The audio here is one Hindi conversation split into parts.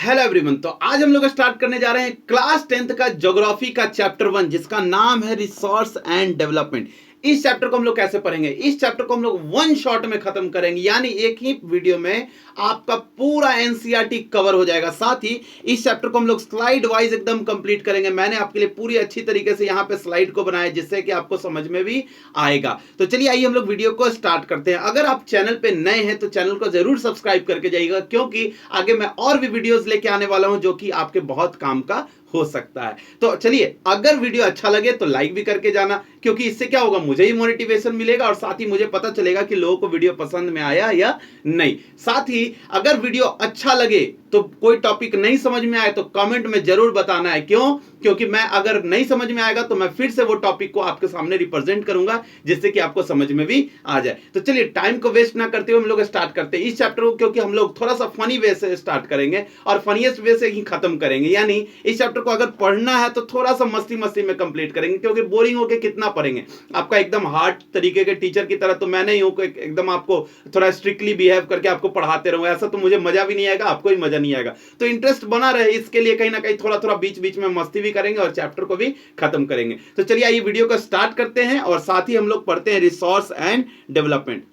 Hello everyone. तो आज हम लोग स्टार्ट करने जा रहे हैं क्लास 10th का ज्योग्राफी का चैप्टर 1 जिसका नाम है रिसोर्स एंड डेवलपमेंट। इस चैप्टर को हम लोग कैसे पढ़ेंगे? इस चैप्टर को हम लोग वन शॉट में खत्म करेंगे, यानी एक ही वीडियो में आपका पूरा एनसीईआरटी कवर हो जाएगा। साथ ही इस चैप्टर को हम लोग स्लाइड वाइज एकदम कंप्लीट करेंगे। मैंने आपके लिए पूरी अच्छी तरीके से यहाँ पे स्लाइड को बनाया जिससे कि आपको समझ में भी आएगा। तो चलिए आइए हम लोग वीडियो को स्टार्ट करते हैं। अगर आप चैनल पे नए हैं तो चैनल को जरूर सब्सक्राइब करके जाइएगा, क्योंकि आगे मैं और भी वीडियोस लेके आने वाला हूं जो कि आपके बहुत काम का हो सकता है। तो चलिए, अगर वीडियो अच्छा लगे तो लाइक भी करके जाना, क्योंकि इससे क्या होगा, मुझे ही मोटिवेशन मिलेगा और साथ ही मुझे पता चलेगा कि लोगों को वीडियो पसंद में आया या नहीं। साथ ही अगर वीडियो अच्छा लगे तो कोई टॉपिक नहीं समझ में आए तो कमेंट में जरूर बताना है। क्यों? क्योंकि मैं अगर नहीं समझ में आएगा तो मैं फिर से वो टॉपिक को आपके सामने रिप्रेजेंट करूंगा जिससे कि आपको समझ में भी आ जाए। तो चलिए टाइम को वेस्ट ना करते हुए हम लोग स्टार्ट करते हैं इस चैप्टर को, क्योंकि हम लोग थोड़ा सा फनी वे से स्टार्ट करेंगे और फनीएस्ट वे से ही खत्म करेंगे। यानी इस चैप्टर को अगर पढ़ना है तो थोड़ा सा मस्ती मस्ती में कंप्लीट करेंगे, क्योंकि बोरिंग होके कितना पढ़ेंगे। आपका एकदम हार्ड तरीके के टीचर की तरह तो मैं नहीं हूं, एकदम आपको थोड़ा स्ट्रिक्टली बिहेव करके आपको पढ़ाते रहूंगा। ऐसा तो मुझे मजा भी नहीं आएगा, आपको ही मजा नहीं आएगा। तो इंटरेस्ट बना रहे इसके लिए कहीं ना कहीं थोड़ा थोड़ा बीच बीच में मस्ती भी करेंगे और चैप्टर को भी खत्म करेंगे। तो चलिए आइए वीडियो को स्टार्ट करते हैं और साथ ही हम लोग पढ़ते हैं रिसोर्स एंड डेवलपमेंट।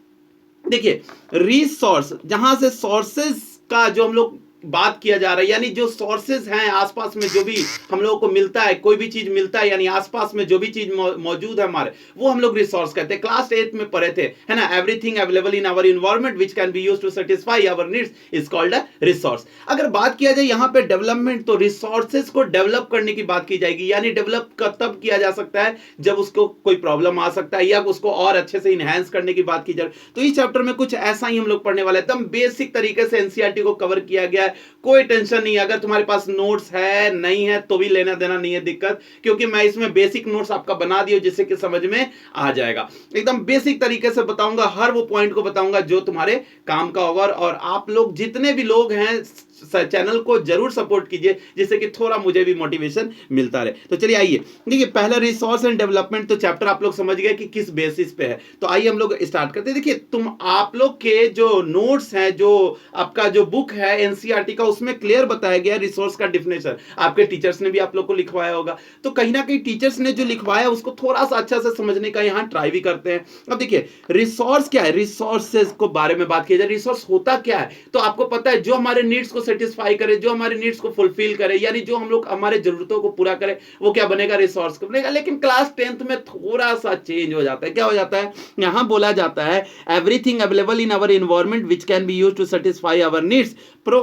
देखिए, रिसोर्स जहां से सोर्सेज का जो हम लोग बात किया जा रहा है, यानी जो सोर्सेज हैं आसपास में जो भी हम लोगों को मिलता है, कोई भी चीज मिलता है, यानी आसपास में जो भी चीज मौजूद है हमारे, वो हम लोग रिसोर्स कहते हैं। क्लास 8 में पढ़े थे, है ना, everything available in our environment which can be used to satisfy our needs is called a resource. अगर बात किया जाए यहाँ पे डेवलपमेंट, तो रिसोर्सेज को डेवलप करने की बात की जाएगी। यानी डेवलप तब किया जा सकता है जब उसको कोई प्रॉब्लम आ सकता है या उसको और अच्छे से इनहैंस करने की बात की जाए। तो इस चैप्टर में कुछ ऐसा ही हम लोग पढ़ने वाले, एकदम बेसिक तरीके से एनसीईआरटी को कवर किया गया है। कोई टेंशन नहीं, अगर तुम्हारे पास नोट्स है नहीं है तो भी लेना देना नहीं है दिक्कत, क्योंकि मैं इसमें बेसिक नोट्स आपका बना दिया जिससे कि समझ में आ जाएगा। एकदम बेसिक तरीके से बताऊंगा, हर वो पॉइंट को बताऊंगा जो तुम्हारे काम का होगा। और आप लोग जितने भी लोग हैं चैनल को जरूर सपोर्ट कीजिए जिससे कि थोड़ा मुझे भी मोटिवेशन मिलता रहे। तो चलिए आइए, देखिए पहला रिसोर्स एंड डेवलपमेंट, तो चैप्टर आप लोग समझ गए कि किस बेसिस पे है। तो आइए हम लोग स्टार्ट करते हैं। देखिए, आप लोग के जो नोट्स हैं, जो आपका जो बुक है एनसीईआरटी का, उसमें क्लियर बताया गया रिसोर्स का डिफिनेशन। आपके टीचर्स ने भी आप लोग को लिखवाया होगा, तो कहीं ना कहीं टीचर्स ने जो लिखवाया उसको थोड़ा सा अच्छा से समझने का यहाँ ट्राई भी करते हैं। अब देखिए, रिसोर्स क्या है, रिसोर्सेज को बारे में बात की जाए, रिसोर्स होता क्या है, तो आपको पता है जो हमारे नीड्स को सेटिस्फाई करे, जो हमारे नीड्स को फुलफिल करे, यानी जो हम लोग हमारे जरूरतों को पूरा करे, वो क्या बनेगा, रिसोर्स बनेगा। लेकिन क्लास 10th में थोड़ा सा चेंज हो जाता है। क्या हो जाता है, यहां बोला जाता है everything available in our environment which can be used to satisfy our needs,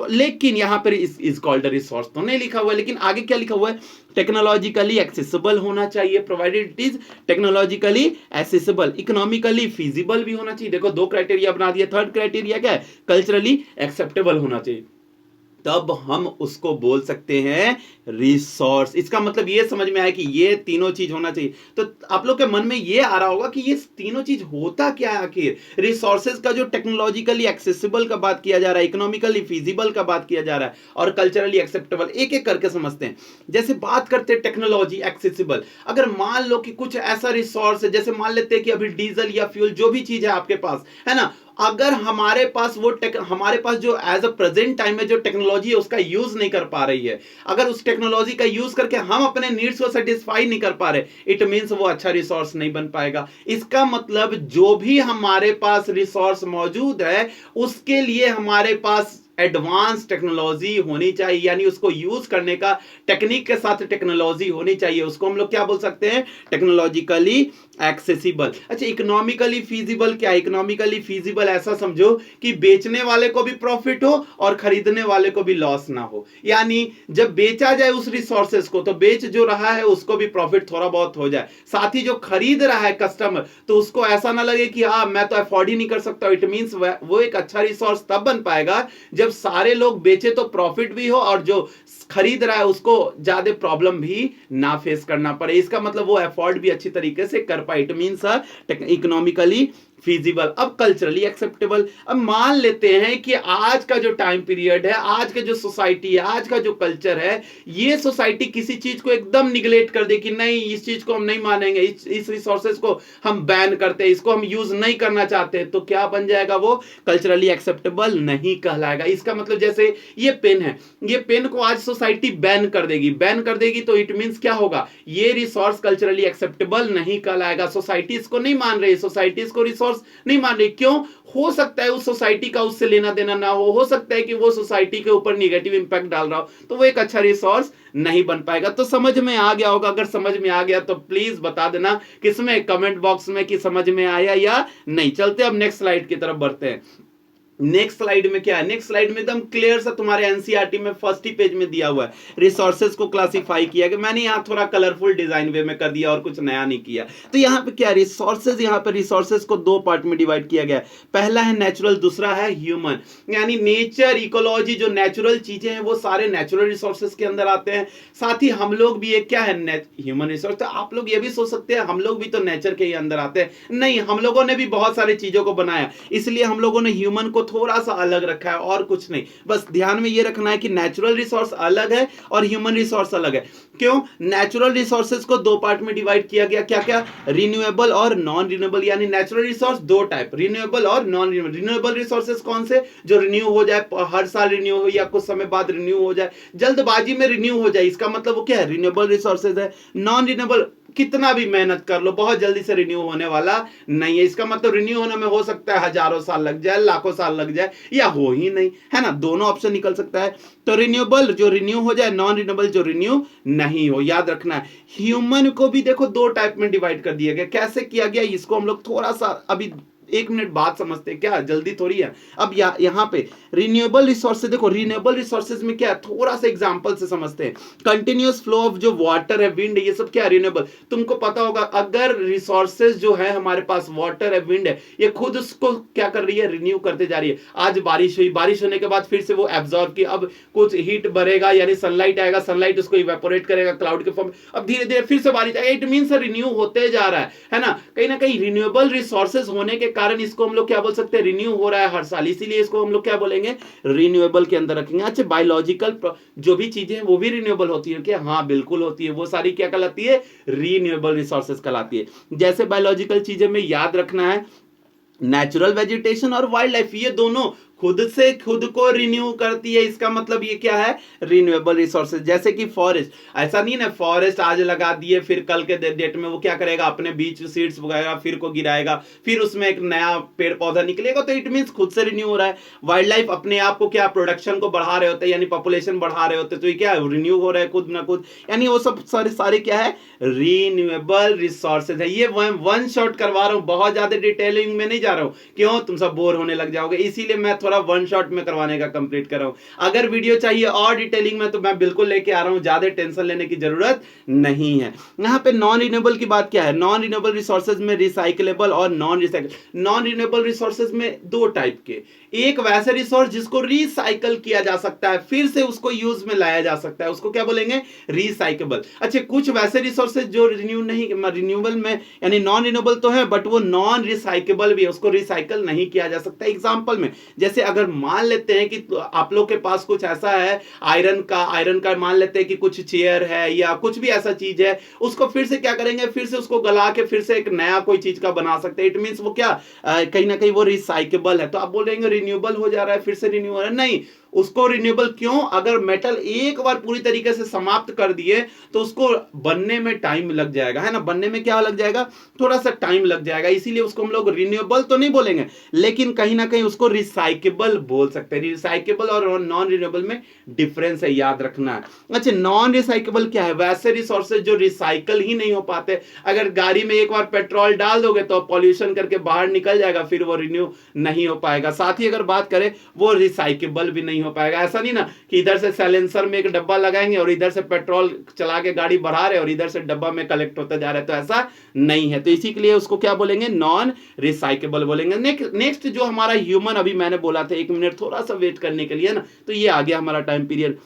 लेकिन यहां पर इज कॉल्ड रिसोर्स तो नहीं लिखा हुआ है। लेकिन आगे क्या लिखा हुआ है, टेक्नोलॉजिकली एक्सेसिबल होना चाहिए, provided it is technologically accessible, economically feasible भी होना चाहिए। देखो, दो क्राइटेरिया बना दिया। थर्ड क्राइटेरिया क्या है, कल्चरली एक्सेप्टेबल होना चाहिए, तब हम उसको बोल सकते हैं रिसोर्स। इसका मतलब ये समझ में आया कि ये तीनों चीज होना चाहिए। तो आप लोग के मन में ये आ रहा होगा कि ये तीनों चीज होता क्या है आखिर। रिसोर्सेज का जो टेक्नोलॉजिकली एक्सेसिबल का बात किया जा रहा है, इकोनॉमिकली फीजिबल का बात किया जा रहा है और कल्चरली एक्सेप्टेबल, एक एक करके समझते हैं। जैसे बात करते हैं टेक्नोलॉजी एक्सेसिबल, अगर मान लो कि कुछ ऐसा रिसोर्स है, जैसे मान लेते हैं कि अभी डीजल या फ्यूल जो भी चीज है आपके पास, है ना, अगर हमारे पास हमारे पास जो एज अ प्रेजेंट टाइम में जो टेक्नोलॉजी है उसका यूज नहीं कर पा रही है, अगर उस टेक्नोलॉजी का यूज करके हम अपने नीड्स को सेटिस्फाई नहीं कर पा रहे, इट मींस वो अच्छा रिसोर्स नहीं बन पाएगा। इसका मतलब जो भी हमारे पास रिसोर्स मौजूद है उसके लिए हमारे पास एडवांस टेक्नोलॉजी होनी चाहिए, यानी उसको यूज करने का टेक्निक के साथ टेक्नोलॉजी होनी चाहिए। उसको हम लोग क्या बोल सकते हैं, टेक्नोलॉजिकली एक्सेसिबल। अच्छा, इकोनॉमिकली फीजिबल क्या है, इकोनॉमिकली फीजिबल ऐसा समझो कि बेचने वाले को भी प्रॉफिट हो और खरीदने वाले को भी लॉस ना हो। यानी जब बेचा जाए उस रिसोर्सेज को, तो बेच जो रहा है उसको भी प्रॉफिट थोड़ा बहुत हो जाए, साथ ही जो खरीद रहा है कस्टमर, तो उसको ऐसा ना लगे कि हाँ मैं तो अफोर्ड ही नहीं कर सकता। इट मींस वो एक अच्छा रिसोर्स तब बन पाएगा जब सारे लोग बेचे तो प्रॉफिट भी हो और जो खरीद रहा है उसको ज्यादा प्रॉब्लम भी ना फेस करना पड़े। इसका मतलब वो अफोर्ड भी अच्छी तरीके से कर पाए। It means economically feasible. अब कल्चरली एक्सेप्टेबल, अब मान लेते हैं कि आज का जो टाइम पीरियड है, आज का जो सोसाइटी है, आज का जो कल्चर है, ये सोसाइटी किसी चीज को एकदम निगलेक्ट कर दे कि नहीं इस चीज को हम नहीं मानेंगे, इस रिसोर्सेज को हम बैन करते हैं, इसको हम यूज नहीं करना चाहते, तो क्या बन जाएगा, वो कल्चरली एक्सेप्टेबल नहीं कहलाएगा। इसका मतलब जैसे ये पेन है, ये पेन को आज सोसाइटी बैन कर देगी, बैन कर देगी तो इट मींस क्या होगा, ये रिसोर्स कल्चरली एक्सेप्टेबल नहीं कहलाएगा। सोसाइटी इसको नहीं मान रही, सोसाइटी इसको रिसोर्स नहीं मान रही। क्यों? हो सकता है उस सोसाइटी का उससे लेना देना ना हो सकता है कि वो सोसाइटी के ऊपर निगेटिव इंपैक्ट डाल रहा हो, तो वो एक अच्छा रिसोर्स नहीं बन पाएगा। तो समझ में आ गया होगा, अगर समझ में आ गया तो प्लीज बता देना किसमें, कमेंट बॉक्स में, कि समझ में आया या नहीं। चलते अब नेक्स्ट स्लाइड की तरफ बढ़ते हैं। नेक्स्ट स्लाइड में क्या है, नेक्स्ट स्लाइड में एकदम क्लियर सा तुम्हारे एनसीईआरटी में फर्स्ट ही पेज में दिया हुआ है, रिसोर्सेज को क्लासिफाई किया गया। मैंने यहाँ थोड़ा कलरफुल डिजाइन वे में कर दिया और कुछ नया नहीं किया। तो यहाँ पे क्या, रिसोर्सेज, यहाँ पे रिसोर्सेज को दो पार्ट में डिवाइड किया गया है। पहला है नेचुरल, दूसरा है ह्यूमन। यानी नेचर, इकोलॉजी, जो नेचुरल चीजें हैं वो सारे नेचुरल रिसोर्सेज के अंदर आते हैं। साथ ही हम लोग भी एक क्या है, ह्यूमन रिसोर्स। तो आप लोग ये भी सोच सकते हैं हम लोग भी तो नेचर के ही अंदर आते हैं, नहीं, हम लोगों ने भी बहुत सारी चीजों को बनाया, इसलिए हम लोगों ने ह्यूमन को थोड़ा सा अलग रखा है और कुछ नहीं। बस ध्यान में ये रखना है कि नेचुरल रिसोर्स अलग है और ह्यूमन रिसोर्स अलग है। क्यों? नेचुरल रिसोर्सेज को दो पार्ट में डिवाइड किया गया, क्या क्या, रिन्यूएबल और नॉन रिन्यूएबल। यानी नेचुरल रिसोर्स दो टाइप, रिन्यूएबल और नॉन रिन्यूएबल। रिन्यूएबल रिसोर्सेज कौन से, जो रिन्यू हो जाए, हर साल रिन्यू हो या कुछ समय बाद रिन्यू हो जाए, जल्दबाजी में रिन्यू हो जाए, इसका मतलब वो क्या है, रिन्यूएबल रिसोर्सेज है। नॉन रिन्यूएबल, कितना भी मेहनत कर लो बहुत जल्दी से रिन्यू होने वाला नहीं है। इसका मतलब रिन्यू होने में हो सकता है हजारों साल लग जाए, लाखों साल लग जाए, या हो ही नहीं, है ना, दोनों ऑप्शन निकल सकता है। तो रिन्यूएबल जो रिन्यू हो जाए, नॉन रिन्यूएबल जो रिन्यू नहीं हो, याद रखना है। ह्यूमन को भी देखो दो टाइप में डिवाइड कर दिया गया। कैसे किया गया, इसको हम लोग थोड़ा सा अभी 1 मिनट बाद समझते हैं, क्या जल्दी थोड़ी है। अब यहाँ पे रिन्यूएबल रिसोर्सेज, देखो रिन्यूएबल रिसोर्सेज में क्या है, थोड़ा सा एग्जांपल से समझते हैं। कंटिन्यूअस फ्लो ऑफ जो वाटर है, विंड, ये सब क्या है, रिन्यूएबल। तुमको पता होगा अगर रिसोर्सेज जो है हमारे पास, वाटर है, विंड है, ये खुद उसको क्या कर रही है, रिन्यू करते जा रही है। आज बारिश हुई, बारिश होने के बाद फिर से वो एब्जॉर्ब की, अब कुछ हीट बढ़ेगा, यानी सनलाइट आएगा, सनलाइट उसको इवेपोरेट करेगा क्लाउड के फॉर्म, अब धीरे धीरे फिर से बारिश आएगा। इट मींस रिन्यू होते जा रहा है ना कहीं रिन्यूएबल रिसोर्सेज होने के कारण इसको हम लोग क्या बोल सकते हैं, रिन्यू हो रहा है हर साल, इसीलिए इसको हम लोग क्या बोलेंगे, रिन्यूएबल के अंदर रखेंगे। अच्छा, बायोलॉजिकल जो भी चीजें हैं वो भी रिन्यूएबल होती है क्या, हाँ बिल्कुल होती है। वो सारी क्या कहलाती है, रिन्यूएबल रिसोर्सेज कहलाती है। जैसे बायोलॉजिकल चीजें में याद रखना है, नेचुरल वेजिटेशन और वाइल्ड लाइफ, ये दोनों खुद से खुद को रिन्यू करती है। इसका मतलब ये क्या है, रिन्यूएबल रिसोर्सेज। जैसे कि फॉरेस्ट, ऐसा नहीं ना, फॉरेस्ट आज लगा दिए, फिर कल के डेट में वो क्या करेगा, अपने बीच सीड्स वगैरह फिर को गिराएगा, फिर उसमें एक नया पेड़ पौधा निकलेगा, तो इट मींस खुद से रिन्यू हो रहा है। वाइल्ड लाइफ अपने आप को क्या, प्रोडक्शन को बढ़ा रहे होते हैं, यानी पॉपुलेशन बढ़ा रहे होते हैं, तो ये क्या है, रिन्यू हो रहा है खुद ना खुद। यानी वो सब सारे क्या है, रिन्यूएबल रिसोर्सेज है। ये वन शॉट करवा रहा हूं, बहुत ज्यादा डिटेलिंग में नहीं जा रहा हूं, क्यों, तुम सब बोर होने लग जाओगे, इसीलिए मैं थोड़ा वन शॉट में करवाने का कंप्लीट कर रहा हूं। अगर वीडियो चाहिए और डिटेलिंग में तो मैं बिल्कुल लेके आ रहा हूं, ज्यादा टेंशन लेने की जरूरत नहीं है। यहां पे नॉन रिन्यूएबल की बात क्या है, नॉन रिन्यूएबल रिसोर्सेज में रिसाइकलेबल और non recycle. Non renewable resources में दो टाइप के, एक वैसे रिसोर्स जिसको रिसाइकल किया जा सकता है, फिर से उसको यूज में लाया जा सकता है, उसको क्या बोलेंगे, रिसाइकेबल। अच्छा, कुछ वैसे रिसोर्सेज जो रिन्यू नहीं, रिन्यूएबल में यानी नॉन रिन्यूएबल तो है बट वो नॉन रिसाइकेबल भी है, उसको रिसाइकल नहीं किया जा सकता। एग्जांपल में जैसे अगर मान लेते हैं कि आप लोग के पास कुछ ऐसा है, आयरन का मान लेते हैं कि कुछ चेयर है या कुछ भी ऐसा चीज है, उसको फिर से क्या करेंगे, फिर से उसको गला के फिर से एक नया कोई चीज का बना सकते हैं। इट मींस वो क्या, कहीं ना कहीं वो रिसाइकेबल है। तो आप बोलेंगे रिन्यूएबल हो जा रहा है, फिर से रिन्यू हो रहा है, नहीं, उसको रिन्यूएबल क्यों, अगर मेटल एक बार पूरी तरीके से समाप्त कर दिए तो उसको बनने में टाइम लग जाएगा, है ना, बनने में क्या लग जाएगा, थोड़ा सा टाइम लग जाएगा, इसीलिए उसको हम लोग रिन्यूएबल तो नहीं बोलेंगे, लेकिन कहीं ना कहीं उसको रिसाइकेबल बोल सकते हैं। रिसाइकेबल और नॉन रिन्यूएबल में डिफरेंस है, याद रखना है। अच्छा, नॉन रिसाइकेबल क्या है, वैसे रिसोर्सेज जो रिसाइकल ही नहीं हो पाते। अगर गाड़ी में एक बार पेट्रोल डाल दोगे तो पॉल्यूशन करके बाहर निकल जाएगा, फिर वो रिन्यू नहीं हो पाएगा। साथ ही अगर बात करें, वो रिसाइकेबल भी नहीं हो पाएगा। ऐसा नहीं ना कि इधर से साइलेंसर में एक डब्बा लगाएंगे और इधर से पेट्रोल चला के गाड़ी बढ़ा रहे और इधर से डब्बा में कलेक्ट होता जा रहा है, तो ऐसा नहीं है। तो इसी के लिए उसको क्या बोलेंगे, नॉन रिसाइकेबल बोलेंगे। नेक्स्ट जो हमारा ह्यूमन, अभी मैंने बोला था 1 मिनट थोड़ा सा वेट करने के लिए ना, तो ये आ गया हमारा टाइम पीरियड।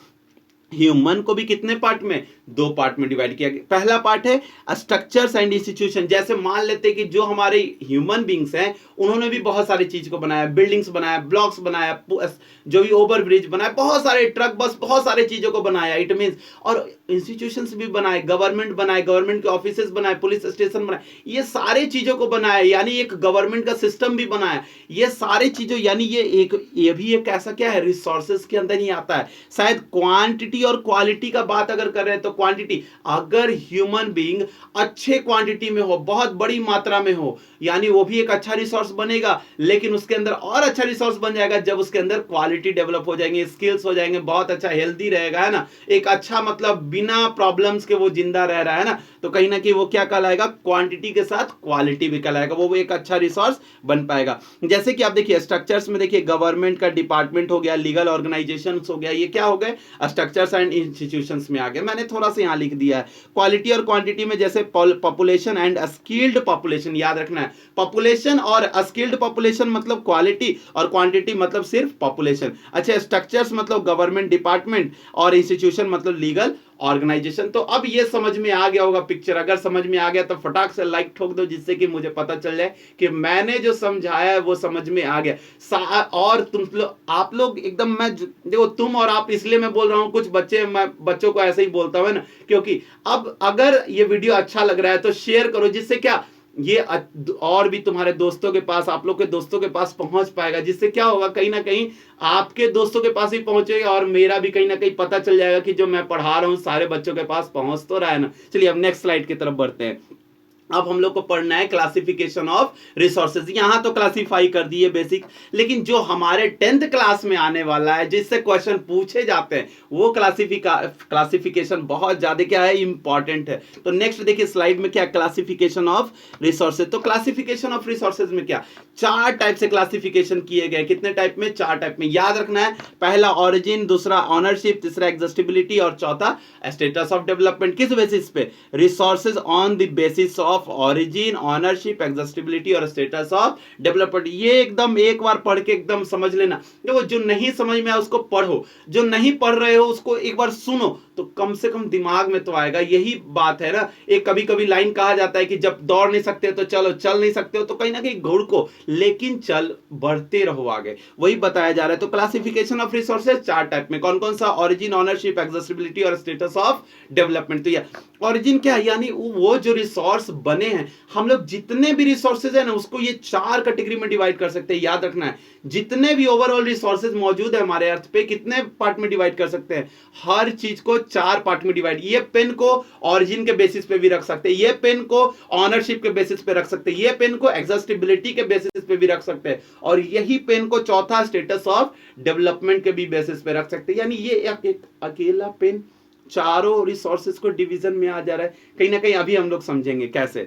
ह्यूमन को भी कितने पार्ट में, दो पार्ट में डिवाइड किया गया। पहला पार्ट है स्ट्रक्चर्स एंड इंस्टीट्यूशन। जैसे मान लेते हैं कि जो हमारे ह्यूमन बींग्स हैं उन्होंने भी बहुत सारी चीज को बनाया, बिल्डिंग्स बनाया, ब्लॉक्स बनाया, जो भी ओवर ब्रिज बनाया, बहुत सारे ट्रक बस, बहुत सारे चीजों को बनाया। इट मीन्स, और इंस्टीट्यूशंस भी बनाए, गवर्नमेंट बनाए, गवर्नमेंट के ऑफिसेस बनाए, पुलिस स्टेशन बनाए, ये सारे चीजों को बनाया, यानी एक गवर्नमेंट का सिस्टम भी बनाया। ये सारे चीजों, यानी ये भी एक ऐसा क्या है, रिसोर्सेज के अंदर ही आता है। शायद क्वांटिटी और क्वालिटी का बात अगर कर रहे हैं तो क्वांटिटी, अगर ह्यूमन बीइंग अच्छे क्वांटिटी में हो, बहुत बड़ी मात्रा में हो, यानी वो भी एक अच्छा रिसोर्स बनेगा। लेकिन उसके अंदर और अच्छा रिसोर्स बन जाएगा जब उसके अंदर क्वालिटी डेवलप हो जाएंगे, स्किल्स हो जाएंगे, बहुत अच्छा हेल्दी रहेगा, है ना, एक अच्छा, मतलब बिना प्रॉब्लम्स के वो जिंदा रह रहा है ना, तो कहीं ना कहीं वो क्या कहलाएगा, क्वांटिटी के साथ क्वालिटी भी कहलाएगा, वो एक अच्छा रिसोर्स बन पाएगा। जैसे कि आप देखिए स्ट्रक्चर्स में, देखिए गवर्नमेंट का डिपार्टमेंट हो गया, लीगल ऑर्गेनाइजेशन हो गया, ये क्या हो गए, स्ट्रक्चर्स एंड इंस्टीट्यूशंस में आ गए। मैंने थोड़ा सा यहां लिख दिया है। क्वालिटी और क्वांटिटी में जैसे पॉपुलेशन एंड स्किल्ड पॉपुलेशन, याद रखना है, पॉपुलेशन और स्किल्ड पॉपुलेशन मतलब क्वालिटी, और क्वांटिटी मतलब सिर्फ पॉपुलेशन। अच्छा, स्ट्रक्चर्स मतलब गवर्नमेंट डिपार्टमेंट, और इंस्टीट्यूशन मतलब लीगल ऑर्गेनाइजेशन। तो अब ये समझ में आ गया होगा पिक्चर। अगर समझ में आ गया तो फटाक से लाइक ठोक दो, जिससे कि मुझे पता चल जाए कि मैंने जो समझाया है वो समझ में आ गया। और तुम लोग, आप लोग एकदम, मैं देखो तुम और आप इसलिए मैं बोल रहा हूं, कुछ बच्चे, मैं बच्चों को ऐसे ही बोलता हूं ना, क्योंकि अब अगर ये वीडियो अच्छा लग रहा है तो शेयर करो, जिससे क्या ये और भी तुम्हारे दोस्तों के पास, आप लोग के दोस्तों के पास पहुंच पाएगा, जिससे क्या होगा, कहीं ना कहीं आपके दोस्तों के पास ही पहुंचेगा, और मेरा भी कहीं ना कहीं पता चल जाएगा कि जो मैं पढ़ा रहा हूं सारे बच्चों के पास पहुंच तो रहा है ना। चलिए अब नेक्स्ट स्लाइड की तरफ बढ़ते हैं। अब हम लोग को पढ़ना है क्लासिफिकेशन ऑफ रिसोर्सेज। यहां तो क्लासिफाई कर दिए बेसिक, लेकिन जो हमारे 10th क्लास में आने वाला है, जिससे क्वेश्चन पूछे जाते हैं, वो क्लासिफिकेशन बहुत ज्यादा क्या है, इंपॉर्टेंट है। तो नेक्स्ट देखिए स्लाइड में क्या, क्लासिफिकेशन ऑफ रिसोर्सेज। तो क्लासिफिकेशन ऑफ रिसोर्सेज में क्या, चार टाइप से क्लासिफिकेशन किए गए। कितने टाइप में, चार टाइप में, याद रखना है। पहला ऑरिजिन, दूसरा ऑनरशिप, तीसरा एग्जॉस्टिबिलिटी, और चौथा स्टेटस ऑफ डेवलपमेंट। किस बेसिस पे, resources on the basis of origin, ownership, exhaustibility और स्टेटस ऑफ डेवलपमेंट। ये एकदम एक बार पढ़ के एकदम समझ लेना। देखो जो नहीं समझ में आया उसको पढ़ो, जो नहीं पढ़ रहे हो उसको एक बार सुनो, तो कम से कम दिमाग में तो आएगा। यही बात है ना, एक कभी कभी लाइन कहा जाता है कि जब दौड़ नहीं सकते तो चलो, चल नहीं सकते हो तो कहीं ना कहीं घुड़को, लेकिन चल, बढ़ते रहो आगे, वही बताया जा रहा है। तो क्लासिफिकेशन ऑफ रिसोर्सेज चार टाइप में, कौन कौन सा, ऑरिजिन, ऑनरशिप, एग्जॉस्टिबिलिटी और स्टेटस ऑफ डेवलपमेंट। तो ये ऑरिजिन क्या है, यानी वो जो रिसोर्स बने हैं, हम लोग जितने भी रिसोर्सेज है ना उसको ये चार कैटेगरी में डिवाइड कर सकते हैं। याद रखना है, जितने भी ओवरऑल रिसोर्सेज मौजूद है हमारे अर्थ पे, कितने पार्ट में डिवाइड कर सकते हैं, हर चीज को चार पार्ट में डिवाइड। ये पेन को ऑरिजिन के बेसिस पे भी रख सकते हैं, ये पेन को ऑनरशिप के बेसिस पे रख सकते हैं, ये पेन को एग्जॉस्टिबिलिटी के बेसिस पे भी रख सकते हैं, और यही पेन को चौथा स्टेटस ऑफ डेवलपमेंट के भी बेसिस पे रख सकते हैं। यानी ये एक अकेला पेन चारों रिसोर्सेज को डिवीजन में आ जा रहा है। कहीं ना कहीं अभी हम लोग समझेंगे कैसे।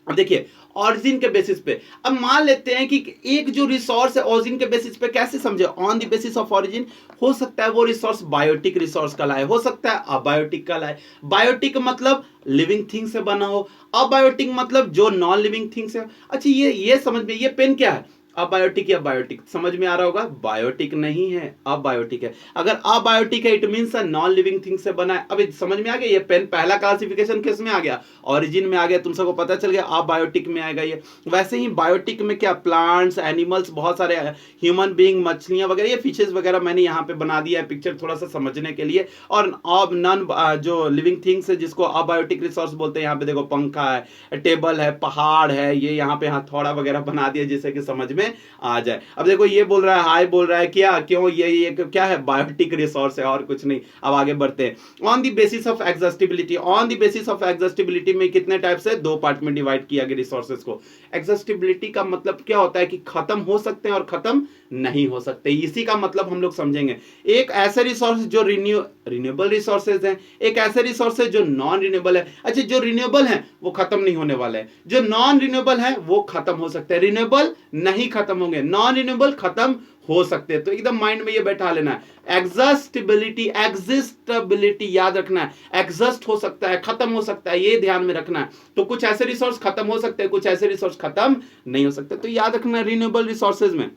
अब देखिए ऑरिजिन के बेसिस पे, अब मान लेते हैं कि एक जो रिसोर्स है ऑरिजिन के बेसिस पे, कैसे समझे, on the basis of origin, हो सकता है वो रिसोर्स बायोटिक रिसोर्स का लाए, हो सकता है अबायोटिक का लाए। बायोटिक मतलब लिविंग थिंग से बना हो, अबायोटिक मतलब जो नॉन लिविंग थिंग्स है। अच्छा ये समझ में, ये पेन क्या है, अबायोटिक या बायोटिक, समझ में आ रहा होगा, बायोटिक नहीं है, अबायोटिक है। अगर अबायोटिक है it means non living thing से बना है। अब समझ में आ गया, ये पेन पहला क्लासिफिकेशन किस में आ गया, ऑरिजिन में आ गया, तुम सबको पता चल गया, अबायोटिक में आएगा ये। वैसे ही बायोटिक में क्या, प्लांट्स, एनिमल्स, बहुत सारे ह्यूमन बीइंग, मछलियां वगैरह, ये फिशेस वगैरह मैंने यहाँ पे बना दिया है पिक्चर थोड़ा सा समझने के लिए। और अब नॉन जो लिविंग थिंग्स है जिसको अबायोटिक रिसोर्स बोलते हैं, यहाँ पे देखो पंखा है, टेबल है, पहाड़ है, ये यहाँ पे हथौड़ा वगैरह बना दिया जिससे कि समझ में आ जाए। अब देखो ये बोल रहा है, हाय बोल रहा है, क्या, क्यों, ये क्या है, बायोटिक रिसोर्स है और कुछ नहीं। अब आगे बढ़ते हैं। On the basis of exhaustibility, on the basis of exhaustibility में कितने टाइप से, दो पार्ट में डिवाइड किया गया रिसोर्सेज को। एग्जॉस्टिबिलिटी का मतलब क्या होता है कि खत्म हो सकते हैं और खत्म नहीं हो सकते, इसी का मतलब हम लोग समझेंगे। एक ऐसे रिसोर्स जो रिन्यूएबल रिसोर्सेज हैं, एक ऐसे रिसोर्सेज जो नॉन रिन्यूएबल है। अच्छा, जो रिन्यूएबल है वो खत्म नहीं होने वाले हैं, जो नॉन रिन्यूएबल है वो खत्म हो सकते हैं। रिन्यूएबल नहीं खत्म होंगे, नॉन रिन्यूएबल खत्म हो सकते हैं। तो एकदम माइंड में ये बैठा लेना है। एग्जॉस्टिबिलिटी, एग्जिस्टेबिलिटी याद रखना है, एग्जस्ट हो सकता है, खत्म हो सकता है, ये ध्यान में रखना है। तो कुछ ऐसे रिसोर्स खत्म हो सकते हैं, कुछ ऐसे रिसोर्स खत्म नहीं हो सकते। तो याद रखना रिन्यूएबल रिसोर्सेज में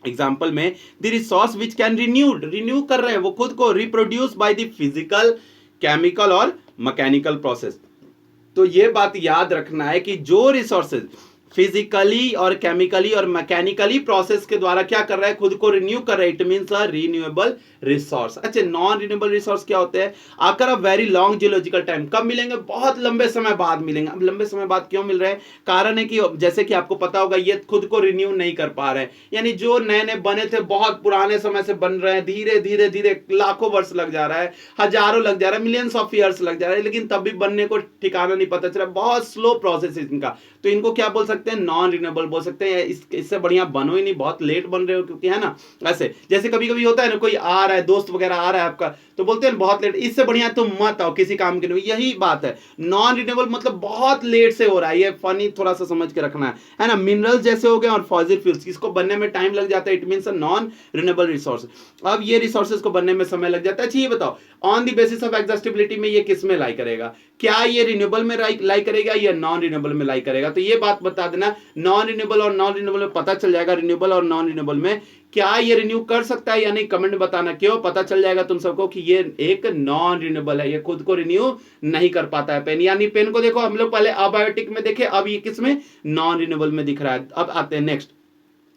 एग्जाम्पल में the resource which can renew कर रहे हैं वो खुद को, reproduce by the physical, chemical और मैकेनिकल प्रोसेस। तो ये बात याद रखना है कि जो रिसोर्सेज फिजिकली और केमिकली और मैकेनिकली प्रोसेस के द्वारा क्या कर रहा है, खुद को रिन्यू कर रहा है, it means a renewable resource. अच्छा, नॉन रिन्यूएबल रिसोर्स क्या होते हैं? After a very long geological time. कब मिलेंगे? बहुत लंबे समय बाद मिलेंगे। अब लंबे समय बाद क्यों मिल रहे हैं? कारण है कि जैसे कि आपको पता होगा ये खुद को रिन्यू नहीं कर पा रहे हैं, यानी जो नए नए बने थे बहुत पुराने समय से बन रहे हैं, धीरे धीरे धीरे लाखों वर्ष लग जा रहा है, हजारों लग जा रहा है, मिलियंस ऑफ ईयर्स लग जा रहा है, लेकिन तब भी बनने को ठिकाना नहीं पता चला। बहुत स्लो प्रोसेस है इनका, तो इनको क्या बोल सकते हैं? नॉन रिन्यूएबल बोल सकते हैं। इससे बढ़िया बनो ही नहीं, बहुत लेट बन रहे हो, क्योंकि है ना ऐसे जैसे कभी कभी होता है ना, कोई आ रहा है, दोस्त वगैरह आ रहा है आपका, तो बोलते हैं बहुत लेट, इससे बढ़िया तुम मत आओ किसी काम के लिए। यही बात है, नॉन रिन्यूएबल मतलब बहुत लेट से हो रहा है। ये फनी थोड़ा सा समझ के रखना है ना। मिनरल्स जैसे हो गए और फॉसिल फ्यूल्स, इसको बनने में टाइम लग जाता है, it means a non renewable resource. अब ये रिसोर्सेज को बनने में समय लग जाता है। अच्छा ये बताओ, on the basis of exhaustibility में ये किस में लाई करेगा? क्या ये रिन्यूएबल में लाई करेगा या नॉन रिन्यूएबल में लाई करेगा? तो ये बात बता देना, नॉन रिन्यूएबल और नॉन रिन्यूएबल में पता चल जाएगा, रिन्यूएबल और नॉन रिन्यूएबल में क्या ये रिन्यू कर सकता है या नहीं। कमेंट बताना, क्यों पता चल जाएगा तुम सबको कि ये एक नॉन रिन्यूएबल है, ये खुद को रिन्यू नहीं कर पाता है पेन। यानी पेन को देखो, हम लोग पहले अबायोटिक में देखे, अब ये किस में? नॉन रिन्यूएबल में दिख रहा है। अब आते हैं next,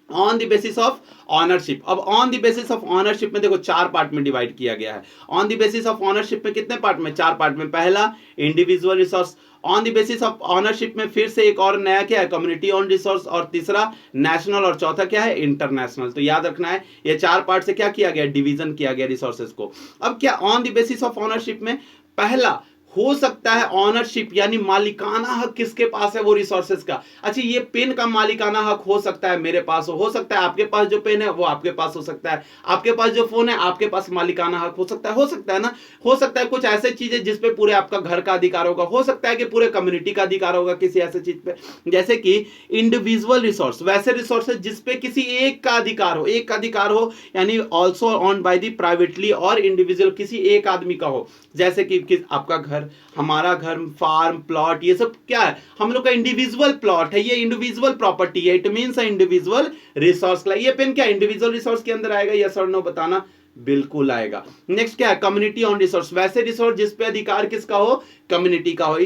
on the basis of ownership. अब on the basis of ownership में देखो चार पार्ट में डिवाइड किया गया है। On the basis of ownership में कितने पार्ट में? चार पार्ट में। पहला individual resource. On the basis of ownership में फिर से एक और नया क्या है? Community own resource. और तीसरा नेशनल, और चौथा क्या है? इंटरनेशनल। तो याद रखना है, ये चार पार्ट से क्या किया गया? डिवीजन किया गया रिसोर्सेज को। अब क्या on the basis of ownership में पहला हो सकता है ऑनरशिप, यानी मालिकाना हक किसके पास है वो रिसोर्सेज का। अच्छा, ये पेन का मालिकाना हक हो सकता है मेरे पास, हो सकता है आपके पास जो पेन है वो आपके पास हो सकता है, आपके पास जो फोन है आपके पास मालिकाना हक हो सकता है ना। हो सकता है कुछ ऐसे चीजें जिसपे पूरे आपका घर का अधिकार होगा, हो सकता है कि पूरे कम्युनिटी का अधिकार होगा किसी ऐसे चीज पे। जैसे कि इंडिविजुअल रिसोर्स, वैसे रिसोर्सेज जिसपे किसी एक का अधिकार हो, एक का अधिकार हो, यानी also on by the privately और इंडिविजुअल, किसी एक आदमी का हो। जैसे कि आपका घर, हमारा घर, फार्म, प्लॉट, ये सब क्या है? हम लोग का इंडिविजुअल प्लॉट है, ये इंडिविजुअल प्रॉपर्टी है, इट मींस इंडिविजुअल रिसोर्स। ये पेन क्या इंडिविजुअल रिसोर्स के अंदर आएगा? यस और नो बताना। बिल्कुल आएगा। नेक्स्ट क्या है? कम्युनिटी ऑन रिसोर्स, वैसे रिसोर्स जिस पे अधिकार किसका हो? कम्युनिटी का हो।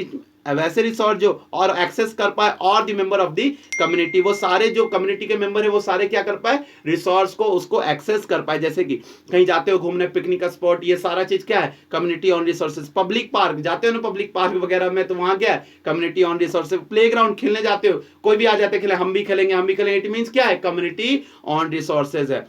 वैसे रिसोर्स जो और एक्सेस कर पाए और the member of the community, वो सारे जो कम्युनिटी के मेंबर है वो सारे क्या कर पाए? रिसोर्स को, उसको एक्सेस कर पाए। जैसे कि कहीं जाते हो घूमने, पिकनिक का स्पॉट, ये सारा चीज क्या है? Community on resources. Public park जाते हो ना, पब्लिक पार्क वगैरह में, तो वहां क्या है? Community on resources. Play ground खेलने जाते हो, कोई भी आ जाते खेले, हम भी खेलेंगे, इट मींस क्या है? कम्युनिटी ऑन रिसोर्सेज है।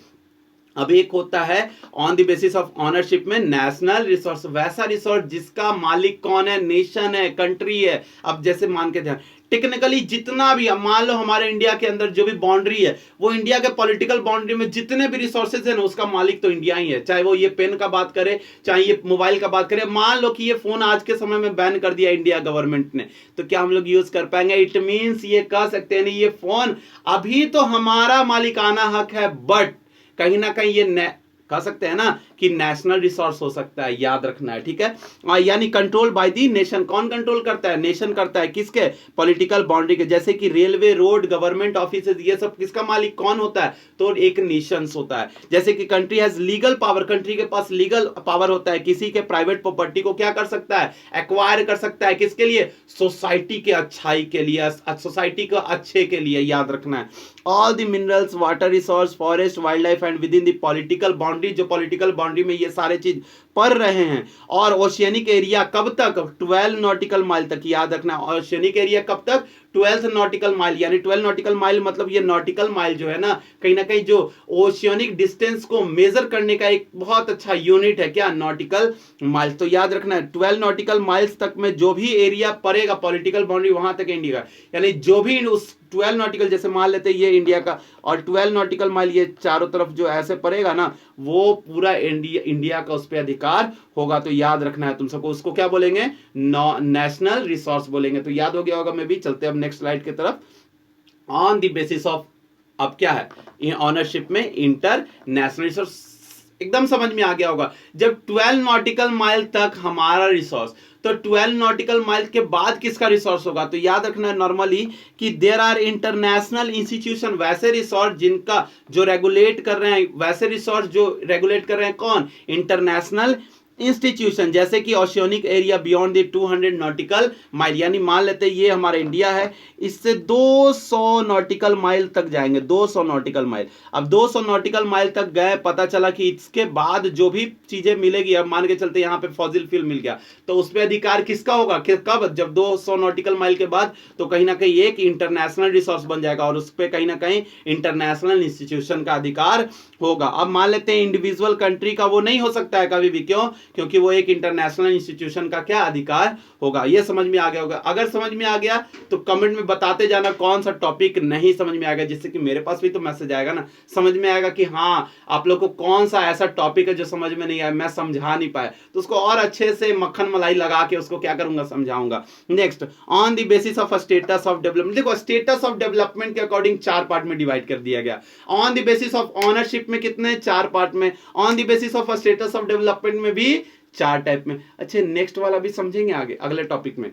अब एक होता है on the basis of ownership में नेशनल रिसोर्स, वैसा रिसोर्स जिसका मालिक कौन है? नेशन है, कंट्री है। अब जैसे मान के ध्यान, टेक्निकली जितना भी, मान लो हमारे इंडिया के अंदर जो भी बाउंड्री है, वो इंडिया के पॉलिटिकल बाउंड्री में जितने भी रिसोर्सेज है ना, उसका मालिक तो इंडिया ही है। चाहे वो ये पेन का बात करे, चाहे ये मोबाइल का बात करे। मान लो कि ये फोन आज के समय में बैन कर दिया इंडिया गवर्नमेंट ने, तो क्या हम लोग यूज कर पाएंगे? इट मींस ये कह सकते हैं नहीं, ये फोन अभी तो हमारा मालिकाना हक है, बट कहीं ना कहीं ये कह सकते हैं ना कि नेशनल रिसोर्स हो सकता है। याद रखना है, ठीक है। यानी कंट्रोल बाय द नेशन। कौन कंट्रोल करता है? नेशन करता है। किसके? पॉलिटिकल बाउंड्री के। जैसे कि रेलवे, रोड, गवर्नमेंट ऑफिसेज, ये सब किसका मालिक कौन होता है? तो एक नेशंस होता है। जैसे कि country has legal power, country के पास लीगल पावर होता है, किसी के प्राइवेट प्रॉपर्टी को क्या कर सकता है? एक्वायर कर सकता है। किसके लिए? सोसाइटी के अच्छाई के लिए, सोसाइटी के अच्छे के लिए। याद रखना है। All the minerals, water resource, forest, wild life and with in the political boundary, जो पॉलिटिकल बाउंड्री में ये सारे चीज पढ़ रहे हैं। और ओशियनिक एरिया कब तक? 12 नॉटिकल माइल तक। याद रखना, ओशियनिक एरिया कब तक? 12 नॉटिकल माइल। यानी 12 नॉटिकल माइल मतलब ये नॉटिकल माइल जो है ना, कहीं ना कहीं जो ओशियनिक डिस्टेंस को मेजर करने का एक बहुत अच्छा यूनिट है, क्या? Nautical mile. तो याद रखना है 12 नॉटिकल माइल्स तक में जो भी एरिया पड़ेगा पॉलिटिकल बाउंड्री, वहां तक इंडिया का, यानी जो भी उस 12 नॉटिकल, जैसे मान लेते हैं ये इंडिया का, और 12 नॉटिकल माइल ये चारों तरफ जो ऐसे पड़ेगा ना, वो पूरा इंडिया का उस पर अधिकार होगा। तो याद रखना है तुम सबको, उसको क्या बोलेंगे? नेशनल रिसोर्स बोलेंगे। तो याद हो गया होगा। मैं भी चलते अब नेक्स्ट स्लाइड की तरफ। ऑन द बेसिस ऑफ, अब क्या है ऑनरशिप में? International resource. एकदम समझ में आ गया होगा। जब 12 नॉटिकल माइल तक हमारा रिसोर्स, तो 12 नॉटिकल माइल के बाद किसका रिसोर्स होगा? तो याद रखना है नॉर्मली कि देयर आर इंटरनेशनल इंस्टीट्यूशन, वैसे रिसोर्स जिनका जो रेगुलेट कर रहे हैं, वैसे रिसोर्स जो रेगुलेट कर रहे हैं कौन? इंटरनेशनल इंस्टीट्यूशन, जैसे कि oceanic area beyond the 200 nautical mile, यानी मान लेते हैं ये हमारा इंडिया है, इससे 200 नॉटिकल माइल तक जाएंगे, 200 नॉटिकल माइल। अब 200 नॉटिकल माइल तक गए, पता चला कि इसके बाद जो भी चीजें मिलेगी, अब मान के चलते यहाँ पे फॉसिल फ्यूल मिल गया, तो उस पर अधिकार किसका होगा? कब? जब 200 नॉटिकल माइल के बाद, तो कहीं ना कहीं एक इंटरनेशनल रिसोर्स बन जाएगा और उस पर कहीं ना कहीं इंटरनेशनल इंस्टीट्यूशन का अधिकार होगा। अब मान लेते हैं इंडिविजुअल कंट्री का वो नहीं हो सकता है कभी भी, क्यों? क्योंकि वो एक इंटरनेशनल इंस्टीट्यूशन का क्या अधिकार होगा। ये समझ में आ गया होगा? अगर समझ में आ गया तो कमेंट में बताते जाना कौन सा टॉपिक नहीं समझ में आएगा, जिससे कि मेरे पास भी तो मैसेज आएगा ना, समझ में आएगा कि हाँ आप लोग को कौन सा ऐसा टॉपिक है जो समझ में नहीं आया, मैं समझा नहीं पाया, तो उसको और अच्छे से मक्खन मलाई लगा के उसको क्या करूंगा? समझाऊंगा। Next, on the basis of status of development. देखो स्टेटस ऑफ डेवलपमेंट के अकॉर्डिंग 4 पार्ट में डिवाइड कर दिया गया। On the basis of ownership में कितने? 4 पार्ट में। On the basis of status of development में भी 4 टाइप में। अच्छा, नेक्स्ट वाला भी समझेंगे आगे अगले टॉपिक में।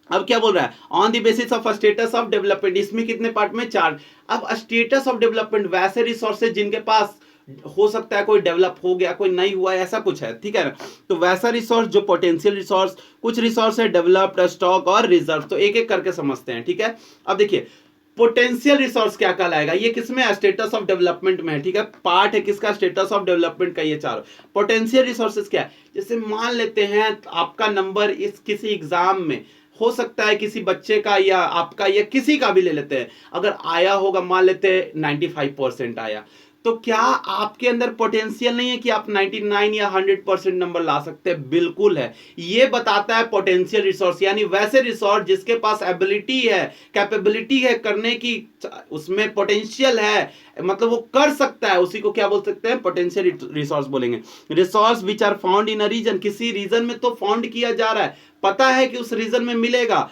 अब क्या बोल रहा है? On the basis of status of development, इसमें कितने पार्ट में? 4। अब स्टेटस ऑफ डेवलपमेंट वैसे रिसोर्सेज जिनके पास हो सकता है कोई डेवलप हो गया, कोई नहीं हुआ, ऐसा कुछ है, ठीक है ना? तो वैसा रिसोर्स जो पोटेंशियल रिसोर्स, कुछ रिसोर्स है डेवलप्ड, स्टॉक और रिजर्व, तो एक एक करके समझते हैं, ठीक है? अब देखिए पोटेंशियल रिसोर्स क्या कहलाएगा? ये किसमें है? स्टेटस ऑफ डेवलपमेंट में है, ठीक है? पार्ट है किसका? स्टेटस ऑफ डेवलपमेंट का, ये 4। पोटेंशियल रिसोर्सेज क्या है? जैसे मान लेते हैं आपका नंबर इस किसी एग्जाम में हो सकता है किसी बच्चे का या आपका या किसी का भी ले लेते हैं, अगर आया होगा मान लेते हैं 95% आया, तो क्या आपके अंदर पोटेंशियल नहीं है कि आप 99 या 100% नंबर ला सकते हैं? बिल्कुल है। ये बताता है पोटेंशियल रिसोर्स, यानी वैसे रिसोर्स जिसके पास एबिलिटी है, कैपेबिलिटी है करने की, उसमें पोटेंशियल है, मतलब वो कर सकता है, उसी को क्या बोल सकते हैं? पोटेंशियल रिसोर्स बोलेंगे। Resource which are found in a region, किसी रीजन में तो फाउंड किया जा रहा है, पता है कि उस रीजन में मिलेगा,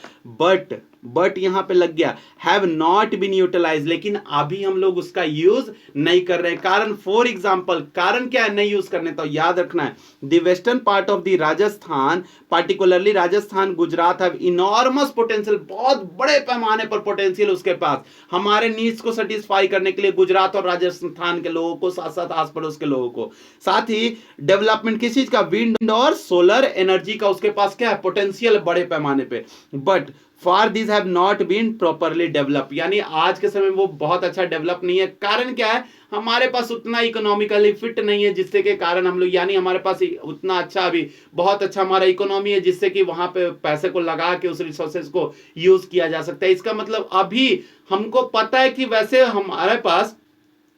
बट यहां पे लग गया, हैव नॉट बीन यूटिलाइज, लेकिन अभी हम लोग उसका यूज नहीं कर रहे हैं। कारण, फॉर एग्जांपल, कारण क्या है नहीं यूज करने? तो याद रखना है the western part of the Rajasthan, particularly Rajasthan, Gujarat have enormous potential, बहुत बड़े पैमाने पर पोटेंशियल उसके पास, हमारे नीड्स को सेटिस्फाई करने के लिए, गुजरात और राजस्थान के लोगों को, साथ साथ आस पड़ोस के लोगों को। साथ ही डेवलपमेंट किस चीज का? विंड और सोलर एनर्जी का उसके पास क्या है? पोटेंशियल बड़े पैमाने पे, but for this have not been properly develop, यानी आज के समय में वो बहुत अच्छा डेवलप नहीं है। कारण क्या है? हमारे पास उतना इकोनॉमिकली फिट नहीं है, जिससे के कारण हम लोग, यानी हमारे पास उतना अच्छा, अभी बहुत अच्छा हमारा इकोनॉमी है, जिससे कि वहां पे पैसे को लगा के उस रिसोर्सेज को यूज किया जा सकता है। इसका मतलब अभी हमको पता है कि वैसे हमारे पास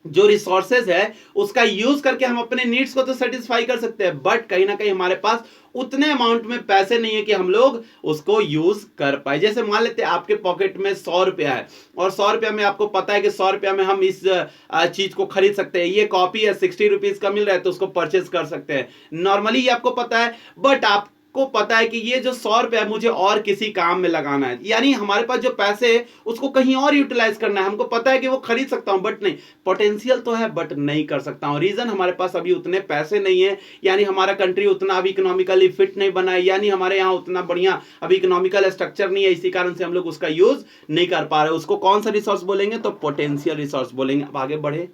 जो रिसोर्सेज है उसका यूज करके हम अपने नीड्स को तो सेटिस्फाई कर सकते हैं, बट कहीं ना कहीं हमारे पास उतने अमाउंट में पैसे नहीं है कि हम लोग उसको यूज कर पाए। जैसे मान लेते हैं आपके पॉकेट में 100 रुपया है और 100 रुपया में आपको पता है कि 100 रुपया में हम इस चीज को खरीद सकते हैं, ये कॉपी है 60 रुपीज का मिल रहा है तो उसको परचेज कर सकते हैं, नॉर्मली ये आपको पता है। बट आप को पता है कि ये जो 100 रुपया है मुझे और किसी काम में लगाना है, यानी हमारे पास जो पैसे है उसको कहीं और यूटिलाइज करना है, हमको पता है कि वो खरीद सकता हूं, बट नहीं, पोटेंशियल तो है बट नहीं कर सकता हूं। रीजन, हमारे पास अभी उतने पैसे नहीं है, यानी हमारा कंट्री उतना अभी इकोनॉमिकली फिट नहीं बना है, यानी हमारे यहाँ उतना बढ़िया अभी इकोनॉमिकल स्ट्रक्चर नहीं है, इसी कारण से हम लोग उसका यूज नहीं कर पा रहे। उसको कौन सा रिसोर्स बोलेंगे? तो पोटेंशियल रिसोर्स बोलेंगे। अब आगे बढ़े,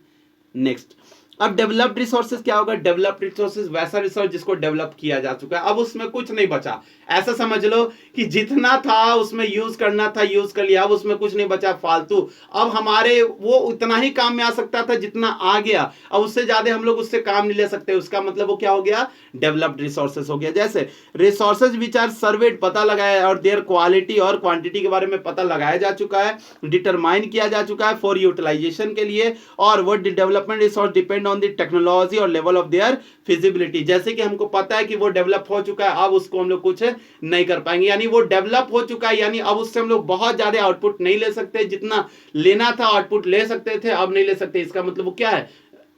नेक्स्ट। अब डेवलप्ड रिसोर्सेज क्या होगा? डेवलप्ड रिसोर्सेज वैसा रिसोर्स जिसको डेवलप किया जा चुका है, अब उसमें कुछ नहीं बचा, ऐसा समझ लो कि जितना था उसमें यूज करना था यूज कर लिया, अब उसमें कुछ नहीं बचा फालतू। अब हमारे वो उतना ही काम में आ सकता था जितना आ गया, अब उससे ज्यादा हम लोग उससे काम नहीं ले सकते, उसका मतलब वो क्या हो गया? डेवलप्ड रिसोर्सेज हो गया। जैसे रिसोर्सेज विच आर सर्वेड, पता लगाया, और देयर क्वालिटी और क्वांटिटी के बारे में पता लगाया जा चुका है, डिटरमाइन किया जा चुका है फॉर यूटिलाइजेशन के लिए, और वो development resource depend on the technology और लेवल ऑफ देयर फिजिबिलिटी। जैसे कि हमको पता है कि वो डेवलप हो चुका है, अब उसको हम लोग कुछ नहीं कर पाएंगे, यानी वो डेवलप हो चुका है, यानी अब उससे हम लोग बहुत ज्यादा आउटपुट नहीं ले सकते, जितना लेना था आउटपुट ले सकते थे अब नहीं ले सकते। इसका मतलब वो क्या है?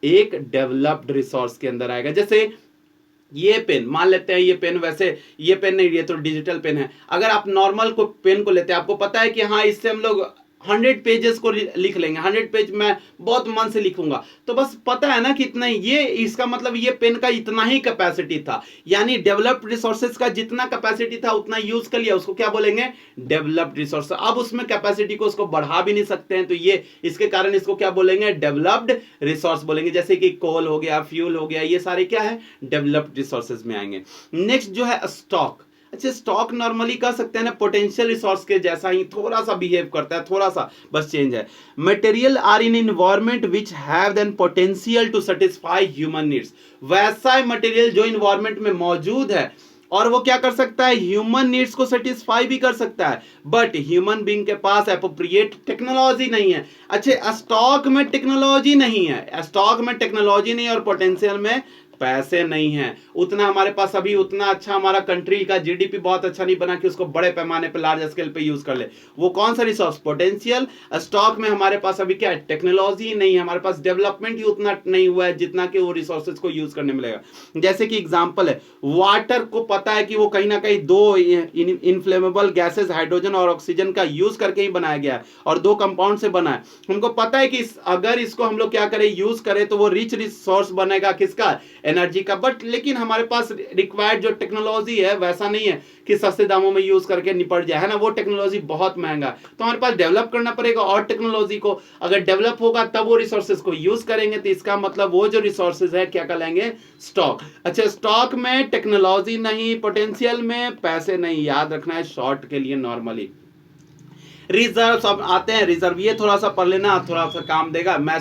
एक डेवलप्ड रिसोर्स के अंदर आएगा। जैसे ये पेन, मान लेते हैं ये पेन, वैसे ये पेन नहीं, ये तो डिजिटल पेन है, अगर आप नॉर्मल को पेन को लेते हैं, आपको पता है कि हाँ इससे हम लोग 100 पेजेस को लिख लेंगे, 100 पेज मैं बहुत मन से लिखूंगा, तो बस पता है ना कि इतना ही, ये इसका मतलब ये पेन का इतना ही कैपेसिटी था, यानी डेवलप्ड रिसोर्सेज का जितना कैपेसिटी था उतना यूज कर लिया, उसको क्या बोलेंगे, डेवलप्ड रिसोर्स। अब उसमें कैपेसिटी को उसको बढ़ा भी नहीं सकते हैं, तो ये इसके कारण इसको क्या बोलेंगे, डेवलप्ड रिसोर्स बोलेंगे। जैसे कि कोल हो गया, फ्यूल हो गया, ये सारे क्या है, डेवलप्ड रिसोर्सेज में आएंगे। नेक्स्ट जो है स्टॉक। अच्छा, स्टॉक नॉर्मली कह सकते हैं ना पोटेंशियल रिसोर्स के जैसा ही थोड़ा सा बिहेव करता है, थोड़ा सा बस चेंज है। Material are in environment which have then potential to satisfy human needs. वैसा है मटेरियल जो इन्वायरमेंट में मौजूद है और वो क्या कर सकता है, ह्यूमन नीड्स को सेटिस्फाई भी कर सकता है, बट ह्यूमन बीइंग के पास एप्रोप्रिएट टेक्नोलॉजी नहीं है। अच्छे, स्टॉक में टेक्नोलॉजी नहीं है, स्टॉक में टेक्नोलॉजी नहीं और पोटेंशियल में पैसे नहीं है, उतना हमारे पास अभी उतना अच्छा हमारा कंट्री का जीडीपी बहुत अच्छा नहीं बना कि उसको बड़े पैमाने पे लार्ज स्केल पे यूज कर ले। वो कौन सा रिसोर्स, पोटेंशियल। स्टॉक में हमारे पास अभी क्या है, टेक्नोलॉजी नहीं है, हमारे पास डेवलपमेंट ही उतना नहीं हुआ है जितना कि वो रिसोर्सेज को यूज करने मिलेगा। जैसे कि एग्जांपल है, वाटर को पता है कि वो कहीं ना कहीं दो इनफ्लेमेबल गैसेस हाइड्रोजन और ऑक्सीजन का यूज करके ही बनाया गया है और दो कंपाउंड से बना है। हमको पता है कि अगर इसको हम लोग क्या करें, यूज करें, तो वो रिच रिसोर्स बनेगा किसका, एनर्जी का। बट लेकिन हमारे पास रिक्वायर्ड जो टेक्नोलॉजी है वैसा नहीं है कि सस्ते दामों में यूज करके निपट जाए, है ना, वो टेक्नोलॉजी बहुत महंगा है, तो हमारे पास डेवलप करना पड़ेगा और टेक्नोलॉजी को। अगर डेवलप होगा तब वो रिसोर्सेज को यूज करेंगे, तो इसका मतलब वो जो रिसोर्सेज है क्या कहलाएंगे, स्टॉक। अच्छा, स्टॉक में टेक्नोलॉजी नहीं, पोटेंशियल में पैसे नहीं, याद रखना है शॉर्ट के लिए नॉर्मली। रिजर्व अब आते हैं, रिजर्व ये थोड़ा सा पढ़ लेना, थोड़ा सा काम देगा। मैं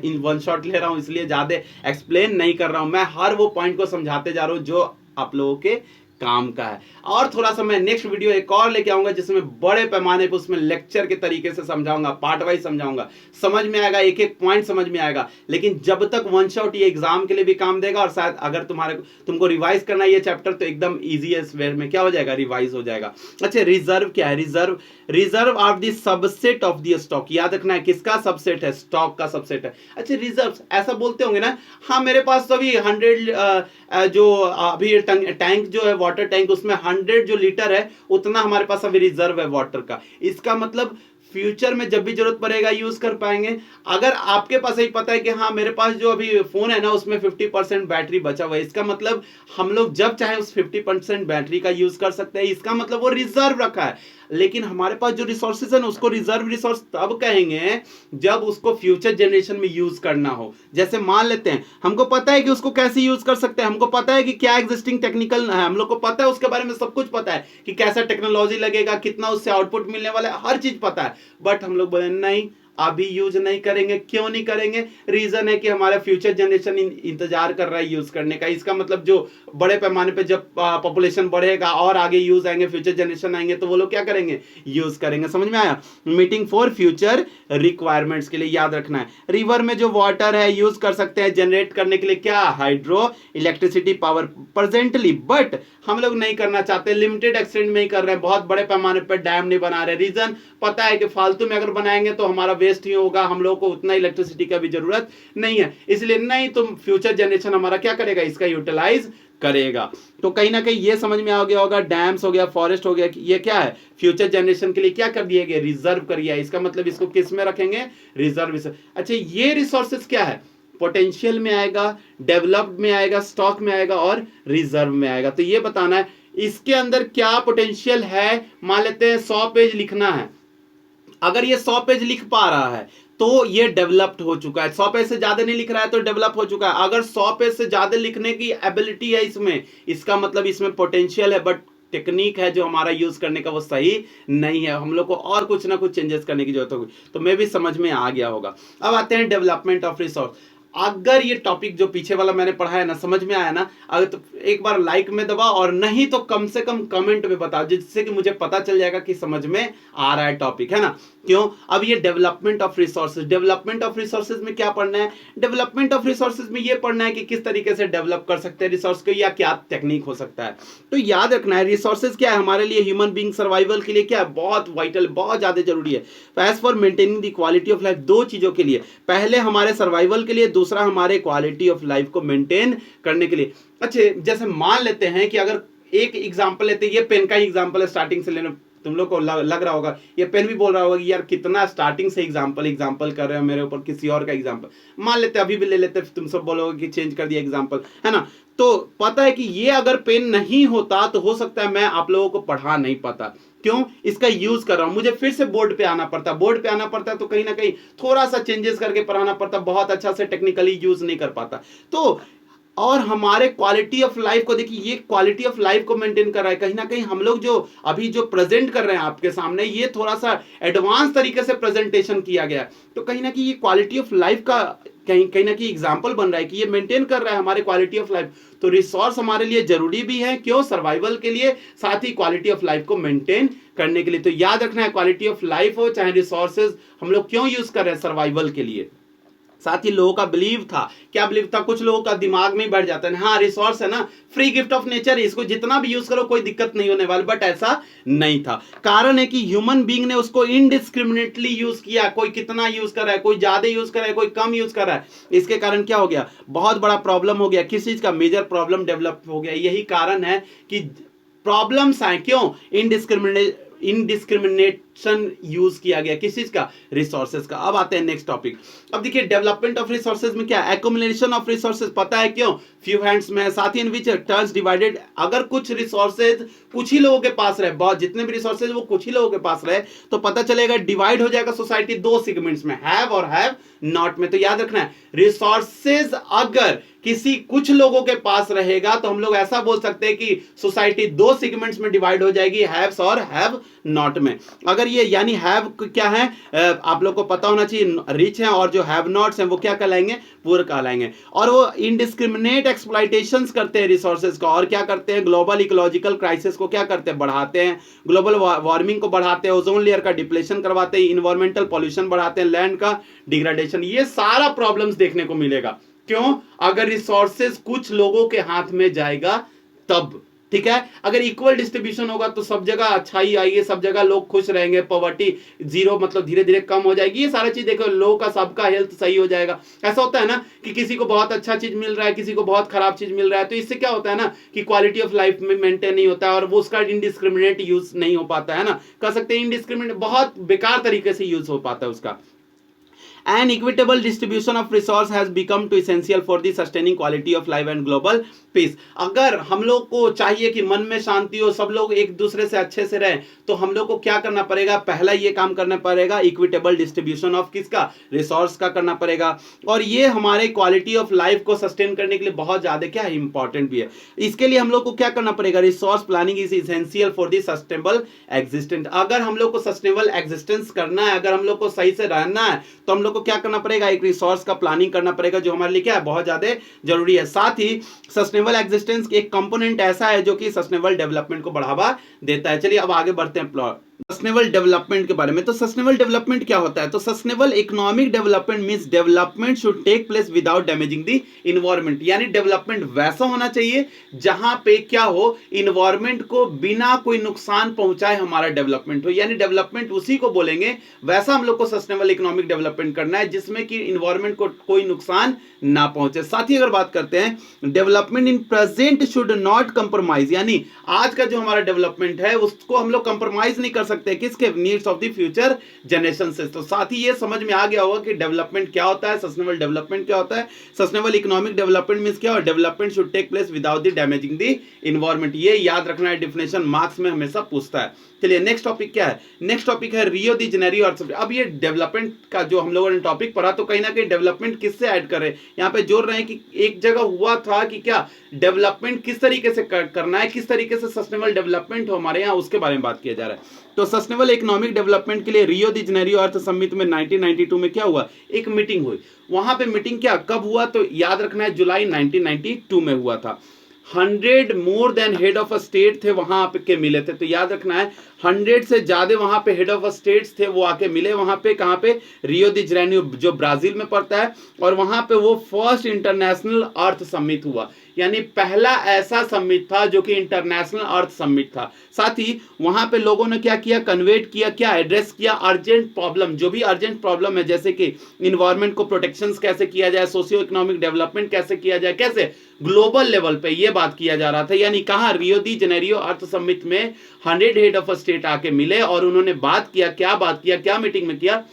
इन वन शॉट ले रहा हूं इसलिए ज्यादा एक्सप्लेन नहीं कर रहा हूं, मैं हर वो पॉइंट को समझाते जा रहा हूं जो आप लोगों के काम का है। और थोड़ा सा मैं नेक्स्ट वीडियो एक और लेके आऊंगा जिसमें बड़े पैमाने पर उसमें लेक्चर के तरीके से समझाऊंगा, पार्ट वाइज समझाऊंगा, समझ में आएगा, एक एक पॉइंट समझ में आएगा। लेकिन जब तक वन शॉट ये एग्जाम के लिए भी काम देगा और शायद अगर तुमको रिवाइज करना है ये चैप्टर तो एकदम इजीएस्ट वे में क्या हो जाएगा, रिवाइज हो जाएगा। अच्छा, रिजर्व क्या है, reserve are the subset of the stock. याद रखना है किसका सबसेट है, स्टॉक का सबसेट है। अच्छा, रिजर्व ऐसा बोलते होंगे ना, हाँ मेरे पास तो अभी 100 जो अभी टैंक जो है वाटर टैंक, उसमें 100 जो लीटर है उतना हमारे पास अभी रिजर्व है वाटर का। इसका मतलब फ्यूचर में जब भी जरूरत पड़ेगा यूज कर पाएंगे। अगर आपके पास ही पता है कि हाँ मेरे पास जो अभी फोन है ना उसमें 50% बैटरी बचा हुआ है, इसका मतलब हम लोग जब चाहे उस 50% बैटरी का यूज कर सकते हैं, इसका मतलब वो रिजर्व रखा है। लेकिन हमारे पास जो रिसोर्सेज है ना उसको रिजर्व रिसोर्स तब कहेंगे जब उसको फ्यूचर जनरेशन में यूज करना हो। जैसे मान लेते हैं हमको पता है कि उसको कैसे यूज कर सकते हैं, हमको पता है कि क्या एग्जिस्टिंग टेक्निकल है, हम लोग को पता है उसके बारे में सब कुछ पता है कि कैसा टेक्नोलॉजी लगेगा, कितना उससे आउटपुट मिलने वाला है, हर चीज पता है, बट हम लोग बोले नहीं अभी यूज नहीं करेंगे। क्यों नहीं करेंगे, रीजन है कि हमारा फ्यूचर जनरेशन इंतजार कर रहा है यूज करने का। इसका मतलब जो बड़े पैमाने पे जब पॉपुलेशन बढ़ेगा और आगे यूज आएंगे, फ्यूचर जनरेशन आएंगे, तो वो लोग क्या करेंगे, यूज करेंगे। समझ में आया, मीटिंग फॉर फ्यूचर रिक्वायरमेंट्स के लिए याद रखना है। रिवर में जो वाटर है यूज कर सकते हैं जनरेट करने के लिए, क्या, hydro electricity power presently, but हम लोग नहीं करना चाहते, लिमिटेड एक्सटेंट में ही कर रहे हैं, बहुत बड़े पैमाने पर डैम नहीं बना रहे। रीजन पता है कि फालतू में अगर बनाएंगे तो हमारा वेस्ट ही होगा, हम लोग को उतना इलेक्ट्रिसिटी का भी जरूरत नहीं है, इसलिए नहीं, तो फ्यूचर जनरेशन हमारा क्या करेगा, इसका यूटिलाइज करेगा। तो कहीं ना कहीं ये समझ में आ गया होगा, डैम्स हो गया, फॉरेस्ट हो गया, ये क्या है, फ्यूचर जनरेशन के लिए क्या कर दिए गए, रिजर्व कर दिया। इसका मतलब इसको किस में रखेंगे, रिजर्व। अच्छा, ये रिसोर्सेज क्या है, पोटेंशियल में आएगा, डेवलप्ड में आएगा, स्टॉक में आएगा और रिजर्व में आएगा। तो ये बताना है इसके अंदर क्या पोटेंशियल है। मान लेते हैं 100 पेज लिखना है, अगर ये 100 पेज लिख पा रहा है तो ये डेवलप्ड हो चुका है। 100 पेज से ज्यादा नहीं लिख रहा है तो डेवलप हो चुका है। अगर 100 पेज से ज्यादा लिखने की एबिलिटी है इसमें, इसका मतलब इसमें पोटेंशियल है, बट टेक्निक है जो हमारा यूज करने का वो सही नहीं है, हम लोग को और कुछ ना कुछ चेंजेस करने की जरूरत होगी। तो मैं भी समझ में आ गया होगा। अब आते हैं डेवलपमेंट ऑफ रिसोर्स। अगर ये टॉपिक जो पीछे वाला मैंने पढ़ा है ना समझ में आया ना, अगर तो एक बार लाइक में दबाओ और नहीं तो कम से कम कमेंट में बताओ, जिससे कि मुझे पता चल जाएगा कि समझ में आ रहा है टॉपिक, है ना। क्यों, अब ये development of resources, development of resources में क्या पढ़ना है, डेवलपमेंट ऑफ रिसोर्सेज में ये पढ़ना है कि किस तरीके से डेवलप कर सकते हैं रिसोर्स को, या क्या टेक्निक हो सकता है। तो याद रखना है रिसोर्सेज क्या है हमारे लिए, ह्यूमन बीइंग सर्वाइवल के लिए क्या है, बहुत वाइटल, बहुत ज्यादा जरूरी है। As for maintaining the quality of life, दो चीजों के लिए, पहले हमारे सर्वाइवल के लिए, दूसरा हमारे क्वालिटी ऑफ लाइफ को मेंटेन करने के लिए। अच्छा, जैसे मान लेते हैं कि अगर एक एग्जांपल लेते हैं, ये पेन का ही एग्जांपल है, स्टार्टिंग से लेना तुम लोग को लग रहा होगा, ये पेन भी बोल रहा होगा कि यार कितना स्टार्टिंग से एग्जांपल कर रहे हो मेरे ऊपर, किसी और का एग्जांपल मान लेते, अभी भी ले लेते, तुम सब बोलोगे कि चेंज कर दिया एग्जांपल, है ना। तो पता है कि ये अगर पेन नहीं होता तो हो सकता है मैं आप लोगों को पढ़ा नहीं पाता। क्यों? इसका यूज कर रहा हूं, मुझे फिर से बोर्ड पे आना पड़ता, बोर्ड पे आना पड़ता है तो कहीं ना कहीं थोड़ा सा चेंजेस करके पढ़ाना पड़ता, बहुत अच्छा से टेक्निकली यूज नहीं कर पाता। तो और हमारे क्वालिटी ऑफ लाइफ को देखिए, ये क्वालिटी ऑफ लाइफ को मेंटेन कर रहा है। कहीं ना कहीं हम लोग जो अभी जो प्रेजेंट कर रहे हैं आपके सामने, ये थोड़ा सा एडवांस तरीके से प्रेजेंटेशन किया गया है, तो कहीं ना कहीं ये क्वालिटी ऑफ लाइफ का कहीं ना कहीं एग्जांपल बन रहा है कि ये मेंटेन कर रहा है हमारे क्वालिटी ऑफ लाइफ। तो रिसोर्स हमारे लिए जरूरी भी है, क्यों? सर्वाइवल के लिए, साथ ही क्वालिटी ऑफ लाइफ को मेंटेन करने के लिए। तो याद रखना है, क्वालिटी ऑफ लाइफ हो चाहे रिसोर्सेज, हम लोग क्यों यूज कर रहे हैं? सर्वाइवल के लिए। साथ ही लोगों का बिलीव था, क्या बिलीव था? कुछ लोगों का दिमाग में बैठ जाता है, हाँ रिसोर्स है ना, फ्री गिफ्ट ऑफ नेचर, इसको जितना भी यूज करो कोई दिक्कत नहीं होने वाली, बट ऐसा नहीं था। कारण है कि ह्यूमन बीइंग ने उसको इनडिस्क्रिमिनेटली यूज किया, कोई कितना यूज कर रहा है, कोई ज्यादा यूज कर रहा है, कोई कम यूज कर रहा है। इसके कारण क्या हो गया? बहुत बड़ा प्रॉब्लम हो गया। किस चीज का? मेजर प्रॉब्लम डेवलप हो गया। यही कारण है कि प्रॉब्लम्स आए, क्यों? इनडिस्क्रिमिनेशन यूज किया गया, किस चीज का? रिसोर्सेज का। अब आते हैं नेक्स्ट टॉपिक। अब देखिए डेवलपमेंट ऑफ रिसोर्सेज में क्या? एक्युमुलेशन ऑफ रिसोर्सेज, पता है क्यों? फ्यू हैंड्स में, साथ ही इन विच टर्न्स डिवाइडेड, अगर कुछ रिसोर्सेज कुछ ही लोगों के पास रहे, बहुत जितने भी रिसोर्सेज वो कुछ ही लोगों के पास रहे, तो पता चलेगा डिवाइड हो जाएगा सोसाइटी दो सेगमेंट्स में, हैव और हैव नॉट में। तो याद रखना है, रिसोर्सेज अगर किसी कुछ लोगों के पास रहेगा तो हम लोग ऐसा बोल सकते हैं कि सोसाइटी दो सेगमेंट्स में डिवाइड हो जाएगी, हैव्स और हैव नॉट में। अगर ये यानी हैव क्या है, आप लोग को पता होना चाहिए, रिच हैं, और जो हैव नॉट्स हैं वो क्या कहलाएंगे? पुअर कहलाएंगे। और वो इनडिस्क्रिमिनेट एक्सप्लॉइटेशंस करते हैं रिसोर्सेज का, और क्या करते हैं? ग्लोबल इकोलॉजिकल क्राइसिस को क्या करते हैं? बढ़ाते हैं, ग्लोबल वार्मिंग को बढ़ाते हैं, ओजोन लेयर का डिप्लेशन करवाते हैं, इन्वायरमेंटल पॉल्यूशन बढ़ाते हैं, लैंड का डिग्रेडेशन, ये सारा प्रॉब्लम्स देखने को मिलेगा। क्यों? अगर रिसोर्सेज कुछ लोगों के हाथ में जाएगा तब, ठीक है। अगर इक्वल डिस्ट्रीब्यूशन होगा तो सब जगह अच्छाई आएगी, सब जगह लोग खुश रहेंगे, पॉवर्टी जीरो मतलब धीरे धीरे कम हो जाएगी, ये सारा चीज देखो, लोगों का सबका हेल्थ सही हो जाएगा। ऐसा होता है ना कि किसी को बहुत अच्छा चीज मिल रहा है, किसी को बहुत खराब चीज मिल रहा है, तो इससे क्या होता है ना कि क्वालिटी ऑफ लाइफ में मेंटेन नहीं होता है, और वो उसका इनडिस्क्रिमिनेट यूज नहीं हो पाता है ना, कह सकते हैं इनडिस्क्रिमिनेट, बहुत बेकार तरीके से यूज हो पाता है उसका। An equitable distribution of resource has become too essential for the sustaining quality of life and global peace. अगर हम लोग को चाहिए कि मन में शांति हो, सब लोग एक दूसरे से अच्छे से रहें, तो हम लोग को क्या करना पड़ेगा? पहला ये काम करना पड़ेगा, इक्विटेबल डिस्ट्रीब्यूशन ऑफ किसका? रिसोर्स का करना पड़ेगा। और ये हमारे क्वालिटी ऑफ लाइफ को सस्टेन करने के लिए बहुत ज्यादा क्या है? इंपॉर्टेंट भी है। इसके लिए हम लोग को क्या करना पड़ेगा? Resource planning is essential for the sustainable existence. अगर हम लोग को सस्टेनेबल एग्जिस्टेंस करना है, अगर हम लोग को सही से रहना है, तो हम लोग को क्या करना पड़ेगा? एक रिसोर्स का प्लानिंग करना पड़ेगा, जो हमारे लिए क्या है? बहुत ज्यादा जरूरी है। साथ ही सस्टेनेबल एग्जिस्टेंस एक कंपोनेंट ऐसा है जो कि सस्टेनेबल डेवलपमेंट को बढ़ावा देता है। चलिए अब आगे बढ़ते हैं प्लॉट सस्टेनेबल डेवलपमेंट के बारे में। तो सस्टेनेबल डेवलपमेंट क्या होता है? तो sustainable economic development means development should take place without damaging the environment. यानी डेवलपमेंट वैसा होना चाहिए जहां पे क्या हो? इन्वायरमेंट को बिना कोई नुकसान पहुंचाए हमारा डेवलपमेंट हो। यानी डेवलपमेंट उसी को बोलेंगे, वैसा हम लोग को सस्टेनेबल इकोनॉमिक डेवलपमेंट करना है जिसमें कि इन्वायरमेंट को कोई नुकसान ना पहुंचे। साथ ही अगर बात करते हैं development in present should not compromise, यानी आज का जो हमारा डेवलपमेंट है उसको हम लोग कंप्रोमाइज नहीं कर सकते, किसके? Needs of the future generation से। तो साथ ही ये समझ में आ गया होगा कि डेवलपमेंट क्या होता है, सस्टेनेबल डेवलपमेंट क्या होता है। सस्टेनेबल इकोनॉमिक डेवलपमेंट मींस क्या? Development should take place without the damaging the environment. ये याद रखना है, डेफिनेशन मार्क्स में हमेशा पूछता है। चलिए नेक्स्ट टॉपिक क्या है? नेक्स्ट टॉपिक है रियो दी जेनेरियो अर्थ समिट। अब ये डेवलपमेंट का जो हम लोगों ने टॉपिक पढ़ा, तो कहीं ना कहीं डेवलपमेंट किससे ऐड कर रहे हैं, यहाँ पे जोड़ रहे हैं कि एक जगह हुआ था कि क्या डेवलपमेंट किस तरीके से करना है, किस तरीके से सस्टेनेबल डेवलपमेंट हो हमारे यहाँ, उसके बारे में बात किया जा रहा है। तो सस्टेनेबल इकोनॉमिक डेवलपमेंट के लिए रियो दी जेनेरियो अर्थ समिट में 1992 में क्या हुआ? एक मीटिंग हुई। वहां पे मीटिंग क्या कब हुआ? तो याद रखना है जुलाई 1992 में हुआ था। 100 more than head of a state थे वहां पे के मिले थे। तो याद रखना है 100 से ज्यादा वहां पे हेड ऑफ अ स्टेट्स थे, वो आके मिले वहां पे। कहां पे? रियो दी जेनेरियो जो ब्राजील में पड़ता है। और वहां पे वो फर्स्ट इंटरनेशनल अर्थ समिट हुआ, यानी पहला ऐसा समिट था जो कि इंटरनेशनल अर्थ समिट था। साथ ही वहां पे लोगों ने क्या किया? कन्वेट किया, क्या एड्रेस किया? अर्जेंट प्रॉब्लम, जो भी अर्जेंट प्रॉब्लम है, जैसे कि इन्वायरमेंट को प्रोटेक्शन कैसे किया जाए, सोशियो इकोनॉमिक डेवलपमेंट कैसे किया जाए, कैसे ग्लोबल लेवल पे ये बात किया जा रहा था, यानी कहा रियो दी जेनेरियो अर्थ समिट में 100 हेड ऑफ स्टेट आके मिले और उन्होंने बात किया, क्या बात किया, क्या मीटिंग में किया।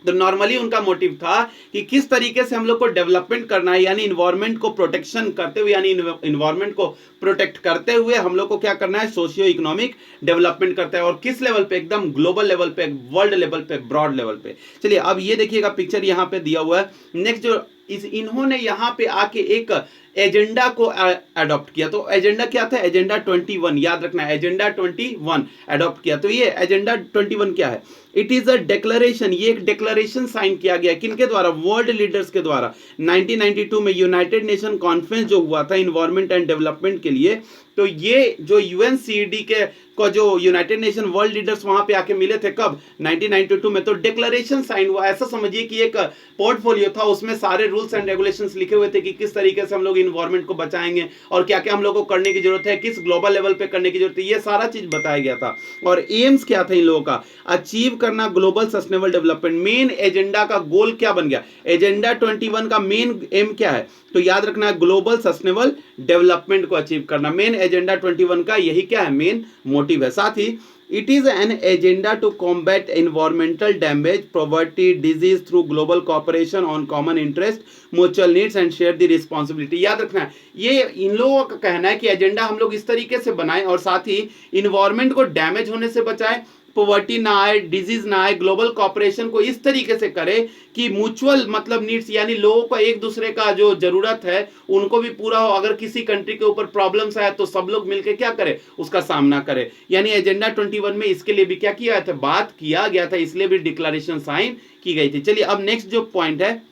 तो नॉर्मली उनका मोटिव था कि किस तरीके से हम लोग को डेवलपमेंट करना है, यानी इन्वायरमेंट को प्रोटेक्शन करते हुए, यानी इन्वायरमेंट को प्रोटेक्ट करते हुए हम लोग को क्या करना है, सोशियो इकोनॉमिक डेवलपमेंट करता है। और किस लेवल पे, एकदम ग्लोबल लेवल पे, वर्ल्ड लेवल पे, ब्रॉड लेवल पे। चलिए अब ये देखिएगा पिक्चर यहाँ पे दिया हुआ है। नेक्स्ट जो इन्होंने यहाँ पे आके एक एजेंडा को अडॉप्ट किया। तो एजेंडा क्या था, एजेंडा 21, याद रखना है, एजेंडा 21 अडॉप्ट किया। तो ये एजेंडा 21 क्या है, इट इज अ डिक्लेरेशन, ये एक डिक्लेरेशन साइन किया गया किनके द्वारा, वर्ल्ड लीडर्स के द्वारा। 1992 में यूनाइटेड नेशन कॉन्फ्रेंस जो हुआ था इन्वायरमेंट एंड डेवलपमेंट के लिए, तो ये जो यूएनसीडी के को जो यूनाइटेड नेशन वर्ल्ड लीडर्स वहां पे आके मिले थे, कब, 1992 में। तो डिक्लेरेशन साइन हुआ, ऐसा समझिए कि एक पोर्टफोलियो था, उसमें सारे रूल्स एंड रेगुलेशंस लिखे हुए थे कि किस तरीके से हम लोग इन्वायरमेंट को बचाएंगे और क्या क्या हम लोग को करने की जरूरत है, किस ग्लोबल लेवल पे करने की जरूरत है, ये सारा चीज बताया गया था। और एम्स क्या था इन लोगों का, अचीव करना global sustainable development. Main agenda का गोल क्या बन गया, एजेंडा 21 का मेन एम क्या है, तो याद रखना है ग्लोबल सस्टेनेबल डेवलपमेंट को अचीव करना। मेन एजेंडा 21 का यही क्या है, मेन मोटिव है। साथ ही it is an agenda to combat environmental damage, poverty, disease through global cooperation on common interest, mutual needs and share the responsibility. याद रखना है, ये इन लोगों का कहना है कि एजेंडा हम लोग इस तरीके से बनाएं और साथ ही इन्वायरमेंट को डैमेज होने से बचाएं, पॉवर्टी ना आए, डिजीज ना आए, ग्लोबल कॉपरेशन को इस तरीके से करे कि म्यूचुअल मतलब नीड्स, यानी लोगों को एक दूसरे का जो जरूरत है उनको भी पूरा हो। अगर किसी कंट्री के ऊपर प्रॉब्लम्स आए तो सब लोग मिलकर क्या करे, उसका सामना करे। यानी एजेंडा 21 में इसके लिए भी क्या किया था, बात किया गया था, इसलिए भी डिक्लेरेशन साइन की गई थी। चलिए अब नेक्स्ट जो पॉइंट है,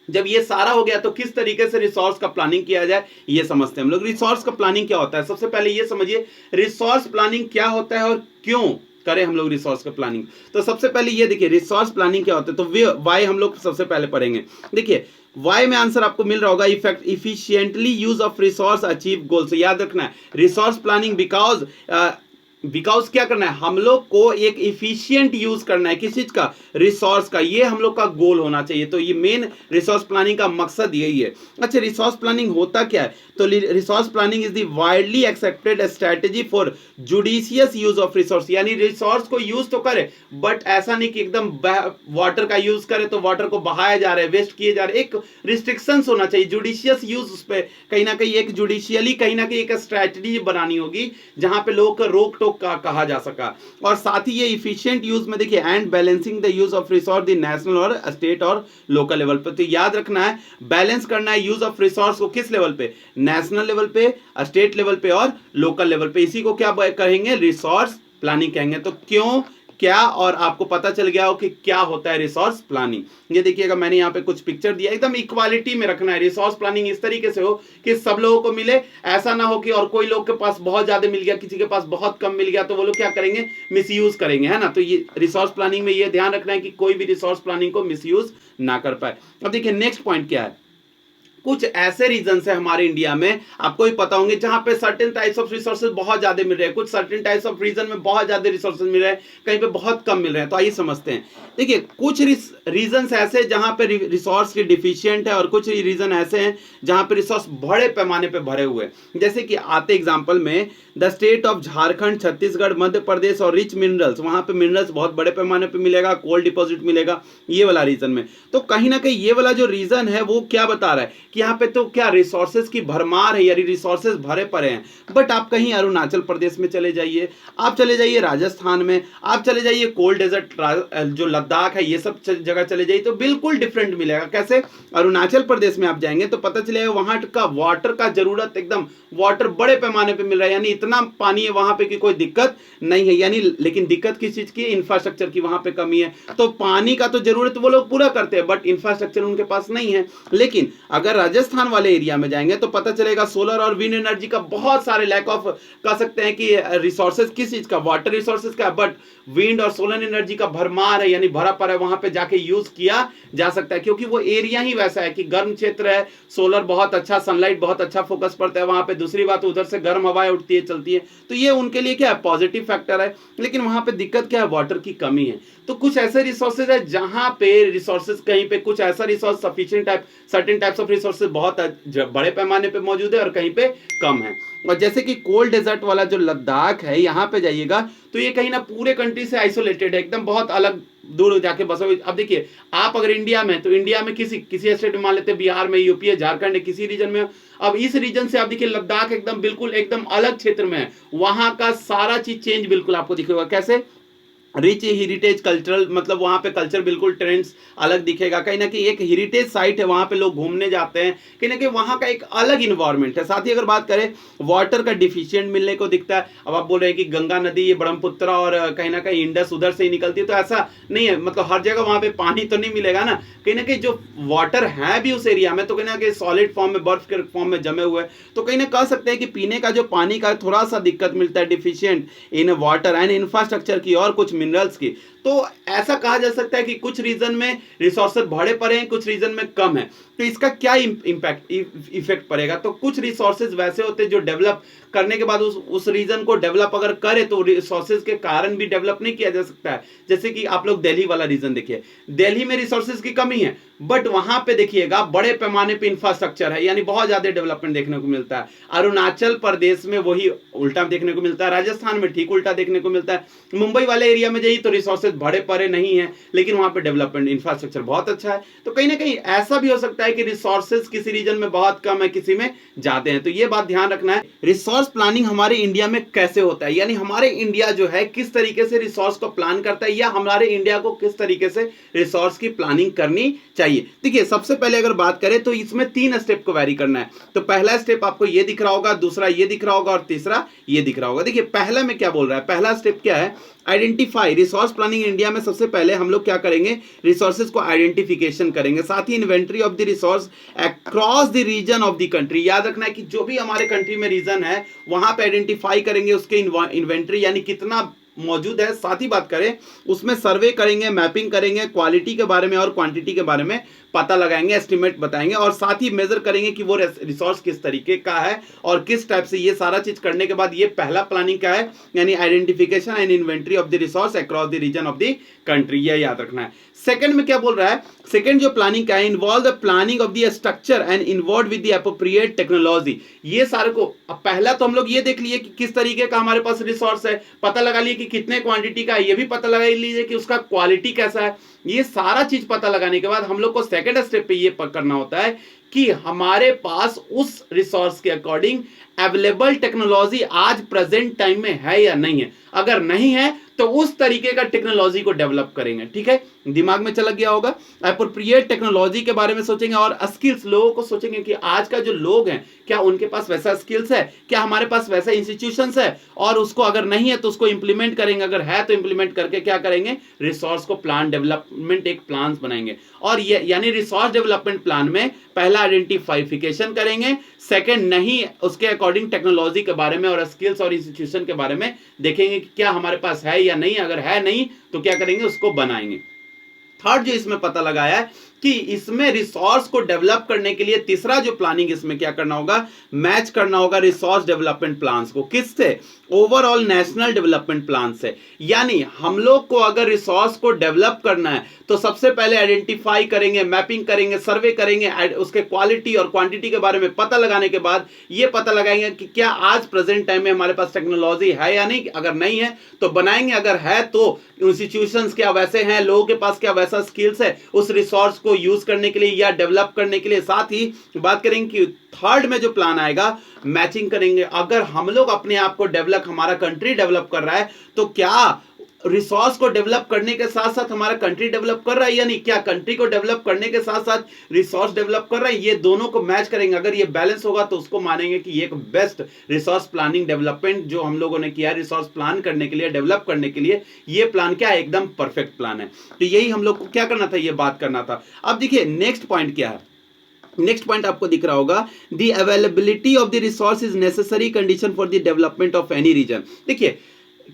जब ये सारा हो गया तो किस तरीके से रिसोर्स का प्लानिंग किया जाए ये समझते हैं हम लोग। रिसोर्स का प्लानिंग क्या होता है, सबसे पहले ये समझिए रिसोर्स प्लानिंग क्या होता है और क्यों करें हम लोग रिसोर्स का प्लानिंग। तो सबसे पहले ये देखिए रिसोर्स प्लानिंग क्या होता है, तो वाई हम लोग सबसे पहले पढ़ेंगे। देखिए वाई में आंसर आपको मिल रहा होगा, effect efficiently use of resource achieve goals. याद रखना है रिसोर्स प्लानिंग बिकॉज क्या करना है, हम लोग को एक इफिशिएंट यूज करना है, किस चीज का, रिसोर्स का, ये हम लोग का गोल होना चाहिए। तो ये मेन रिसोर्स प्लानिंग का मकसद यही है। अच्छा रिसोर्स प्लानिंग होता क्या है, तो resource planning is the widely accepted strategy for judicious use of resource. यानी रिसोर्स को यूज तो करे बट ऐसा नहीं कि एकदम वाटर का यूज करे तो वाटर को बहाया जा रहा है, वेस्ट किए जा रहे, एक रिस्ट्रिक्शंस होना चाहिए, जुडिशियस यूज उस पर कहीं ना कहीं एक जुडिशियली कहीं ना कहीं एक स्ट्रेटेजी बनानी होगी जहां पे लोगों को रोक टोक का कहा जा सका। और साथ ही ये इफिशिएंट यूज में देखिए and balancing the use of resource the national और स्टेट और लोकल लेवल पे। तो याद रखना है बैलेंस करना है यूज ऑफ रिसोर्स को किस लेवल पे, नेशनल लेवल पे, स्टेट लेवल पे और लोकल लेवल पे। इसी को क्या कहेंगे, रिसोर्स प्लानिंग कहेंगे। तो क्यों, क्या, और आपको पता चल गया हो कि क्या होता है रिसोर्स प्लानिंग। ये देखिएगा मैंने यहाँ पे कुछ पिक्चर दिया, एकदम इक्वालिटी में रखना है। रिसोर्स प्लानिंग इस तरीके से हो कि सब लोगों को मिले, ऐसा ना हो कि और कोई लोग के पास बहुत ज्यादा मिल गया, किसी के पास बहुत कम मिल गया, तो वो लोग क्या करेंगे, मिसयूज करेंगे, है ना। तो ये रिसोर्स प्लानिंग में ये ध्यान रखना है कि कोई भी रिसोर्स प्लानिंग को मिसयूज ना कर पाए। अब देखिए नेक्स्ट पॉइंट क्या है, कुछ ऐसे रीजन्स है हमारे इंडिया में, आपको भी पता होंगे, जहां पे सर्टेन टाइप्स ऑफ रिसोर्सेज बहुत ज्यादा मिल रहे हैं, कुछ सर्टेन टाइप्स ऑफ रीजन में बहुत ज्यादा रिसोर्सेज मिल रहे हैं, कहीं पे बहुत कम मिल रहे हैं। तो आइए समझते हैं। देखिए कुछ रीजन्स ऐसे जहां पे रिसोर्स की डिफिशियंट है और कुछ रीजन ऐसे हैं जहां पे रिसोर्स बड़े पैमाने पे भरे हुए हैं। जैसे कि आते एग्जाम्पल में the state of Jharkhand, Chhattisgarh, Madhya Pradesh और रिच मिनरल्स, वहां पे मिनरल्स बहुत बड़े पैमाने पे मिलेगा, कोल डिपॉजिट मिलेगा, ये वाला रीजन में। तो कहीं ना कहीं ये वाला जो रीजन है वो क्या बता रहा है कि यहाँ पे तो क्या रिसोर्सेज की भरमार है, यानी रिसोर्सेज भरे पड़े हैं। बट आप कहीं अरुणाचल प्रदेश में चले जाइए, आप चले जाइए राजस्थान में, आप चले जाइए कोल्ड डेजर्ट जो लद्दाख है, ये सब जगह चले जाइए तो बिल्कुल डिफरेंट मिलेगा। कैसे, अरुणाचल प्रदेश में आप जाएंगे तो पता चलेगा वहां का वाटर का जरूरत एकदम वाटर बड़े पैमाने पे मिल रहा है, यानी इतना पानी है वहां पे कि कोई दिक्कत नहीं है। यानी लेकिन दिक्कत किस चीज की, इंफ्रास्ट्रक्चर की वहां पे कमी है। तो पानी का तो जरूरत वो लोग पूरा करते हैं बट इंफ्रास्ट्रक्चर उनके पास नहीं है। लेकिन अगर राजस्थान वाले एरिया में जाएंगे तो पता चलेगा सोलर और विंड एनर्जी का बहुत सारे लैक ऑफ कह सकते हैं कि रिसोर्सेज किस चीज का, वाटर रिसोर्सेज का, बट विंड और सोलर एनर्जी का भरमार है, यानी भरा पड़ा है, वहां पे जाके यूज किया जा सकता है क्योंकि वो एरिया ही वैसा है कि गर्म क्षेत्र है, सोलर बहुत अच्छा, सनलाइट बहुत अच्छा फोकस पड़ता है वहां पे। दूसरी बात उधर से गर्म हवाएं उठती है, चलती है, तो ये उनके लिए क्या है, पॉजिटिव फैक्टर है। लेकिन वहां पे दिक्कत क्या है, वाटर की कमी है। तो कुछ ऐसे रिसोर्सेज है जहां पे रिसोर्सेज कहीं पे कुछ ऐसा resource sufficient type certain types of resources resources बहुत बड़े पैमाने पे मौजूद है और कहीं पे कम है। और जैसे कि कोल्ड डेजर्ट वाला जो लद्दाख है, यहाँ पे जाइएगा तो ये कहीं ना पूरे कंट्री से आइसोलेटेड है, एकदम बहुत अलग दूर जाके बसा हुआ। अब देखिए, आप अगर इंडिया में, तो इंडिया में किसी स्टेट में मान लेते हैं, बिहार में, यूपी है, झारखंड है, किसी रीजन में। अब इस रीजन से आप देखिए लद्दाख एकदम बिल्कुल एकदम अलग क्षेत्र में है, वहां का सारा चीज चेंज बिल्कुल आपको दिखेगा। कैसे? रिच हेरिटेज कल्चरल, मतलब वहां पे कल्चर बिल्कुल ट्रेंड्स अलग दिखेगा, कहीं ना कहीं एक हेरिटेज साइट है, वहां पे लोग घूमने जाते हैं, कहीं ना कहीं वहां का एक अलग इन्वायरमेंट है। साथ ही अगर बात करें, वाटर का डिफिशियंट मिलने को दिखता है। अब आप बोल रहे हैं कि गंगा नदी, ये ब्रह्मपुत्र और कहीं ना कहीं इंडस उधर से ही निकलती है, तो ऐसा नहीं है, मतलब हर जगह वहां पे पानी तो नहीं मिलेगा ना, कहीं ना कहीं जो वाटर है भी उस एरिया में, तो कहीं ना कहीं सॉलिड फॉर्म में, बर्फ के फॉर्म में जमे हुए, तो कहीं ना कह सकते हैं कि पीने का जो पानी का थोड़ा सा दिक्कत मिलता है, deficient in water and infrastructure की और कुछ मिनरल्स की। तो ऐसा कहा जा सकता है कि कुछ रीजन में रिसोर्सेज बड़े पड़े हैं, कुछ रीजन में कम है। तो इसका क्या इम्पैक्ट इफेक्ट पड़ेगा? तो कुछ रिसोर्सेज वैसे होते हैं जो डेवलप करने के बाद उस रीजन को डेवलप अगर करे तो रिसोर्सेज के कारण भी डेवलप नहीं किया जा सकता है। जैसे कि आप लोग दिल्ली वाला रीजन देखिए, दिल्ली में रिसोर्सेज की कमी है, बट वहां पे देखिएगा बड़े पैमाने पे इंफ्रास्ट्रक्चर है, यानी बहुत ज्यादा डेवलपमेंट देखने को मिलता है। अरुणाचल प्रदेश में वही उल्टा देखने को मिलता है, राजस्थान में ठीक उल्टा देखने को मिलता है। मुंबई वाले एरिया में जाइए तो रिसोर्सेज बड़े पड़े नहीं है, लेकिन वहां पे डेवलपमेंट इंफ्रास्ट्रक्चर बहुत अच्छा है। तो कहीं ना कहीं ऐसा भी हो सकता है कि रिसोर्सेज किसी रीजन में बहुत कम है, किसी में ज्यादा है। तो ये बात ध्यान रखना है। रिसोर्स प्लानिंग हमारे इंडिया में कैसे होता है, यानी हमारे इंडिया जो है किस तरीके से रिसोर्स को प्लान करता है, या हमारे इंडिया को किस तरीके से रिसोर्स की प्लानिंग करनी चाहिए। देखिए, सबसे पहले अगर बात करें तो इसमें 3 स्टेप को वैरी करना है। तो पहला स्टेप आपको ये दिख रहा होगा, दूसरा ये दिख रहा होगा और तीसरा ये दिख रहा होगा। देखिए, पहला में क्या बोल रहा है, पहला स्टेप क्या है? Identify resource planning. इंडिया में सबसे पहले हम लोग क्या करेंगे, रिसोर्सेज को आइडेंटिफिकेशन करेंगे, साथ ही inventory of the resource across the region of the country. याद रखना है कि जो भी हमारे कंट्री में रीजन है वहां पे आइडेंटिफाई करेंगे, उसके इन्वेंट्री यानी कितना मौजूद है। साथ ही बात करें, उसमें सर्वे करेंगे, मैपिंग करेंगे, क्वालिटी के बारे में और क्वांटिटी के बारे में पता लगाएंगे, एस्टिमेट बताएंगे, और साथ ही मेजर करेंगे कि वो रिसोर्स किस तरीके का है और किस टाइप से। ये सारा चीज करने के बाद ये पहला प्लानिंग का है, यानी identification and inventory of the resource across the region of the country, ये याद रखना है। सेकंड में क्या बोल रहा है, सेकंड जो प्लानिंग का है, involve the planning of the structure and involve with the appropriate technology. ये सारे को, अब पहला तो हम लोग ये देख लिए कि किस तरीके का हमारे पास रिसोर्स है, पता लगा लिए कि कितने क्वांटिटी का है, ये भी पता लगा लीजिए कि उसका क्वालिटी कैसा है। ये सारा चीज पता लगाने के बाद हम लोग को सेकंड स्टेप पे ये करना होता है कि हमारे पास उस रिसोर्स के अकॉर्डिंग अवेलेबल टेक्नोलॉजी आज प्रेजेंट टाइम में है या नहीं है। अगर नहीं है तो उस तरीके का टेक्नोलॉजी को डेवलप करेंगे। ठीक है, दिमाग में चला गया होगा। एप्रोप्रिएट टेक्नोलॉजी के बारे में सोचेंगे और स्किल्स, लोगों को सोचेंगे कि आज का जो लोग हैं क्या उनके पास वैसा स्किल्स है, क्या हमारे पास वैसा इंस्टीट्यूशंस है, और उसको अगर नहीं है तो उसको इंप्लीमेंट करेंगे, अगर है तो इंप्लीमेंट करके क्या करेंगे, रिसोर्स को प्लान डेवलपमेंट एक प्लान बनाएंगे। और ये यानी रिसोर्स डेवलपमेंट प्लान में पहला आइडेंटिफिकेशन करेंगे, सेकंड नहीं उसके अकॉर्डिंग टेक्नोलॉजी के बारे में और स्किल्स और इंस्टीट्यूशन के बारे में देखेंगे कि क्या हमारे पास है या नहीं, अगर है नहीं तो क्या करेंगे, उसको बनाएंगे। थर्ड जो इसमें पता लगाया है कि इसमें रिसोर्स को डेवलप करने के लिए तीसरा जो प्लानिंग इसमें क्या करना होगा, मैच करना होगा रिसोर्स डेवलपमेंट प्लान्स को किससे, ओवरऑल नेशनल डेवलपमेंट प्लान से। यानी हम लोग को अगर रिसोर्स को डेवलप करना है तो सबसे पहले आइडेंटिफाई करेंगे, मैपिंग करेंगे, सर्वे करेंगे, उसके क्वालिटी और क्वांटिटी के बारे में पता लगाने के बाद ये पता लगाएंगे कि क्या आज प्रेजेंट टाइम में हमारे पास टेक्नोलॉजी है या नहीं। अगर नहीं है तो बनाएंगे, अगर है तो इंस्टीट्यूशंस क्या वैसे हैं, लोगों के पास क्या वैसा स्किल्स है उस रिसोर्स को यूज करने के लिए या डेवलप करने के लिए। साथ ही बात करेंगे कि थर्ड में जो प्लान आएगा, मैचिंग करेंगे। अगर हम लोग अपने आप को डेवलप, हमारा कंट्री डेवलप कर रहा है तो क्या रिसोर्स को डेवलप करने के साथ साथ हमारा कंट्री डेवलप कर रहा है या नहीं, क्या कंट्री को डेवलप करने के साथ साथ रिसोर्स डेवलप कर रहा है, ये दोनों को मैच करेंगे। अगर ये बैलेंस होगा तो उसको मानेंगे कि ये एक बेस्ट रिसोर्स प्लानिंग डेवलपमेंट जो हम लोगों ने किया है रिसोर्स प्लान करने के लिए, डेवलप करने के लिए, ये प्लान क्या है, एकदम परफेक्ट प्लान है। तो यही हम लोग को क्या करना था, ये बात करना था। अब देखिए नेक्स्ट पॉइंट क्या है, नेक्स्ट पॉइंट आपको दिख रहा होगा, the availability of the resource is necessary condition for the development of any region. देखिए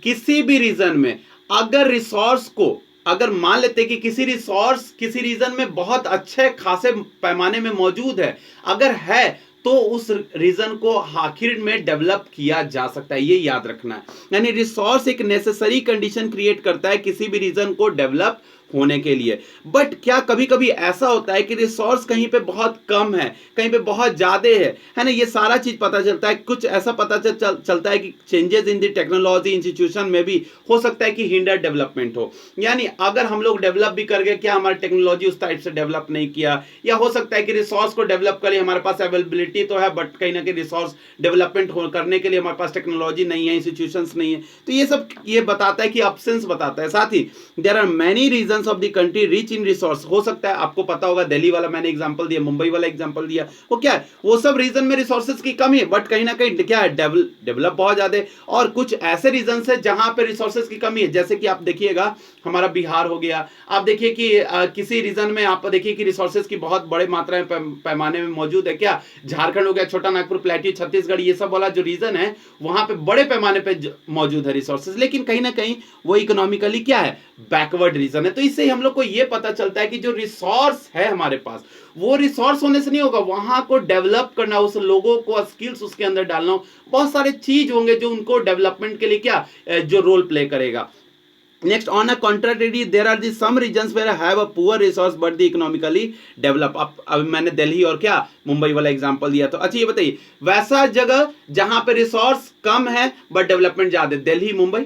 किसी भी रीजन में अगर रिसोर्स को, अगर मान लेते कि किसी रिसोर्स किसी रीजन में बहुत अच्छे खासे पैमाने में मौजूद है, अगर है तो उस रीजन को आखिर में डेवलप किया जा सकता है, ये याद रखना है। यानी रिसोर्स एक नेसेसरी कंडीशन क्रिएट करता है किसी भी रीजन को डेवलप होने के लिए। बट क्या कभी कभी ऐसा होता है कि रिसोर्स कहीं पे बहुत कम है, कहीं पे बहुत ज्यादा है ना, ये सारा चीज पता चलता है। कुछ ऐसा पता चलता है कि changes in the technology institution में भी हो सकता है कि हिंडर डेवलपमेंट हो, यानी अगर हम लोग डेवलप भी कर गए, क्या हमारी टेक्नोलॉजी उस टाइप से डेवलप नहीं किया, या हो सकता है कि रिसोर्स को डेवलप करें, हमारे पास अवेलेबिलिटी तो है बट कहीं ना कहीं रिसोर्स डेवलपमेंट करने के लिए हमारे पास टेक्नोलॉजी नहीं है, इंस्टीट्यूशंस नहीं है। तो ये सब ये बताता है कि ऑप्शंस बताता है। साथ ही there are many regions of the country rich in resource, हो सकता है आपको पता होगा दिल्ली वाला मैंने एग्जांपल दिया, मुंबई वाला एग्जांपल दिया, वो क्या है, वो सब रीजन में रिसोर्सेज की कमी है बट कहीं ना कहीं क्या है, डेवलप बहुत ज्यादा है। और कुछ ऐसे रीजन है जहां पे रिसोर्सेज की कमी है, जैसे कि आप देखिएगा हमारा बिहार हो गया, आप देखिए कि किसी रीजन में आप देखिए कि रिसोर्सेज की बहुत बड़े मात्रा में पैमाने में मौजूद है, क्या झारखंड हो गया, छोटा नागपुर, प्लेटी, छत्तीसगढ़, ये सब वाला जो रीजन है वहां पे बड़े पैमाने पे मौजूद है रिसोर्सेज, लेकिन कहीं ना कहीं वो इकोनॉमिकली क्या है, बैकवर्ड रीजन है। तो इससे हम लोग को ये पता चलता है कि जो रिसोर्स है हमारे पास, वो रिसोर्स होने से नहीं होगा, वहां को डेवलप करना, उस लोगों को स्किल्स उसके अंदर डालना, बहुत सारे चीज होंगे जो उनको डेवलपमेंट के लिए क्या जो रोल प्ले करेगा। Next, on a contrary, there are the some regions where have a poor resource but the economically develop. अब मैंने दिल्ली और क्या मुंबई वाला एग्जांपल दिया। तो अच्छा ये बताइए, वैसा जगह जहां पे रिसोर्स कम है बट डेवलपमेंट ज्यादा, दिल्ली, मुंबई,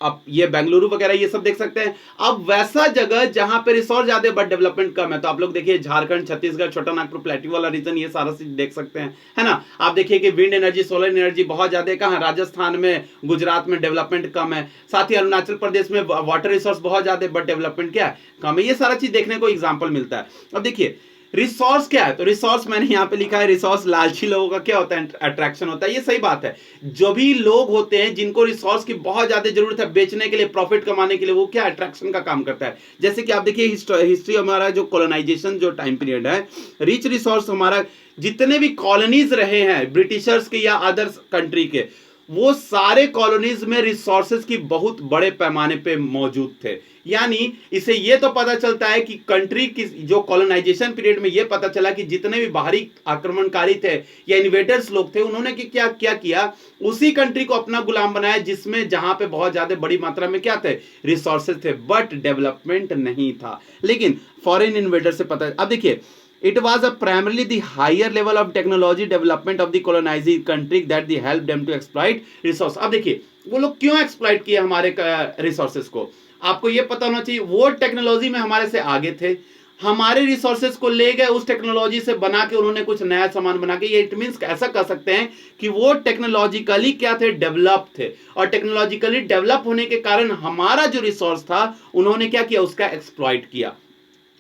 अब ये बेंगलुरु वगैरह ये सब देख सकते हैं। अब वैसा जगह जहां पे रिसोर्स ज्यादा बट डेवलपमेंट कम है, तो आप लोग देखिए झारखंड, छत्तीसगढ़, छोटा नागपुर, प्लेटी वाला रीजन, ये सारा चीज देख सकते हैं, है ना। आप देखिए कि विंड एनर्जी, सोलर एनर्जी बहुत ज्यादा कहां, राजस्थान में, गुजरात में डेवलपमेंट कम है। साथ ही अरुणाचल प्रदेश में वाटर रिसोर्स बहुत ज्यादा बट डेवलपमेंट क्या है, कम है। ये सारा चीज देखने को एग्जाम्पल मिलता है। अब देखिए रिसोर्स क्या है, तो रिसोर्स मैंने यहां पे लिखा है, रिसोर्स लालची लोगों का क्या होता है, अट्रैक्शन होता है। ये सही बात है, जो भी लोग होते हैं जिनको रिसोर्स की बहुत ज्यादा जरूरत है बेचने के लिए, प्रॉफिट कमाने के लिए, वो क्या अट्रैक्शन का काम करता है। जैसे कि आप देखिए हिस्ट्री हमारा जो कॉलोनाइजेशन जो टाइम पीरियड है, रिच रिसोर्स हमारा जितने भी कॉलोनीज रहे हैं ब्रिटिशर्स के या अदर कंट्री के, वो सारे कॉलोनीज में रिसोर्सेज की बहुत बड़े पैमाने पे मौजूद थे। यानी इसे ये तो पता चलता है कि कंट्री की जो कॉलोनाइजेशन पीरियड में ये पता चला कि जितने भी बाहरी आक्रमणकारी थे या इन्वेडर्स लोग थे, उन्होंने क्या क्या किया, उसी कंट्री को अपना गुलाम बनाया जिसमें जहां पे बहुत ज्यादा बड़ी मात्रा में क्या थे, रिसोर्सेज थे, बट डेवलपमेंट नहीं था। लेकिन फॉरेन इन्वेडर से पता, अब देखिए it was a primarily the higher level of technology development of the colonizing country that they helped them to exploit resource। अब देखिए वो लोग क्यों एक्सप्लॉइट किए हमारे रिसोर्सेज को, आपको ये पता होना चाहिए। वो टेक्नोलॉजी में हमारे से आगे थे, हमारे रिसोर्सेज को ले गए, उस टेक्नोलॉजी से बना के उन्होंने कुछ नया सामान बना के, ये इट मींस ऐसा कह सकते हैं कि वो टेक्नोलॉजिकली क्या थे, डेवलप थे, और टेक्नोलॉजिकली डेवलप होने के कारण हमारा जो रिसोर्स था उन्होंने क्या किया, उसका एक्सप्लॉइट किया,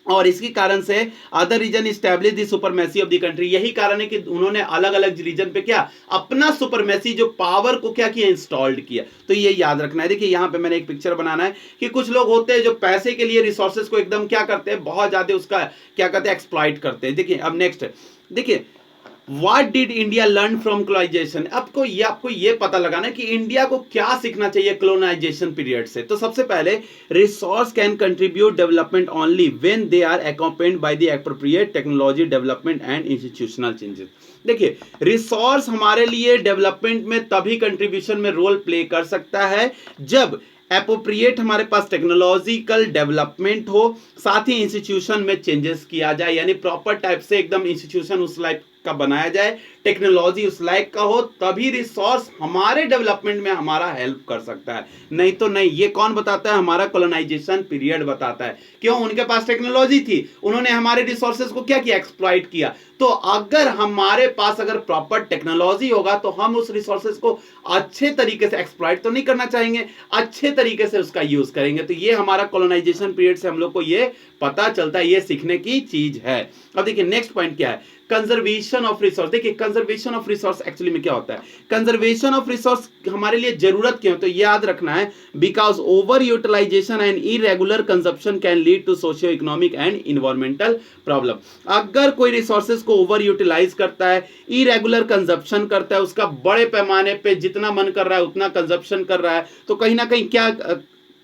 और इसके कारण से other region establish the supremacy of the country. यही कारण है कि उन्होंने अलग अलग रीजन पे क्या अपना सुपरमेसी जो पावर को क्या किया, इंस्टॉल्ड किया। तो ये याद रखना है। देखिए यहां पे मैंने एक पिक्चर बनाना है कि कुछ लोग होते हैं जो पैसे के लिए रिसोर्सेज को एकदम क्या करते हैं, बहुत ज्यादा उसका क्या कहते हैं, एक्सप्लॉइट करते हैं। देखिए अब नेक्स्ट देखिए, What did India learn from colonization? आपको ये पता लगाना है कि इंडिया को क्या सीखना चाहिए colonization पीरियड से। तो सबसे पहले resource can contribute development only when they are accompanied by the appropriate technology development and institutional changes। देखिए रिसोर्स हमारे लिए डेवलपमेंट में तभी कंट्रीब्यूशन में रोल प्ले कर सकता है जब एप्रोप्रिएट हमारे पास टेक्नोलॉजिकल डेवलपमेंट हो, साथ ही इंस्टीट्यूशन में चेंजेस किया जाए, यानी प्रॉपर टाइप से एकदम इंस्टीट्यूशन उस लाइक का बनाया जाए, टेक्नोलॉजी उस लाइक का हो, तभी रिसोर्स हमारे डेवलपमेंट में हमारा हेल्प कर सकता है, नहीं तो नहीं। ये कौन बताता है, हमारा कॉलोनाइजेशन पीरियड बताता है। क्यों, उनके पास टेक्नोलॉजी थी, उन्होंने हमारे रिसोर्सेज को क्या किया, एक्सप्लॉइट किया। तो अगर हमारे पास अगर प्रॉपर टेक्नोलॉजी होगा तो हम उस रिसोर्सेज को अच्छे तरीके से एक्सप्लॉइट तो नहीं करना चाहेंगे, अच्छे तरीके से उसका यूज करेंगे। तो ये हमारा कॉलोनाइजेशन पीरियड से हम लोग को ये पता चलता है, ये सीखने की चीज है। अब देखिए नेक्स्ट पॉइंट क्या है, कंजर्वेशन ऑफ रिसोर्स। देखिए कंजर्वेशन ऑफ रिसोर्स एक्चुअली में क्या होता है, कंजर्वेशन ऑफ रिसोर्स हमारे लिए जरूरत क्यों है, तो याद रखना है because over utilisation and irregular consumption can lead to socio economic and environmental problem. अगर कोई रिसोर्सेज को ओवर यूटिलाइज करता है, इरेगुलर कंजप्शन करता है, उसका बड़े पैमाने पे जितना मन कर रहा है उतना कंजप्शन कर रहा है, तो कहीं ना कहीं क्या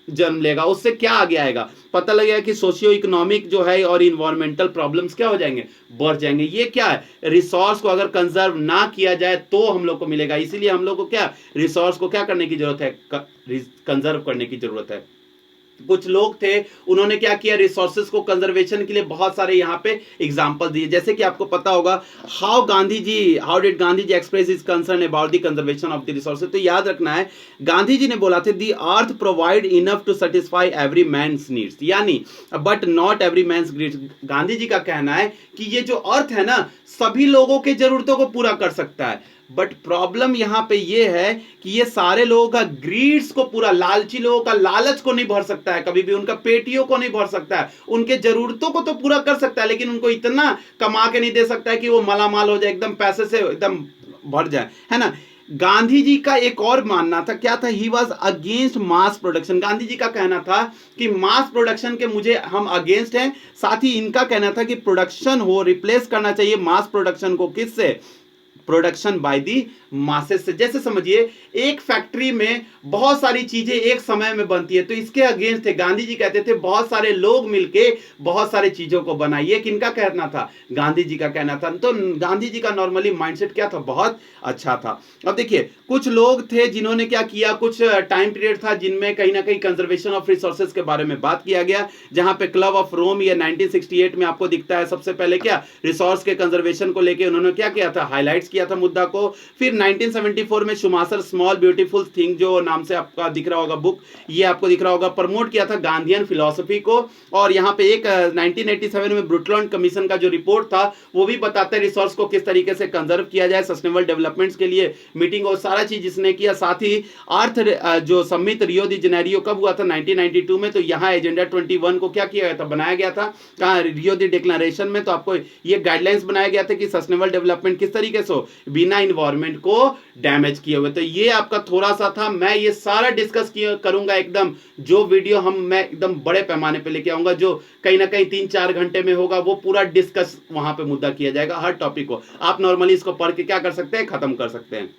जन्म लेगा, उससे क्या आगे आएगा, पता लगेगा कि सोशियो इकोनॉमिक जो है और इन्वायरमेंटल प्रॉब्लम्स क्या हो जाएंगे, बढ़ जाएंगे। ये क्या है, रिसोर्स को अगर कंजर्व ना किया जाए तो हम लोग को मिलेगा। इसीलिए हम लोग को क्या रिसोर्स को क्या करने की जरूरत है, कंजर्व करने की जरूरत है। कुछ लोग थे, उन्होंने क्या किया, रिसोर्सेज को कंजर्वेशन के लिए बहुत सारे यहाँ पे एग्जांपल दिए। जैसे कि आपको पता होगा how did Gandhi ji express his concern about the conservation of the resources. तो याद रखना है, गांधी जी ने बोला था the earth provide enough to satisfy every man's needs, यानी but not every man's needs. Gandhi ji का कहना है कि ये जो अर्थ है ना, सभी लोगों के जरूरतों को पूरा कर सकता है, बट प्रॉब्लम यहां पे ये है कि ये सारे लोगों का ग्रीड्स को पूरा, लालची लोगों का लालच को नहीं भर सकता है, कभी भी उनका पेटियों को नहीं भर सकता है। उनके जरूरतों को तो पूरा कर सकता है, लेकिन उनको इतना कमा के नहीं दे सकता है कि वो मालामाल हो जाए, एकदम पैसे से एकदम भर जाए, है ना। गांधी जी का एक और मानना था, क्या था, he was against mass production. Gandhi ji का कहना था कि मास प्रोडक्शन के हम अगेंस्ट हैं। साथ ही इनका कहना था कि प्रोडक्शन हो, रिप्लेस करना चाहिए मास प्रोडक्शन को, किससे, प्रोडक्शन बाय दी मासेस से। जैसे समझिए, एक फैक्ट्री में बहुत सारी चीजें एक समय में बनती है, तो इसके अगेंस्ट थे। गांधी जी कहते थे बहुत सारे लोग मिलके बहुत सारे चीजों को बनाइए। किनका कहना था, गांधी जी का कहना था। तो गांधी जी का नॉर्मली माइंडसेट क्या था, बहुत अच्छा था। अब देखिए, कुछ लोग थे जिन्होंने क्या किया, कुछ टाइम पीरियड था जिनमें कहीं ना कहीं कंजर्वेशन ऑफ रिसोर्सेज के बारे में बात किया गया, जहां पे क्लब ऑफ रोम या 1968 में आपको दिखता है, सबसे पहले क्या, रिसोर्स के कंजर्वेशन को लेके उन्होंने क्या किया था, हाईलाइट्स किया था मुद्दा को। फिर 1974 में शुमासर स्मॉल ब्यूटीफुल थिंग, जो नाम से आपका दिख रहा होगा बुक, ये आपको दिख रहा होगा, प्रमोट किया था गांधीयन फिलॉसफी को। और यहाँ पे एक 1987 में ब्रुटलैंड कमीशन का जो रिपोर्ट था, वो भी बताता है रिसोर्स को किस तरीके से कंजर्व किया जाए सस्टेनेबल डेवलपमेंट्स के लिए। मीटिंग और सारा चीज इसने किया। साथ ही अर्थ जो समिट रियो दी जेनेरियो कब हुआ था, 1992 में। तो यहाँ एजेंडा 21 को क्या किया गया था, बनाया गया था, कहाँ, रियो दी डिक्लेरेशन में। तो आपको ये गाइडलाइंस बनाया गया था कि सस्टेनेबल डेवलपमेंट किस तरीके से हो, बिना इन्वायरमेंट को डैमेज किए हुए। तो ये आपका थोड़ा सा था, मैं ये सारा डिस्कस करूंगा एकदम, जो वीडियो मैं एकदम बड़े पैमाने पे लेके आऊंगा, जो कहीं ना कहीं 3-4 घंटे में होगा, वो पूरा डिस्कस वहां पे मुद्दा किया जाएगा हर टॉपिक को। आप नॉर्मली इसको पढ़ के क्या कर सकते हैं, खत्म कर सकते हैं।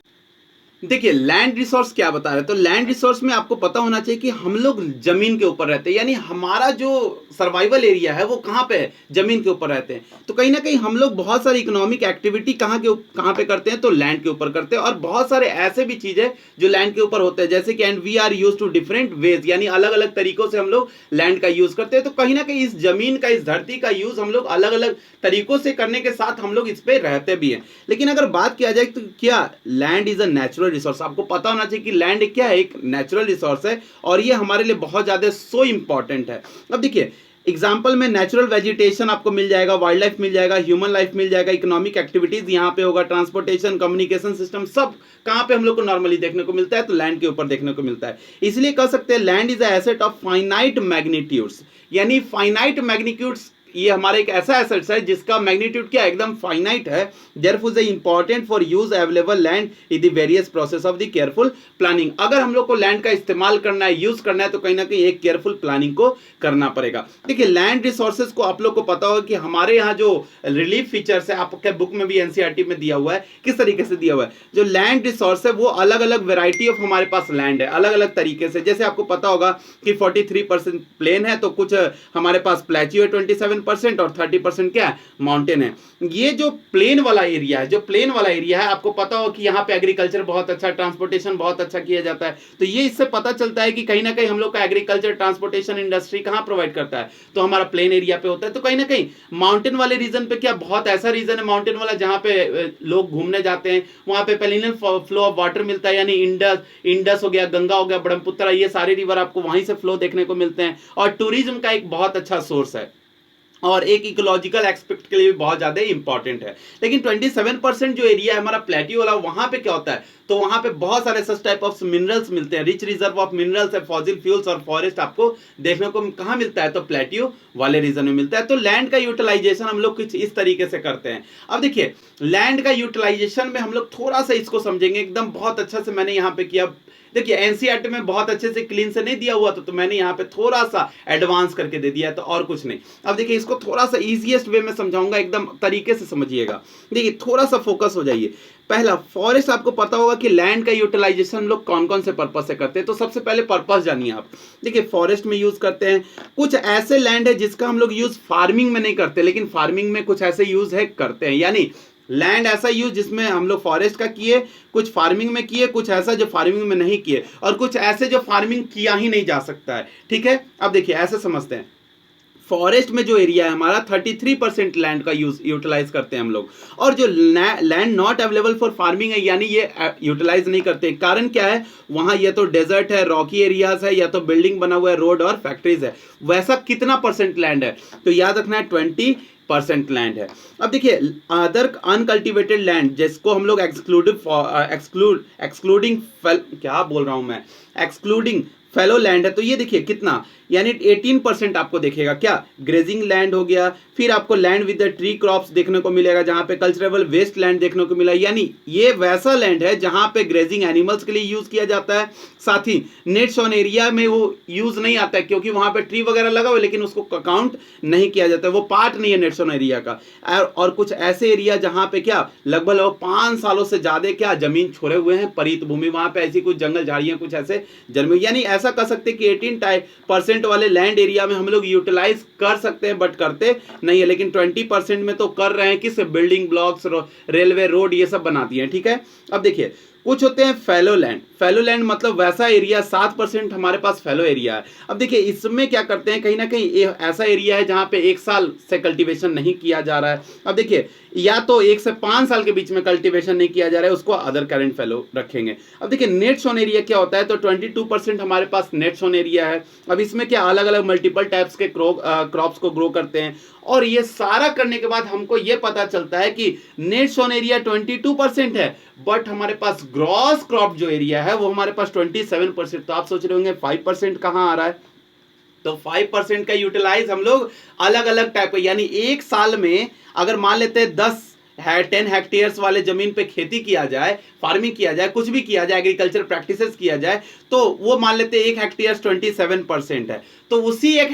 देखिए, लैंड रिसोर्स क्या बता रहे हैं, तो लैंड रिसोर्स में आपको पता होना चाहिए कि हम लोग जमीन के ऊपर रहते हैं, यानी हमारा जो सर्वाइवल एरिया है वो कहाँ पे है, जमीन के ऊपर रहते हैं। तो कहीं ना कहीं हम लोग बहुत सारी इकोनॉमिक एक्टिविटी कहाँ पे करते हैं, तो लैंड के ऊपर करते हैं। और बहुत सारे ऐसे भी चीजें जो लैंड के ऊपर होते हैं, जैसे कि and we are use to different ways, यानी अलग अलग तरीकों से हम लोग लैंड का यूज करते हैं। तो कहीं ना कहीं इस जमीन का, इस धरती का यूज हम लोग अलग अलग तरीकों से करने के साथ हम लोग इस पे रहते भी हैं। लेकिन अगर बात किया जाए तो क्या land is a natural resource, आपको पता होना चाहिए कि लैंड क्या है, एक नेचुरल रिसोर्स है, और ये हमारे लिए बहुत ज्यादा सो इंपॉर्टेंट है। अब देखिए, एग्जाम्पल में नेचुरल वेजिटेशन आपको मिल जाएगा, वाइल्ड लाइफ मिल जाएगा, ह्यूमन लाइफ मिल जाएगा, इकोनॉमिक एक्टिविटीज यहाँ पे होगा, ट्रांसपोर्टेशन, कम्युनिकेशन सिस्टम, सब कहाँ पे हम लोग को नॉर्मली देखने को मिलता है, तो लैंड के ऊपर देखने को मिलता है। इसलिए कह सकते हैं land is a asset of finite magnitudes, यानी फाइनाइट मैग्नीट्यूड्स, ये हमारा एक ऐसा एसेट है जिसका मैग्नीट्यूड क्या एकदम फाइनाइट है। Therefore is important for use available land in the various process of the careful planning. अगर हम लोग को लैंड का इस्तेमाल करना है, यूज करना है, तो कहीं ना कहीं एक केयरफुल प्लानिंग को करना पड़ेगा। देखिए, लैंड रिसोर्सेज को आप लोग को पता होगा कि हमारे यहाँ जो रिलीफ फीचर्स है, आपके बुक में भी एनसीईआरटी में दिया हुआ है, किस तरीके से दिया हुआ है। जो लैंड रिसोर्स है वो अलग अलग वेराइटी ऑफ हमारे पास लैंड है, अलग अलग तरीके से। जैसे आपको पता होगा कि 43% प्लेन है, तो कुछ हमारे पास प्लेट्यू है 27%, और 30% क्या है, माउंटेन है। ये जो प्लेन वाला एरिया है, आपको पता हो कि यहाँ पे एग्रीकल्चर बहुत अच्छा, ट्रांसपोर्टेशन बहुत अच्छा किया जाता है। तो ये इससे पता चलता है कि कहीं ना कहीं हम लोग का एग्रीकल्चर, ट्रांसपोर्टेशन इंडस्ट्री कहाँ प्रोवाइड करता है, तो हमारा प्लेन एरिया पे होता है। तो कहीं ना कहीं माउंटेन वाले रीजन पे क्या, बहुत ऐसा रीजन है माउंटेन वाला जहाँ पे लोग घूमने जाते हैं, वहां पे पेरिनियल फ्लो ऑफ वाटर मिलता है, यानी इंडस हो गया, गंगा हो गया, ब्रह्मपुत्र, ये सारे रिवर आपको वहीं से फ्लो देखने को मिलते हैं। और टूरिज्म का एक बहुत अच्छा सोर्स है, और एक इकोलॉजिकल एस्पेक्ट के लिए भी बहुत ज्यादा इंपॉर्टेंट है। लेकिन 27% जो एरिया है हमारा प्लेट्यू वाला, वहां पे क्या होता है, तो वहां पे बहुत सारे सच टाइप ऑफ मिनरल्स मिलते हैं, रिच रिजर्व ऑफ मिनरल्स है, फॉसिल फ्यूल्स और फॉरेस्ट आपको देखने को कहां मिलता है, तो प्लेट्यू वाले रीजन में मिलता है। तो लैंड का यूटिलाइजेशन हम लोग कुछ इस तरीके से करते हैं। अब देखिए, लैंड का यूटिलाइजेशन में हम लोग थोड़ा सा इसको समझेंगे, एकदम बहुत अच्छा से मैंने यहाँ पे किया। देखिए, एनसीईआरटी में बहुत अच्छे से क्लीन से नहीं दिया हुआ था, तो मैंने यहाँ पे थोड़ा सा एडवांस करके दे दिया है, तो और कुछ नहीं। अब देखिए, इसको थोड़ा सा इजीएस्ट वे में समझाऊंगा, एकदम तरीके से समझिएगा। देखिए, थोड़ा सा फोकस हो जाइए। पहला, फॉरेस्ट, आपको पता होगा कि लैंड का यूटिलाइजेशन हम लोग कौन कौन से पर्पस से करते हैं, तो सबसे पहले पर्पस जानिए आप। देखिए, फॉरेस्ट में यूज करते हैं, कुछ ऐसे लैंड है जिसका हम लोग यूज फार्मिंग में नहीं करते, लेकिन फार्मिंग में कुछ ऐसे यूज है करते हैं। यानी लैंड ऐसा यूज जिसमें हम लोग फॉरेस्ट का किए, कुछ फार्मिंग में किए, कुछ ऐसा जो फार्मिंग में नहीं किए, और कुछ ऐसे जो फार्मिंग किया ही नहीं जा सकता है। ठीक है, अब देखिए ऐसे समझते हैं, फॉरेस्ट में जो एरिया है हमारा 33% लैंड का यूटिलाइज करते हैं हम लोग, और जो land not available for farming है यानी ये यूटिलाइज नहीं करते। कारण क्या है, वहां या तो डेजर्ट है, रॉकी एरियाज है, या तो बिल्डिंग बना हुआ है, रोड और फैक्ट्रीज है। वैसा कितना परसेंट लैंड है, तो याद रखना है 20% लैंड है। अब देखिए अदर अनकल्टिवेटेड लैंड जिसको हम लोग एक्सक्लूडिंग क्या बोल रहा हूं मैं, एक्सक्लूडिंग फेलो लैंड है, तो ये देखिए कितना, यानी 18% आपको देखेगा क्या, ग्रेजिंग लैंड हो गया। फिर आपको land with the tree crops देखने को मिलेगा, जहां पे कल्चरेबल वेस्ट लैंड देखने को मिला, यानी ये वैसा लैंड है जहां पे ग्रेजिंग एनिमल्स के लिए यूज किया जाता है। साथ ही नेट शोन एरिया में वो यूज नहीं आता है क्योंकि वहां पे ट्री वगैरह लगा हुआ है, लेकिन उसको काउंट नहीं किया जाता है, वो पार्ट नहीं है नेट शोन एरिया का। और कुछ ऐसे एरिया जहां पे क्या लगभग 5 सालों से ज्यादा क्या जमीन छोड़े हुए हैं, परित भूमि, वहां पे ऐसी कुछ जंगल झाड़ियां कुछ ऐसे जन्मे, यानी ऐसा कर सकते कि 18% वाले लैंड एरिया में हम लोग यूटिलाइज कर सकते हैं, बट करते नहीं है। लेकिन 20% में तो कर रहे हैं, किस बिल्डिंग ब्लॉक्स, रेलवे, रोड, ये सब बनाती हैं। ठीक है, अब देखिए कुछ होते हैं फैलो लैंड। फैलो लैंड मतलब वैसा एरिया, 7% हमारे पास फैलो एरिया है। अब देखिए इसमें क्या करते हैं, कहीं ना कहीं ऐसा एरिया है जहां पे 1 साल से कल्टीवेशन नहीं किया जा रहा है। अब देखिए या तो 1 से 5 साल के बीच में कल्टीवेशन नहीं किया जा रहा है, उसको अदर करेंट फैलो रखेंगे। अब देखिए नेट शोन एरिया क्या होता है, तो 22% हमारे पास नेट शोन एरिया है। अब इसमें क्या अलग अलग मल्टीपल टाइप्स के क्रॉप्स को ग्रो करते हैं, और ये सारा करने के बाद हमको ये पता चलता है कि नेट शोन एरिया 22% है, बट हमारे पास ग्रॉस क्रॉप जो एरिया है वो हमारे पास 27%। तो आप सोच रहे होंगे 5% कहां आ रहा है, तो 5% का यूटिलाइज हम लोग अलग अलग टाइप का, यानी 1 साल में अगर मान लेते हैं 10 हेक्टेयर्स वाले जमीन पे खेती किया जाए, फार्मिंग किया जाए, कुछ भी किया जाए, एग्रीकल्चर प्रैक्टिसेस किया जाए, तो वो मान लेते हैं 1 हेक्टेयर्स 27% है, तो उसी 1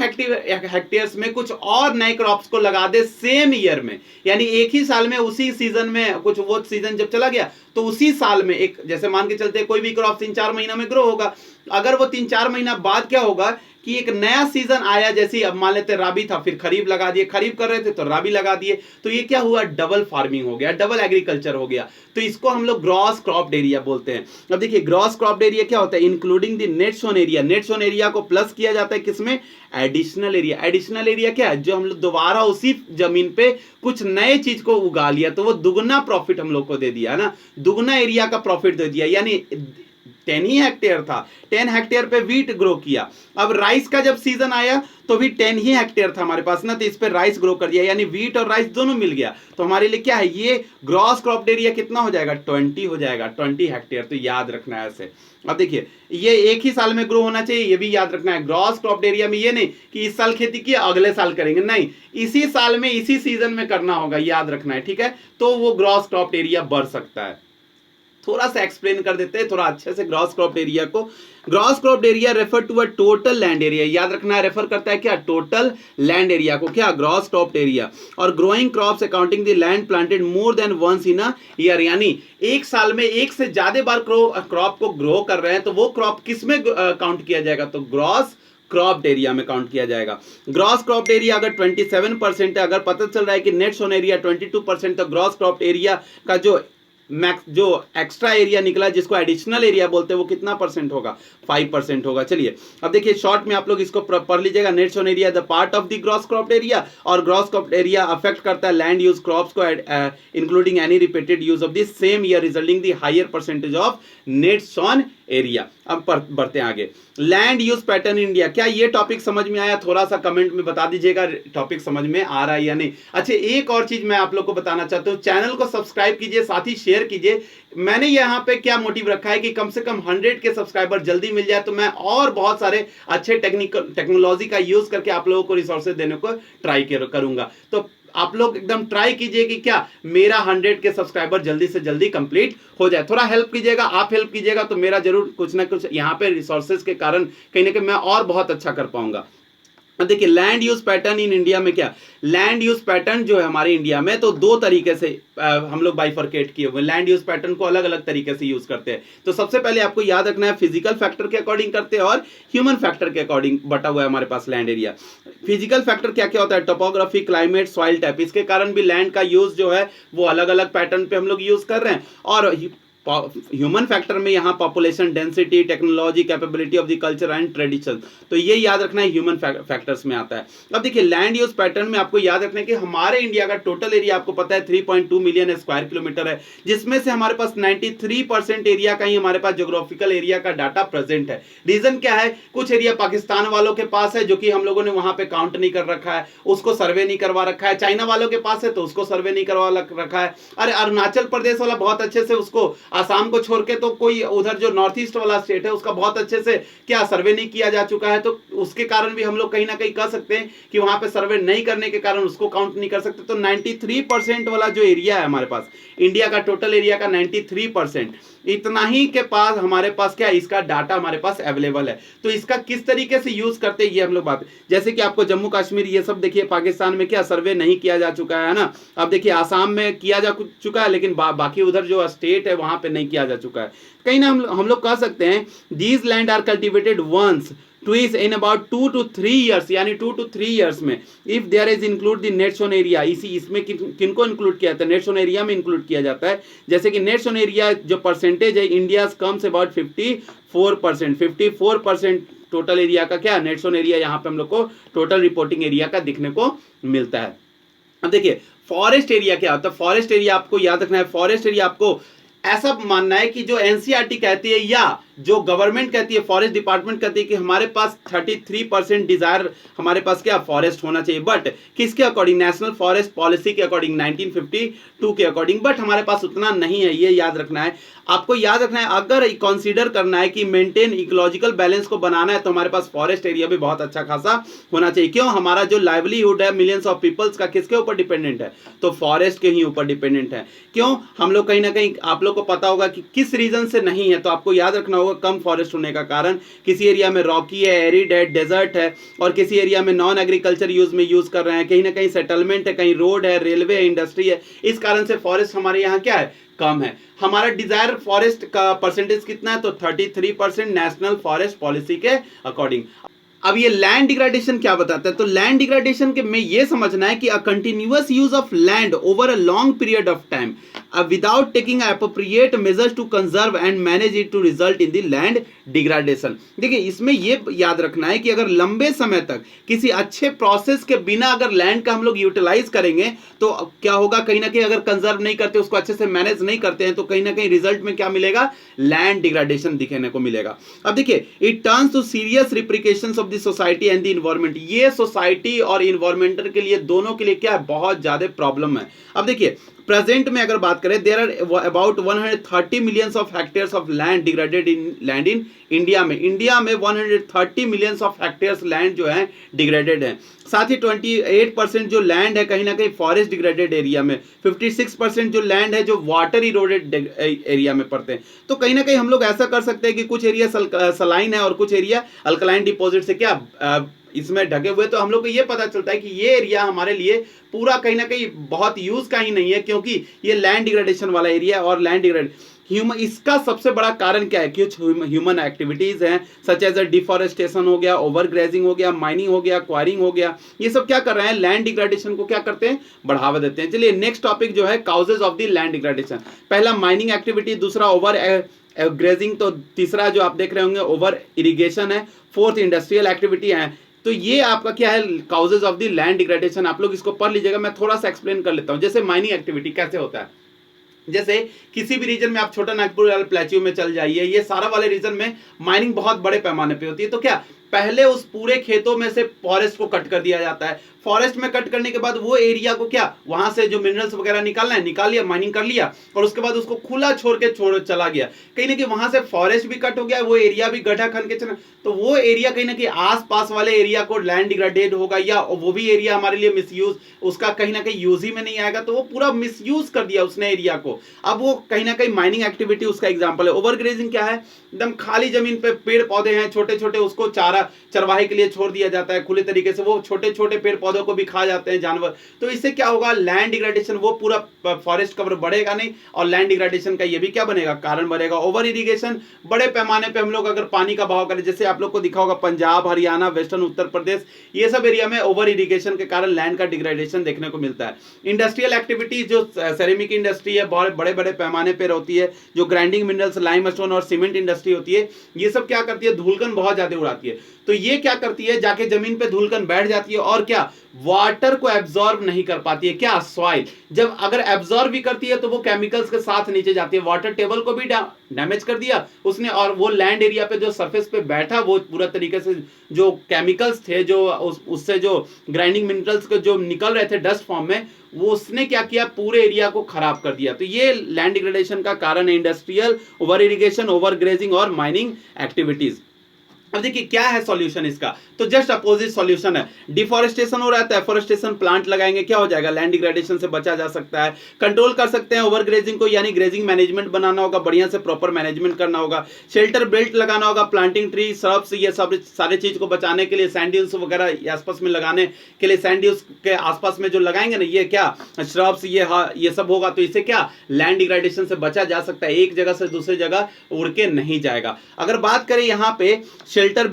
हेक्टेयर्स में कुछ और नए क्रॉप्स को लगा दे सेम ईयर में, यानी एक ही साल में, उसी सीजन में, कुछ वो सीजन जब चला गया तो उसी साल में एक, जैसे मान के चलते कोई भी क्रॉप 3-4 महीना में ग्रो होगा, अगर वो 3-4 महीना बाद क्या होगा कि एक नया सीजन आया, जैसे अब मान लेते राबी था, फिर खरीफ लगा दिए, खरीफ कर रहे थे तो राबी लगा दिए, तो ये क्या हुआ, डबल फार्मिंग हो गया, डबल एग्रीकल्चर हो गया। तो इसको हम लोग ग्रॉस क्रॉप्ड एरिया बोलते हैं। अब देखिए ग्रॉस क्रॉप्ड एरिया क्या होता है, including the net sown area. Net sown area को प्लस किया जाता है किसमें, एडिशनल एरिया। एडिशनल एरिया क्या है, जो हम लोग दोबारा उसी जमीन पे कुछ नए चीज को उगा लिया, तो वो दुगना प्रॉफिट हम लोग को दे दिया ना, दुगना एरिया का प्रॉफिट दे दिया। यानी 10 ही हेक्टेयर था, 10 हेक्टेयर पे वीट ग्रो किया। अब राइस का जब सीजन आया तो भी 10 ही हेक्टेयर था हमारे पास ना, तो इस पे राइस ग्रो कर दिया, यानी वीट और राइस दोनों मिल गया। तो हमारे लिए क्या है, ये ग्रॉस क्रॉप एरिया कितना हो जाएगा, 20 हो जाएगा, 20 हेक्टेयर। तो याद रखना है ऐसे। अब देखिए ये एक ही साल में ग्रो होना चाहिए, ये भी याद रखना है। ग्रॉस क्रॉप एरिया में ये नहीं कि इस साल खेती की अगले साल करेंगे, नहीं, इसी साल में इसी सीजन में करना होगा, याद रखना है। ठीक है, तो वो ग्रॉस क्रॉप एरिया बढ़ सकता है। थोड़ा सा एक्सप्लेन कर देते हैं थोड़ा अच्छे से ग्रॉस क्रॉप्ड एरिया को। Gross cropped area refer to a total land area, याद रखना है, रेफर करता है क्या, टोटल लैंड एरिया को, क्या, ग्रॉस क्रॉप्ड एरिया। और growing crops accounting the land planted more than once in a year, यानी एक साल में एक से ज्यादा बार क्रॉप को ग्रो कर रहे हैं, तो वो क्रॉप किस में काउंट किया जाएगा, तो ग्रॉस क्रॉप्ड एरिया में काउंट किया जाएगा। ग्रॉस क्रॉप्ड एरिया अगर 27% है, अगर पता चल रहा है कि नेट शोन एरिया 22%, तो ग्रॉस क्रॉप्ड एरिया का जो एक्स्ट्रा एरिया निकला जिसको एडिशनल एरिया बोलते हैं वो कितना परसेंट होगा, 5% होगा। चलिए अब देखिए शॉर्ट में आप लोग इसको पढ़ लीजिएगा। Net sown area the part of the gross cropped area, और ग्रॉस क्रॉप्ड एरिया अफेक्ट करता है लैंड यूज क्रॉप्स को including any repeated use of the same year resulting the higher percentage of net sown area. अब बढ़ते हैं आगे, land use pattern in India. क्या ये टॉपिक समझ में आया, थोड़ा सा कमेंट में बता दीजिएगा टॉपिक समझ में आ रहा है या नहीं। अच्छा एक और चीज मैं आप लोग को बताना चाहता हूं, चैनल को सब्सक्राइब कीजिए, साथ ही शेयर कीजिए। मैंने यहाँ पे क्या मोटिव रखा है कि कम से कम 100 के सब्सक्राइबर जल्दी मिल जाए, तो मैं और बहुत सारे अच्छे टेक्नोलॉजी का यूज करके आप लोगों को रिसोर्सेज देने को ट्राई करूंगा। तो आप लोग एकदम ट्राई कीजिए कि क्या मेरा 100 के सब्सक्राइबर जल्दी से जल्दी कंप्लीट हो जाए। थोड़ा हेल्प कीजिएगा, आप हेल्प कीजिएगा तो मेरा जरूर कुछ ना कुछ यहाँ पे रिसोर्सेज के कारण कहीं ना कहीं मैं और बहुत अच्छा कर पाऊंगा। अब देखिए land use pattern in India में क्या, लैंड यूज पैटर्न जो है हमारे इंडिया में तो दो तरीके से हम लोग बाइफरकेट किए हुए लैंड यूज पैटर्न को अलग अलग तरीके से यूज करते हैं। तो सबसे पहले आपको याद रखना है फिजिकल फैक्टर के अकॉर्डिंग करते हैं और ह्यूमन फैक्टर के अकॉर्डिंग बटा हुआ है हमारे पास लैंड एरिया। फिजिकल फैक्टर क्या क्या होता है, टोपोग्राफी, क्लाइमेट, सॉइल टाइप, इसके कारण भी लैंड का यूज जो है वो अलग अलग पैटर्न पे हम लोग यूज कर रहे हैं। और ह्यूमन फैक्टर में यहाँ population density, technology, capability of the culture and tradition, तो ये याद रखना है ह्यूमन फैक्टर्स में आता है। अब देखिए लैंड यूज पैटर्न में आपको याद रखना है कि हमारे इंडिया का टोटल एरिया आपको पता है 3.2 मिलियन स्क्वायर किलोमीटर है, जिसमें से हमारे पास 93% एरिया का ही हमारे पास ज्योग्राफिकल एरिया का डाटा प्रेजेंट है। रीजन क्या है, कुछ एरिया पाकिस्तान वालों के पास है जो कि हम लोगों ने वहां पे काउंट नहीं कर रखा है, उसको सर्वे नहीं करवा रखा है, चाइना वालों के पास है तो उसको सर्वे नहीं करवा रखा है, अरे अरुणाचल प्रदेश वाला बहुत अच्छे से उसको, आसाम को छोड़ के तो कोई उधर जो नॉर्थ ईस्ट वाला स्टेट है उसका बहुत अच्छे से क्या सर्वे नहीं किया जा चुका है, तो उसके कारण भी हम लोग कहीं ना कहीं कह सकते हैं कि वहां पे सर्वे नहीं करने के कारण उसको काउंट नहीं कर सकते। तो 93% वाला जो एरिया है हमारे पास इंडिया का टोटल एरिया का 93%, इतना ही के पास हमारे पास क्या इसका डाटा हमारे पास अवेलेबल है। तो इसका किस तरीके से यूज करते हैं ये हम लोग बात, जैसे कि आपको जम्मू कश्मीर ये सब देखिए पाकिस्तान में क्या सर्वे नहीं किया जा चुका है ना, अब देखिए आसाम में किया जा चुका है लेकिन बाकी उधर जो स्टेट है वहां पे नहीं किया जा चुका है। कहीं ना हम लोग कह सकते हैं these land are cultivated once twice in about 2 to 3 years, यानी 2 to 3 years में if there is include the net sown area. इसमें किनको इंक्लूड किया जाता है, नेट शोन एरिया में इंक्लूड किया जाता है। जैसे कि नेट शोन एरिया जो परसेंटेज है India comes about 54% total area का क्या नेट शोन एरिया यहाँ पे हम लोग को टोटल रिपोर्टिंग एरिया का दिखने को मिलता है। अब देखिए फॉरेस्ट एरिया क्या होता है, फॉरेस्ट एरिया आपको याद रखना है, फॉरेस्ट एरिया आपको ऐसा मानना है कि जो एनसीईआरटी कहती है या जो गवर्नमेंट कहती है, फॉरेस्ट डिपार्टमेंट कहती है कि हमारे पास 33% डिजायर हमारे पास क्या फॉरेस्ट होना चाहिए, बट किसके अकॉर्डिंग, नेशनल फॉरेस्ट पॉलिसी के अकॉर्डिंग 1952 के अकॉर्डिंग, बट हमारे पास उतना नहीं है, ये याद रखना है। आपको याद रखना है अगर कंसीडर करना है कि मेंटेन इकोलॉजिकल बैलेंस को बनाना है तो हमारे पास फॉरेस्ट एरिया भी बहुत अच्छा खासा होना चाहिए। क्यों, हमारा जो लाइवलीहुड है मिलियंस ऑफ पीपल्स का किसके ऊपर डिपेंडेंट है, तो फॉरेस्ट के ही ऊपर डिपेंडेंट है। क्यों, हम लोग कहीं ना कहीं आप लोग को पता होगा कि किस रीजन से नहीं है, तो आपको याद रखना होगा कम फॉरेस्ट होने का कारण, किसी एरिया में रॉकी है, एरिड है, डेजर्ट है, और किसी एरिया में नॉन एग्रीकल्चर यूज में यूज कर रहे हैं, कहीं ना कहीं सेटलमेंट है, कहीं रोड है, रेलवे है, इंडस्ट्री है, इस कारण से फॉरेस्ट हमारे यहाँ क्या है कम है। हमारा डिजायर फॉरेस्ट का परसेंटेज कितना है, तो 33% नेशनल फॉरेस्ट पॉलिसी के अकॉर्डिंग। अब ये लैंड डिग्रेडेशन क्या बताता है, तो लैंड डिग्रेडेशन के में ये समझना है कि a continuous use of land over a long period of time without taking appropriate measures to conserve and manage it to result in the land degradation. देखिए इसमें ये याद रखना है कि अगर लंबे समय तक किसी अच्छे प्रोसेस के बिना अगर लैंड का हम लोग यूटिलाइज करेंगे तो क्या होगा, कहीं ना कहीं अगर कंजर्व नहीं करते, उसको अच्छे से मैनेज नहीं करते हैं, तो कहीं ना कहीं रिजल्ट में क्या मिलेगा, लैंड डिग्रेडेशन दिखने को मिलेगा। अब देखिए it turns to serious repercussions of the society and the environment, ये सोसाइटी और इन्वायरमेंटल के लिए दोनों के लिए क्या है, बहुत ज्यादा प्रॉब्लम है। अब देखिए प्रेजेंट में अगर बात करें there are about 130 millions of hectares of land degraded in land in India में 130 मिलियंस ऑफ हेक्टेयर्स लैंड जो है डिग्रेडेड है। साथ ही 28% जो लैंड है कहीं ना कहीं फॉरेस्ट डिग्रेडेड एरिया में, 56% जो लैंड है जो वाटर इरोडेड एरिया में पड़ते हैं। तो कहीं ना कहीं हम लोग ऐसा कर सकते हैं कि कुछ एरिया सलाइन है और कुछ एरिया अल्कलाइन डिपॉजिट से क्या इसमें ढके हुए, तो हम लोग को ये पता चलता है कि ये एरिया हमारे लिए पूरा कहीं ना कहीं बहुत यूज का ही नहीं है, क्योंकि ये लैंड डिग्रेडेशन वाला एरिया है। और लैंड डिग्रेड इसका सबसे बड़ा कारण क्या है, कुछ ह्यूमन एक्टिविटीज हैं सच एज डिफॉरेस्टेशन हो गया, ओवरग्रेजिंग हो गया, माइनिंग हो गया, क्वायरिंग हो गया, ये सब क्या कर रहे हैं, लैंड डिग्रेडेशन को क्या करते हैं, बढ़ावा देते हैं। चलिए नेक्स्ट टॉपिक जो है causes of the land degradation, पहला माइनिंग एक्टिविटी, दूसरा ओवर ग्रेजिंग, तो तीसरा जो आप देख रहे होंगे ओवर इरिगेशन है, फोर्थ इंडस्ट्रियल एक्टिविटी है। तो ये आपका क्या है, causes of the land degradation, आप लोग इसको पढ़ लीजिएगा। मैं थोड़ा सा एक्सप्लेन कर लेता हूं। जैसे माइनिंग एक्टिविटी कैसे होता है, जैसे किसी भी रीजन में आप छोटा नागपुर वाले प्लेट्यू में चल जाइए, ये सारा वाले रीजन में माइनिंग बहुत बड़े पैमाने पे होती है। तो क्या पहले उस पूरे खेतों में से फॉरेस्ट को कट कर दिया जाता है, फॉरेस्ट में कट करने के बाद वो एरिया को क्या वहां से जो मिनरल्स वगैरह निकालना है निकाल लिया, माइनिंग कर लिया, और उसके बाद उसको खुला छोड़ चला गया। कहीं ना कहीं वहां से फॉरेस्ट भी कट हो गया, वो एरिया भी गड्ढा खन के चला, तो वो एरिया कहीं ना कहीं आस पास वाले एरिया को लैंड डिग्रेडेड होगा, या वो भी एरिया हमारे लिए मिसयूज, उसका कहीं ना कहीं यूज ही में नहीं आएगा, तो वो पूरा मिसयूज कर दिया उसने एरिया को। अब वो कहीं ना कहीं माइनिंग एक्टिविटी उसका एग्जाम्पल है। ओवरग्रेजिंग क्या है, एकदम खाली जमीन पे पेड़ पौधे हैं छोटे छोटे, उसको चारा पूरा चरवाहे के लिए छोड़ दिया जाता है खुले तरीके से, वो छोटे छोटे पेड़ पौधों को भी खा जाते हैं जानवर। तो इससे क्या होगा, लैंड डिग्रेडेशन, वो पूरा फॉरेस्ट कवर बढ़ेगा नहीं, और लैंड डिग्रेडेशन का ये भी क्या बनेगा, कारण बनेगा। ओवर इरिगेशन, बड़े पैमाने पे हम लोग अगर पानी का बहाव करें, जैसे आप लोग को दिखा होगा पंजाब, हरियाणा, वेस्टर्न उत्तर प्रदेश, ये सब एरिया में ओवर इरिगेशन के कारण लैंड का डिग्रेडेशन देखने को मिलता है। इंडस्ट्रियल एक्टिविटीज, जो सेरेमिक इंडस्ट्री है बहुत बड़े बड़े पैमाने पर होती है, जो ग्राइंडिंग मिनरल्स, लाइमस्टोन और सीमेंट इंडस्ट्री होती है, ये सब क्या करती है, धूलकण बहुत ज्यादा उड़ाती है। तो ये क्या करती है, जाके जमीन पे धूलकण बैठ जाती है और क्या, वाटर को एब्जॉर्ब नहीं कर पाती है। क्या, सॉइल जब अगर एब्जॉर्ब भी करती है तो वो केमिकल्स के साथ नीचे जाती है, वाटर टेबल को भी डैमेज कर दिया उसने, और वो लैंड एरिया पे जो सरफेस पे बैठा वो पूरा तरीके से जो केमिकल्स थे, जो उससे जो ग्राइंडिंग मिनरल्स के जो निकल रहे थे डस्ट फॉर्म में, वो उसने क्या किया, पूरे एरिया को खराब कर दिया। तो ये लैंड डिग्रेडेशन का कारण है, industrial, over irrigation, over grazing और माइनिंग एक्टिविटीज। अब देखिए क्या है सॉल्यूशन इसका, तो जस्ट अपोजिट सॉल्यूशन है। डिफॉरेस्टेशन हो रहा है, एफॉरेस्टेशन, प्लांट लगाएंगे, क्या हो जाएगा, लैंड डिग्रेडेशन से बचा जा सकता है। कंट्रोल कर सकते हैं ओवर ग्रेजिंग को, यानी ग्रेजिंग मैनेजमेंट बनाना होगा, बढ़िया से प्रॉपर मैनेजमेंट करना होगा। शेल्टर बेल्ट लगाना होगा, प्लांटिंग ट्री, श्रब्स, ये सब सारे चीज को बचाने के लिए, सैंड ड्यून्स वगैरह आसपास में लगाने के लिए, सैंड ड्यून्स के आसपास में जो लगाएंगे ना, ये क्या श्रब्स, ये सब होगा, तो इससे क्या लैंड डिग्रेडेशन से बचा जा सकता है, एक जगह से दूसरी जगह उड़ के नहीं जाएगा। अगर बात करें यहाँ पे शेल्टर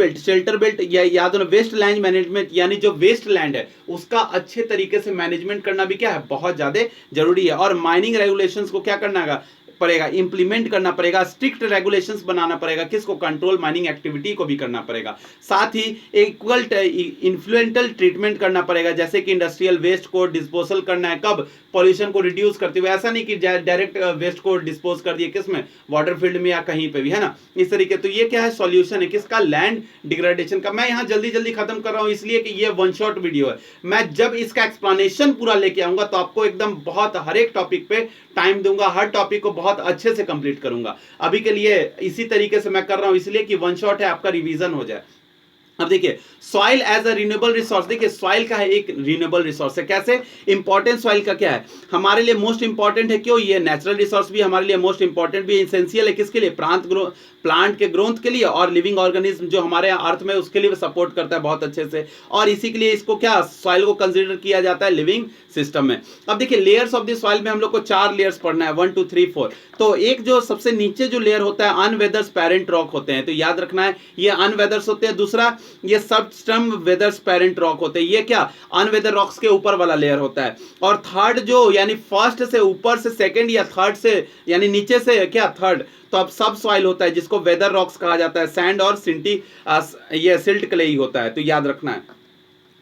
बेल्ट याद हो, वेस्ट लैंड मैनेजमेंट, यानी जो वेस्ट लैंड है उसका अच्छे तरीके से मैनेजमेंट करना भी क्या है, बहुत ज्यादा जरूरी है। और माइनिंग रेगुलेशंस को क्या करना पड़ेगा, इंप्लीमेंट करना पड़ेगा, स्ट्रिक्ट रेगुलेशंस बनाना पड़ेगा, किसको, कंट्रोल माइनिंग एक्टिविटी को भी करना पड़ेगा। साथ ही इक्वल इन्फ्लुएंटल ट्रीटमेंट करना पड़ेगा, जैसे कि इंडस्ट्रियल वेस्ट को डिस्पोजल करना है, कब, पॉल्यूशन को रिड्यूस करते हुए, ऐसा नहीं कि डायरेक्ट वेस्ट को डिस्पोज कर दिए, किसमें, वाटर फील्ड में या कहीं पे भी, है ना, इस तरीके। तो ये क्या है, सॉल्यूशन है किसका, लैंड डिग्रेडेशन का। मैं यहाँ जल्दी जल्दी खत्म कर रहा हूँ इसलिए कि ये वन शॉट वीडियो है, मैं जब इसका एक्सप्लेनेशन पूरा लेके आऊंगा तो आपको एकदम बहुत हर एक टॉपिक पे टाइम दूंगा, हर टॉपिक को बहुत अच्छे से कंप्लीट करूंगा। अभी के लिए इसी तरीके से मैं कर रहा हूं इसलिए कि वन शॉट है, आपका रिवीजन हो जाए। अब देखिए, soil as a renewable resource, देखिए सॉइल का है एक रिन्यूएबल रिसोर्स है। कैसे, इंपॉर्टेंट सॉइल का क्या है, हमारे लिए मोस्ट इंपॉर्टेंट है, क्यों, ये नेचुरल रिसोर्स भी हमारे लिए मोस्ट इंपॉर्टेंट भी, एसेंशियल है, किसके लिए, प्लांट के ग्रोथ के लिए, और लिविंग ऑर्गेनिज्म जो हमारे अर्थ में उसके लिए सपोर्ट करता है बहुत अच्छे से, और इसी के लिए इसको क्या, सॉइल को कंसीडर किया जाता है लिविंग सिस्टम में। अब देखिए लेयर्स ऑफ द सॉइल में हम लोग को 4 लेयर्स पढ़ना है, 1 2 3 4। तो एक जो सबसे नीचे जो लेयर होता है, अनवेदर्स पेरेंट रॉक होते हैं, तो याद रखना है ये अनवेदर्स होते हैं। दूसरा, ये सबस्ट्रम वेदर्स पेरेंट रॉक होते हैं, ये क्या, अनवेदर रॉक्स के ऊपर वाला लेयर होता है। और थर्ड जो, यानी फर्स्ट से ऊपर से सेकंड, या थर्ड से यानी नीचे से क्या, थर्ड, तो अब सब सॉइल होता है जिसको वेदर रॉक्स कहा जाता है, सैंड और ये सिल्ट क्ले ही होता है, तो याद रखना है।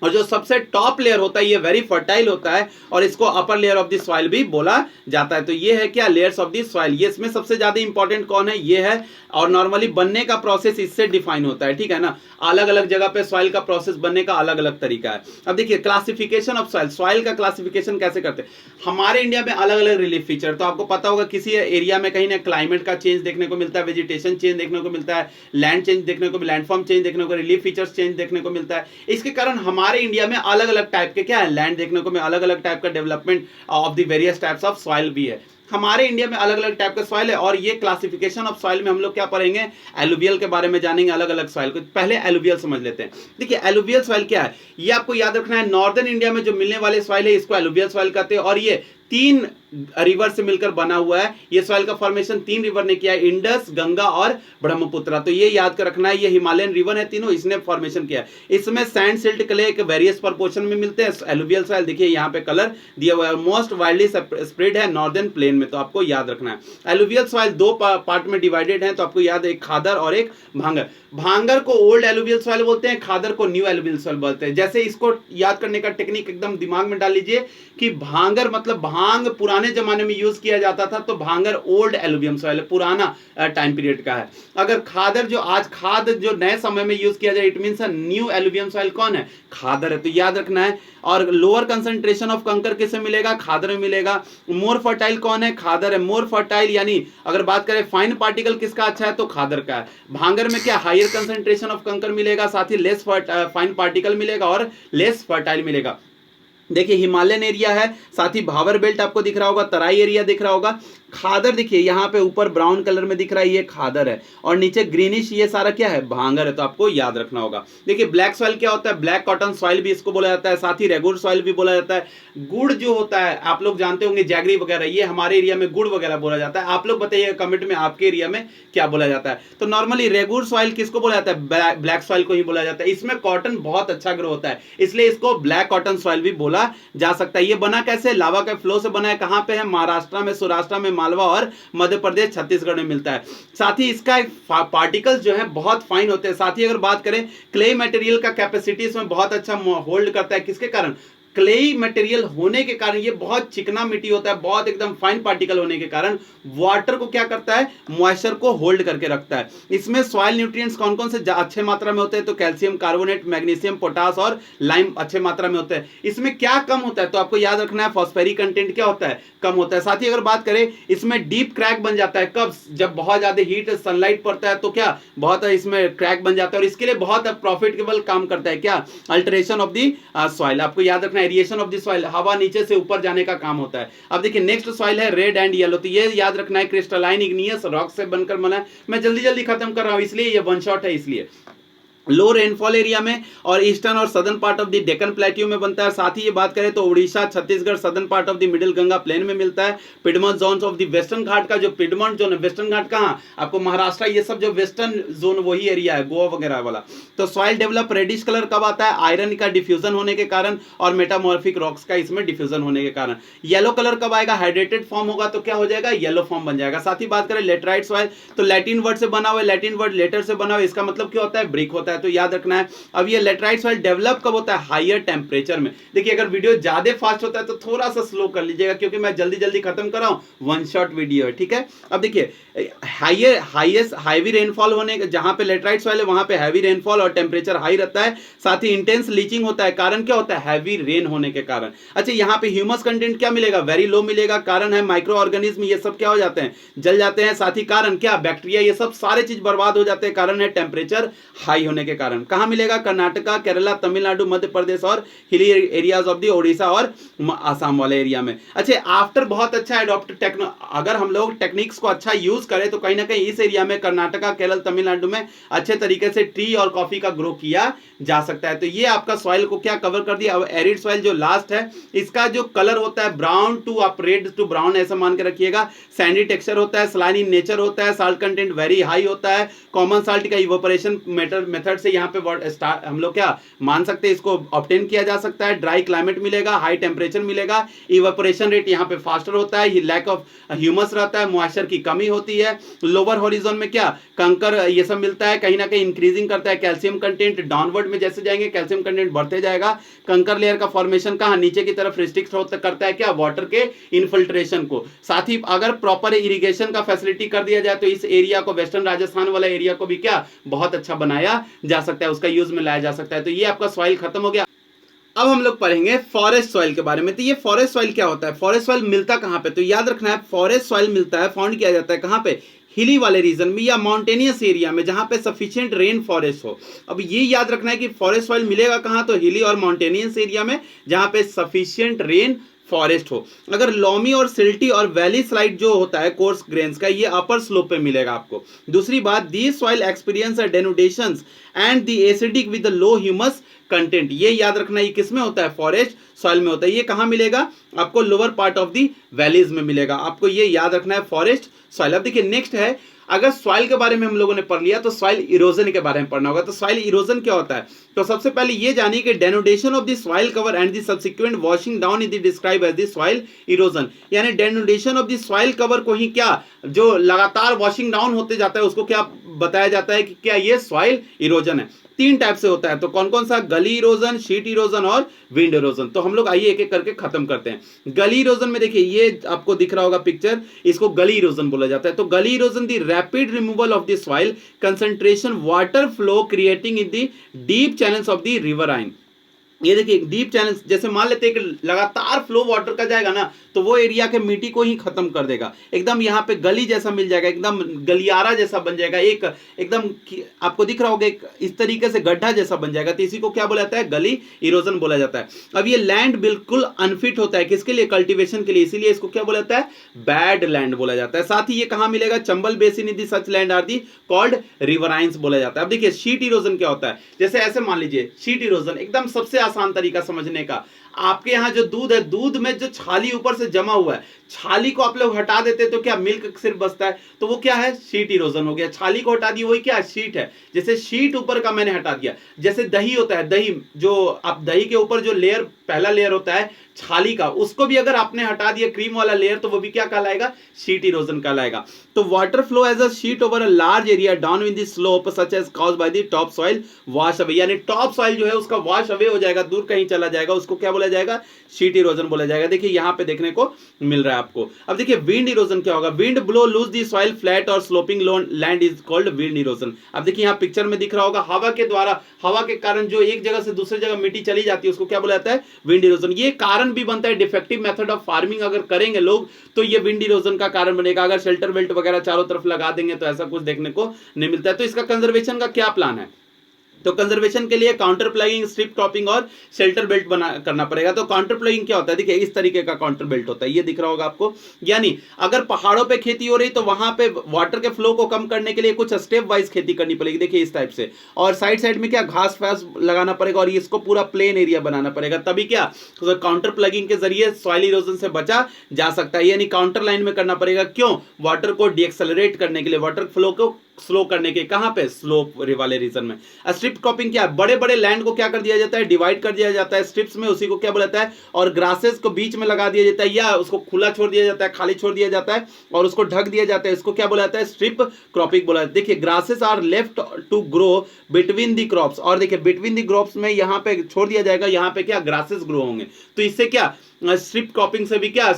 और जो सबसे टॉप लेयर होता है ये वेरी फर्टाइल होता है, और इसको upper layer of the soil भी बोला जाता है। तो ये है क्या, लेयर्स ऑफ द सॉइल। ये इसमें सबसे ज्यादा इंपॉर्टेंट कौन है, ये है, और नॉर्मली बनने का प्रोसेस इससे डिफाइन होता है, ठीक है ना, अलग अलग जगह पे सॉइल का प्रोसेस बनने का अलग अलग तरीका है। अब देखिए क्लासिफिकेशन ऑफ सॉइल, सॉइल का क्लासिफिकेशन कैसे करते हैं, हमारे इंडिया में अलग अलग रिलीफ फीचर, तो आपको पता होगा किसी एरिया में कहीं ना क्लाइमेट का चेंज देखने को मिलता है, वेजिटेशन चेंज देखने को मिलता है, लैंड चेंज देखने को, लैंडफॉर्म चेंज देखने को, रिलीफ फीचर्स चेंज देखने को मिलता है। इसके कारण हमारे इंडिया में अलग अलग टाइप के क्या है, लैंड देखने को, में अलग अलग टाइप का development of the various types of soil भी है। हमारे इंडिया में अलग अलग टाइप का सॉइल है, और ये क्लासिफिकेशन ऑफ सॉइल में हम लोग क्या पढ़ेंगे, एलुवियल के बारे में जानेंगे, अलग अलग सॉइल को। पहले एलुवियल समझ लेते हैं। देखिए एलुवियल सॉइल क्या है, ये आपको याद रखना है, नॉर्दर्न इंडिया में जो मिलने वाले सॉइल है इसको एलुवियल सॉइल कहते हैं, और ये 3 रिवर से मिलकर बना हुआ है। ये सॉइल का फॉर्मेशन 3 रिवर ने किया है, इंडस, गंगा और ब्रह्मपुत्र। तो ये याद कर रखना है, ये हिमालयन रिवर है तीनों, इसने फॉर्मेशन किया है। इसमें सैंड, सिल्ट, क्ले एक वेरियस प्रोपोर्शन में मिलते हैं। एलुवियल सॉइल देखिए यहाँ पे कलर दिया हुआ है, मोस्ट वाइडली स्प्रेड है नॉर्दर्न प्लेन में, तो आपको याद रखना है। एलुवियल सॉइल 2 पार्ट में डिवाइडेड है, तो आपको याद है, एक खादर और एक भांगर। भांगर को ओल्ड एलुवियल सॉइल बोलते हैं, खादर को न्यू एलुवियल सॉइल बोलते हैं। जैसे इसको याद करने का टेक्निक एकदम दिमाग में डाल लीजिए कि भांगर मतलब भांग पुराने जमाने में यूज किया जाता था, तो भांगर ओल्ड एलुवियल सॉइल पुराना टाइम पीरियड का है। अगर खादर जो आज खाद जो नए समय में यूज किया जाए, it means new alluvial soil कौन है, खादर है, तो याद रखना है। और लोअर कंसंट्रेशन ऑफ कंकर किसे मिलेगा, खादर में मिलेगा। मोर फर्टाइल कौन है, खादर है। मोर फर्टाइल यानी अगर बात करें फाइन पार्टिकल किसका अच्छा है, तो खादर का है। भांगर में क्या, हायर कंसंट्रेशन ऑफ कंकर मिलेगा, साथ ही लेस फाइन पार्टिकल मिलेगा और लेस फर्टाइल मिलेगा। देखिए हिमालयन एरिया है, साथ ही भावर बेल्ट आपको दिख रहा होगा, तराई एरिया दिख रहा होगा। खादर देखिए यहाँ पे ऊपर ब्राउन कलर में दिख रहा है, ये खादर है, और नीचे ग्रीनिश ये सारा क्या है, भांगर है। तो आपको याद रखना होगा। देखिए ब्लैक सॉइल क्या होता है, ब्लैक कॉटन सॉइल भी इसको बोला जाता है, साथ ही रेगुलर सॉइल भी बोला जाता है। गुड़ जो होता है आप लोग जानते होंगे, जैगरी वगैरह, ये हमारे एरिया में गुड़ वगैरह बोला जाता है। आप लोग बताइएगा कमेंट में आपके एरिया में क्या बोला जाता है। तो नॉर्मली रेगुलर सॉइल किसको बोला जाता है, ब्लैक सॉइल को ही बोला जाता है। इसमें कॉटन बहुत अच्छा ग्रो होता है, इसलिए इसको ब्लैक कॉटन सॉइल भी बोला जा सकता है। ये बना कैसे, लावा के फ्लो से बना है। कहां पे है, महाराष्ट्र में, सौराष्ट्र में, मालवा और मध्य प्रदेश, छत्तीसगढ़ में मिलता है। साथ ही इसका पार्टिकल्स जो है बहुत फाइन होते हैं। साथ ही अगर बात करें क्ले मटेरियल का कैपेसिटी इसमें बहुत अच्छा होल्ड करता है। किसके कारण, क्लेई मटेरियल होने के कारण, ये बहुत चिकना मिट्टी होता है, बहुत एकदम फाइन पार्टिकल होने के कारण वाटर को क्या करता है, मॉइस्चर को होल्ड करके रखता है। इसमें सॉइल न्यूट्रिएंट्स कौन कौन से अच्छे मात्रा में होते हैं, तो कैल्शियम कार्बोनेट, मैग्नीशियम, पोटास और लाइम अच्छे मात्रा में होते हैं। इसमें क्या कम होता है, तो आपको याद रखना है, फॉस्फेरिक कंटेंट क्या होता है, कम होता है। साथ ही अगर बात करें इसमें डीप क्रैक बन जाता है, कब, जब बहुत ज्यादा हीट सनलाइट पड़ता है तो क्या बहुत इसमें क्रैक बन जाता है, और इसके लिए बहुत प्रॉफिटेबल काम करता है क्या, अल्टरेशन ऑफ दी सॉइल। आपको याद रखना है, एरिएशन ऑफ द सॉइल, हवा नीचे से ऊपर जाने का काम होता है। अब देखिए नेक्स्ट सॉइल है रेड एंड येलो। तो ये याद रखना है, क्रिस्टलाइन इग्नियस रॉक से बनकर बना है। मैं जल्दी जल्दी खत्म कर रहा हूं, इसलिए ये वन शॉट है। इसलिए लो रेनफॉल एरिया में और ईस्टर्न और southern part of the Deccan plateau में बनता है। साथ ही ये बात करें तो Orissa, Chhattisgarh, southern part of the middle Ganga plain में मिलता है। Piedmont zones of the western Ghat का जो पिडमॉन्ट जोन है, वेस्टर्न घाट कहाँ, आपको महाराष्ट्र, ये सब जो वेस्टर्न जोन वही एरिया है, गोवा वगैरह वाला। तो सॉइल डेवलप रेडिश कलर कब आता है, आयरन का डिफ्यूजन होने के कारण और मेटामॉर्फिक रॉक्स का इसमें डिफ्यूजन होने के कारण। येलो कलर कब आएगा, हाइड्रेटेड फॉर्म होगा तो क्या हो जाएगा, येलो फॉर्म बन जाएगा। साथ ही बात करें लेटराइट सॉइल, तो लैटिन वर्ड से बना हुआ है, लैटिन वर्ड लेटर से बना हुआ है, इसका मतलब क्या होता है, ब्रिक होता है। तो याद रखना है। अब ये लेटराइट सॉइल डेवलप कब होता है, हायर टेम्परेचर में। देखिए अगर वीडियो ज्यादा फास्ट होता है तो थोड़ा सा स्लो कर लीजिएगा, क्योंकि मैं जल्दी जल्दी खत्म कर रहा हूं, वन शॉट वीडियो है, ठीक है। अब देखिए हैवी रेनफॉल होने, जहां पे लेटराइट सॉइल है वहां पे हैवी रेनफॉल और टेम्परेचर हाई रहता है। साथ ही इंटेंस लीचिंग होता है, कारण क्या होता है, हैवी रेन होने के कारण। अच्छा यहाँ पे ह्यूमस कंटेंट क्या मिलेगा, वेरी लो मिलेगा। कारण है माइक्रो ऑर्गेनिज्म, ये सब क्या हो जाते हैं, जल जाते हैं। साथ ही कारण क्या, बैक्टीरिया, ये सब सारे चीज बर्बाद हो जाते हैं। कारण है टेम्परेचर हाई होने के कारण। कहां मिलेगा, कर्नाटका, केरला, तमिलनाडु, मध्य प्रदेश और hilly areas of the Odisha और आसाम वाले एरिया में। अच्छा आफ्टर बहुत अच्छा एडॉप्ट अगर हम लोग टेक्निक्स को अच्छा यूज करें तो कहीं ना कहीं इस एरिया में कर्नाटका, केरल, तमिलनाडु में अच्छे तरीके से ट्री और कॉफी का ग्रो किया जा सकता है। तो ये आपका सॉइल को क्या कवर कर दिया। अब एरिड सॉइल जो लास्ट है, इसका जो कलर होता है ब्राउन टू आप रेड टू ब्राउन ऐसा मान के रखिएगा। सैंडी टेक्सचर होता है, सलाइन इन नेचर होता है, साल्ट कंटेंट वेरी हाई होता है। कॉमन साल्ट का इवोपरेशन मेथड से यहाँ पे हम लोग क्या मान सकते हैं, इसको ऑब्टेन किया जा सकता है। ड्राई क्लाइमेट मिलेगा, हाई टेम्परेचर मिलेगा, इवेपोरेशन रेट यहाँ पे फास्टर होता है, लैक ऑफ ह्यूमस रहता है, मॉइस्चर की कमी होती है। लोअर हॉरिजॉन में क्या कंकर ये सब मिलता है, कहीं ना कहीं इंक्रीजिंग करता है कैल्शियम कंटेंट। डाउनवर्ड में जैसे जाएंगे कैल्शियम कंटेंट बढ़ते जाएगा। कंकर लेयर का फॉर्मेशन कहाँ, नीचे की तरफ रिस्ट्रिक्ट करता है क्या, वाटर के इनफिल्ट्रेशन को। साथ ही अगर प्रॉपर इरिगेशन का फैसिलिटी कर दिया जाए तो इस एरिया को, वेस्टर्न राजस्थान वाला एरिया को भी क्या बहुत अच्छा बनाया जा सकता है, उसका यूज में लाया जा सकता है। तो ये आपका सॉइल खत्म हो गया। अब हम लोग पढ़ेंगे फॉरेस्ट सॉइल के बारे में। तो ये फॉरेस्ट सॉइल क्या होता है, फॉरेस्ट सॉइल मिलता कहां पे, तो याद रखना है फॉरेस्ट सॉइल मिलता है, फाउंड किया जाता है कहां पे, हिली वाले रीजन में या माउंटेनियस एरिया में जहां पे सफिशिएंट रेन फॉरेस्ट हो। अब ये याद रखना है कि फॉरेस्ट सॉइल मिलेगा कहां, तो हिली और माउंटेनियस एरिया में जहां पे सफिशिएंट रेन फॉरेस्ट हो। अगर लॉमी और सिल्टी और वैली स्लाइड जो होता है कोर्स ग्रेन्स का, ये अपर स्लोप पे मिलेगा आपको। दूसरी बात, the soil experience denudations and the acidic with the low humus content, ये याद रखना है, ये किस में होता है, फॉरेस्ट सॉइल में होता है। ये कहां मिलेगा आपको, lower part of the valleys में मिलेगा। आपको ये याद रखना है फॉरेस्ट सॉइल। अब देखिए नेक्स्ट है, अगर सॉइल के बारे में हम लोगों ने पढ़ लिया तो सॉइल इरोजन के बारे में पढ़ना होगा। तो सॉइल इरोजन क्या होता है, तो सबसे पहले ये जानिए कि denudation of the soil cover and the subsequent washing down is describe as the soil erosion. यानी denudation of the soil cover को ही क्या, जो लगातार वॉशिंग डाउन होते जाता है उसको क्या बताया जाता है कि क्या ये सॉइल इरोजन है। तीन टाइप से होता है, तो कौन कौन सा, गली इरोजन, शीट इरोजन और विंड इरोजन। तो हम लोग आइए एक एक करके खत्म करते हैं। गली इरोजन में देखिए ये आपको दिख रहा होगा पिक्चर, इसको गली इरोजन बोला जाता है। तो गली erosion the rapid removal of the soil concentration water flow creating in the deep channels of the riverine. ये देखिए डीप चैनल, जैसे मान लेते हैं कि लगातार फ्लो वाटर का जाएगा ना तो वो एरिया के मिट्टी को ही खत्म कर देगा, एकदम यहाँ पे गली जैसा मिल जाएगा, एकदम गलियारा जैसा बन जाएगा, एक एकदम आपको दिख रहा होगा एक इस तरीके से गड्ढा जैसा बन जाएगा, तो इसी को क्या बोला जाता है, गली इरोजन बोला जाता है। अब ये लैंड बिल्कुल अनफिट होता है किसके लिए, कल्टीवेशन के लिए, इसीलिए इसको क्या बोला जाता है, बैड लैंड बोला जाता है। साथ ही ये कहां मिलेगा, Chambal basin in the such land are the called ravines बोला जाता है। अब देखिए शीट इरोजन क्या होता है, जैसे ऐसे मान लीजिए शीट इरोजन एकदम सबसे आसान तरीका समझने का, आपके यहां जो दूध है, दूध में जो छाली ऊपर से जमा हुआ है, छाली को आप लोग हटा देते तो क्या मिल्क सिर्फ बचता है, तो वो क्या है, शीट इरोजन हो गया। छाली को हटा दी वही क्या, शीट है। जैसे शीट ऊपर का मैंने हटा दिया, जैसे दही होता है, दही जो आप दही के ऊपर जो लेयर पहला लेयर होता है छाली का, उसको भी अगर आपने हटा दिया क्रीम वाला लेयर, तो वो भी क्या कहलाएगा, शीट इरोजन कहलाएगा। तो water flow as a sheet over a large area down in the slope such as caused by the top soil wash away, यानी टॉप सॉइल जो है उसका वॉश अवे हो जाएगा, दूर कहीं चला जाएगा, उसको क्या बोला जाएगा, शीट इरोजन बोला जाएगा। देखिए यहां पे देखने को मिल रहा है आपको। अब देखिए विंड इरोजन क्या होगा, wind blow loose the soil flat और sloping land is called wind erosion. अब देखिए यहां पिक्चर में दिख रहा होगा, हवा के द्वारा, हवा के कारण जो एक जगह से दूसरी जगह मिट्टी चली जाती है उसको क्या बोला जाता है, विंड इरोजन। ये कारण भी बनता है, डिफेक्टिव मेथड ऑफ फार्मिंग अगर करेंगे लोग तो ये विंड इरोजन का कारण बनेगा। अगर शेल्टर बेल्ट वगैरह चारों तरफ लगा देंगे तो ऐसा कुछ देखने को नहीं मिलता है। तो इसका कंजर्वेशन का क्या प्लान है, तो कंजर्वेशन के लिए काउंटर प्लगिंग, स्ट्रिप क्रॉपिंग और शेल्टर बेल्ट बना करना पड़ेगा। तो काउंटर प्लगिंग क्या होता है, देखिए इस तरीके का काउंटर बेल्ट होता है, ये दिख रहा होगा आपको। यानी अगर पहाड़ों पे खेती हो रही तो वहां पे वाटर के फ्लो को कम करने के लिए कुछ स्टेप वाइज खेती करनी पड़ेगी, देखिए इस टाइप से। और साइड साइड में क्या घास फैस लगाना पड़ेगा और इसको पूरा प्लेन एरिया बनाना पड़ेगा, तभी क्या तो काउंटर प्लगिंग के जरिए सॉइल इरोजन से बचा जा सकता है। यानी काउंटर लाइन में करना पड़ेगा, क्यों, वाटर को डीएक्सेलरेट करने के लिए, वाटर फ्लो को स्लो करने के, कहां पे, स्लोप वाले रीजन में। स्ट्रिप क्रॉपिंग क्या है, बड़े बड़े लैंड को क्या कर दिया जाता है, डिवाइड कर दिया जाता है स्ट्रिप्स में, उसी को क्या बोला जाता है, और ग्रासेस को बीच में लगा दिया जाता है या उसको खुला छोड़ दिया जाता है, खाली छोड़ दिया जाता है और उसको ढक दिया जाता है, इसको क्या बोला जाता है, स्ट्रिप क्रॉपिंग बोला जाता है। देखिए grasses are left to grow between the crops, और देखिए बिटवीन दी क्रॉप्स में यहां पे छोड़ दिया जाएगा, यहां पे क्या ग्रासेस ग्रो होंगे। तो इससे क्या स्ट्रिप क्रॉपिंग से भी क्या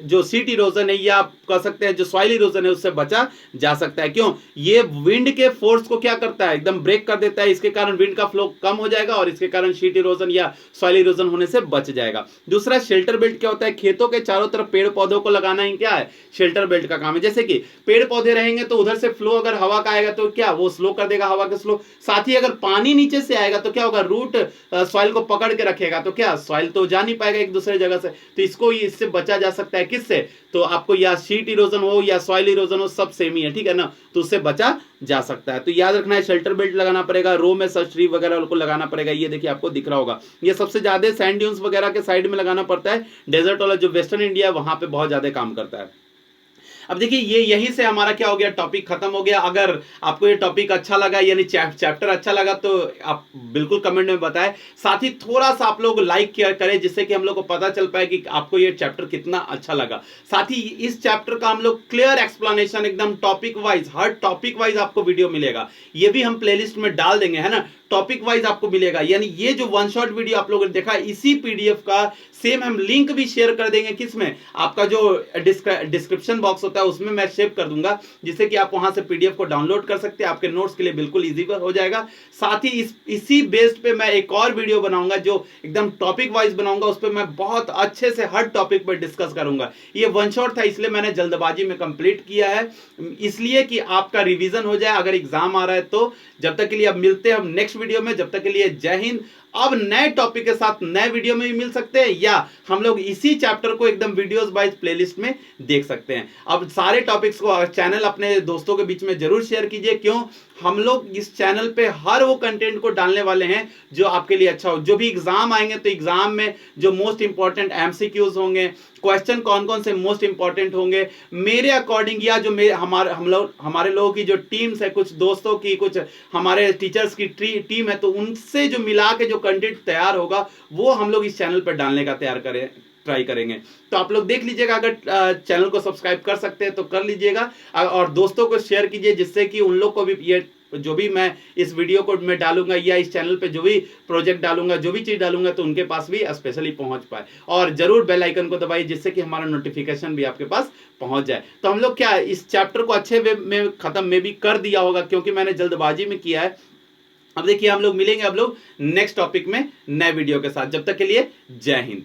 जो सीट इरोजन है या आप कह सकते हैं जो सॉइल इरोजन है उससे बचा जा सकता है। क्यों, ये विंड के फोर्स को क्या करता है, एकदम ब्रेक कर देता है, इसके कारण विंड का फ्लो कम हो जाएगा और इसके कारण शीट इरोजन या सॉइल इरोजन होने से बच जाएगा। दूसरा शेल्टर बेल्ट क्या होता है, खेतों के चारों तरफ पेड़ पौधों को लगाना ही क्या है, शेल्टर बेल्ट का काम है। जैसे कि पेड़ पौधे रहेंगे तो उधर से फ्लो अगर हवा का आएगा तो क्या वो स्लो कर देगा हवा के स्लो, साथ ही अगर पानी नीचे से आएगा तो क्या होगा, रूट सॉइल को पकड़ के रखेगा, तो क्या सॉइल तो जा नहीं पाएगा एक दूसरे जगह से। तो इसको इससे बचा जा सकता है, किससे, तो आपको या शीट इरोजन हो या सॉइल इरोजन हो सब सेम ही है, ठीक है ना, तो उससे बचा जा सकता है। तो याद रखना है शेल्टर बेल्ट लगाना पड़ेगा, रो में सर्च ट्री वगैरह को लगाना पड़ेगा। ये देखिए आपको दिख रहा होगा, ये सबसे ज्यादा सैंड ड्यून्स वगैरह के साइड में लगाना पड़ता है, डेजर्ट वाला जो वेस्टर्न इंडिया है वहां पे बहुत ज्यादा काम करता है। अब देखिए ये यहीं से हमारा क्या हो गया, टॉपिक खत्म हो गया। अगर आपको ये टॉपिक अच्छा लगा यानी चैप्टर अच्छा लगा तो आप बिल्कुल कमेंट में बताएं, साथ ही थोड़ा सा आप लोग लाइक करें जिससे कि हम लोग को पता चल पाए कि आपको ये चैप्टर कितना अच्छा लगा। साथ ही इस चैप्टर का हम लोग क्लियर एक्सप्लेनेशन एकदम टॉपिक वाइज, हर टॉपिक वाइज आपको वीडियो मिलेगा, ये भी हम प्लेलिस्ट में डाल देंगे, है ना, टॉपिक वाइज आपको मिलेगा। यानी ये जो वन शॉट वीडियो आप लोगों ने देखा इसी पीडीएफ का सेम हम लिंक भी शेयर कर देंगे, किसमें, आपका जो डिस्क्रिप्शन बॉक्स होता है उसमें मैं शेयर कर दूंगा, जिससे कि आप वहां से पीडीएफ को डाउनलोड कर सकते हैं, आपके नोट्स के लिए बिल्कुल इजी हो जाएगा। साथ ही इसी बेस्ड पे मैं एक और वीडियो बनाऊंगा जो एकदम टॉपिक वाइज बनाऊंगा, उस पर मैं बहुत अच्छे से हर टॉपिक पर डिस्कस करूंगा। ये वन शॉट था इसलिए मैंने जल्दबाजी में कंप्लीट किया है, इसलिए कि आपका रिवीजन हो जाए अगर एग्जाम आ रहा है तो। जब तक के लिए अब मिलते हैं हम नेक्स्ट वीडियो में, जब तक के लिए जय हिंद। अब नए टॉपिक के साथ नए वीडियो में भी मिल सकते हैं या हम लोग इसी चैप्टर को एकदम वीडियोस वाइज प्लेलिस्ट में देख सकते हैं। अब सारे टॉपिक्स को चैनल अपने दोस्तों के बीच में जरूर शेयर कीजिए, क्यों, हम लोग इस चैनल पे हर वो कंटेंट को डालने वाले हैं जो आपके लिए अच्छा हो। जो भी एग्जाम आएंगे तो एग्जाम में जो मोस्ट इंपॉर्टेंट एमसीक्यूज होंगे, क्वेश्चन कौन कौन से मोस्ट इंपॉर्टेंट होंगे मेरे अकॉर्डिंग, या जो हमारे लोगों की जो टीम्स है, कुछ दोस्तों की, कुछ हमारे टीचर्स की टीम है, तो उनसे जो मिला के जो कंटेंट तैयार होगा वो हम लोग इस चैनल पर डालने का ट्राई करेंगे। तो आप लोग देख लीजिएगा, अगर चैनल को सब्सक्राइब कर सकते हैं तो कर लीजिएगा और दोस्तों को शेयर कीजिए, जिससे कि उन लोग को भी ये जो भी मैं इस वीडियो को मैं डालूंगा या इस चैनल पे जो भी प्रोजेक्ट डालूंगा, जो भी चीज डालूंगा, तो उनके पास भी स्पेशली पहुंच पाए। और जरूर बेल आइकन को दबाइए जिससे कि हमारा नोटिफिकेशन भी आपके पास पहुंच जाए। तो हम लोग क्या इस चैप्टर को अच्छे वे में खत्म में भी कर दिया होगा, क्योंकि मैंने जल्दबाजी में किया है, अब देखिए हम लोग मिलेंगे अब लोग नेक्स्ट टॉपिक में नए वीडियो के साथ। जब तक के लिए जय हिंद।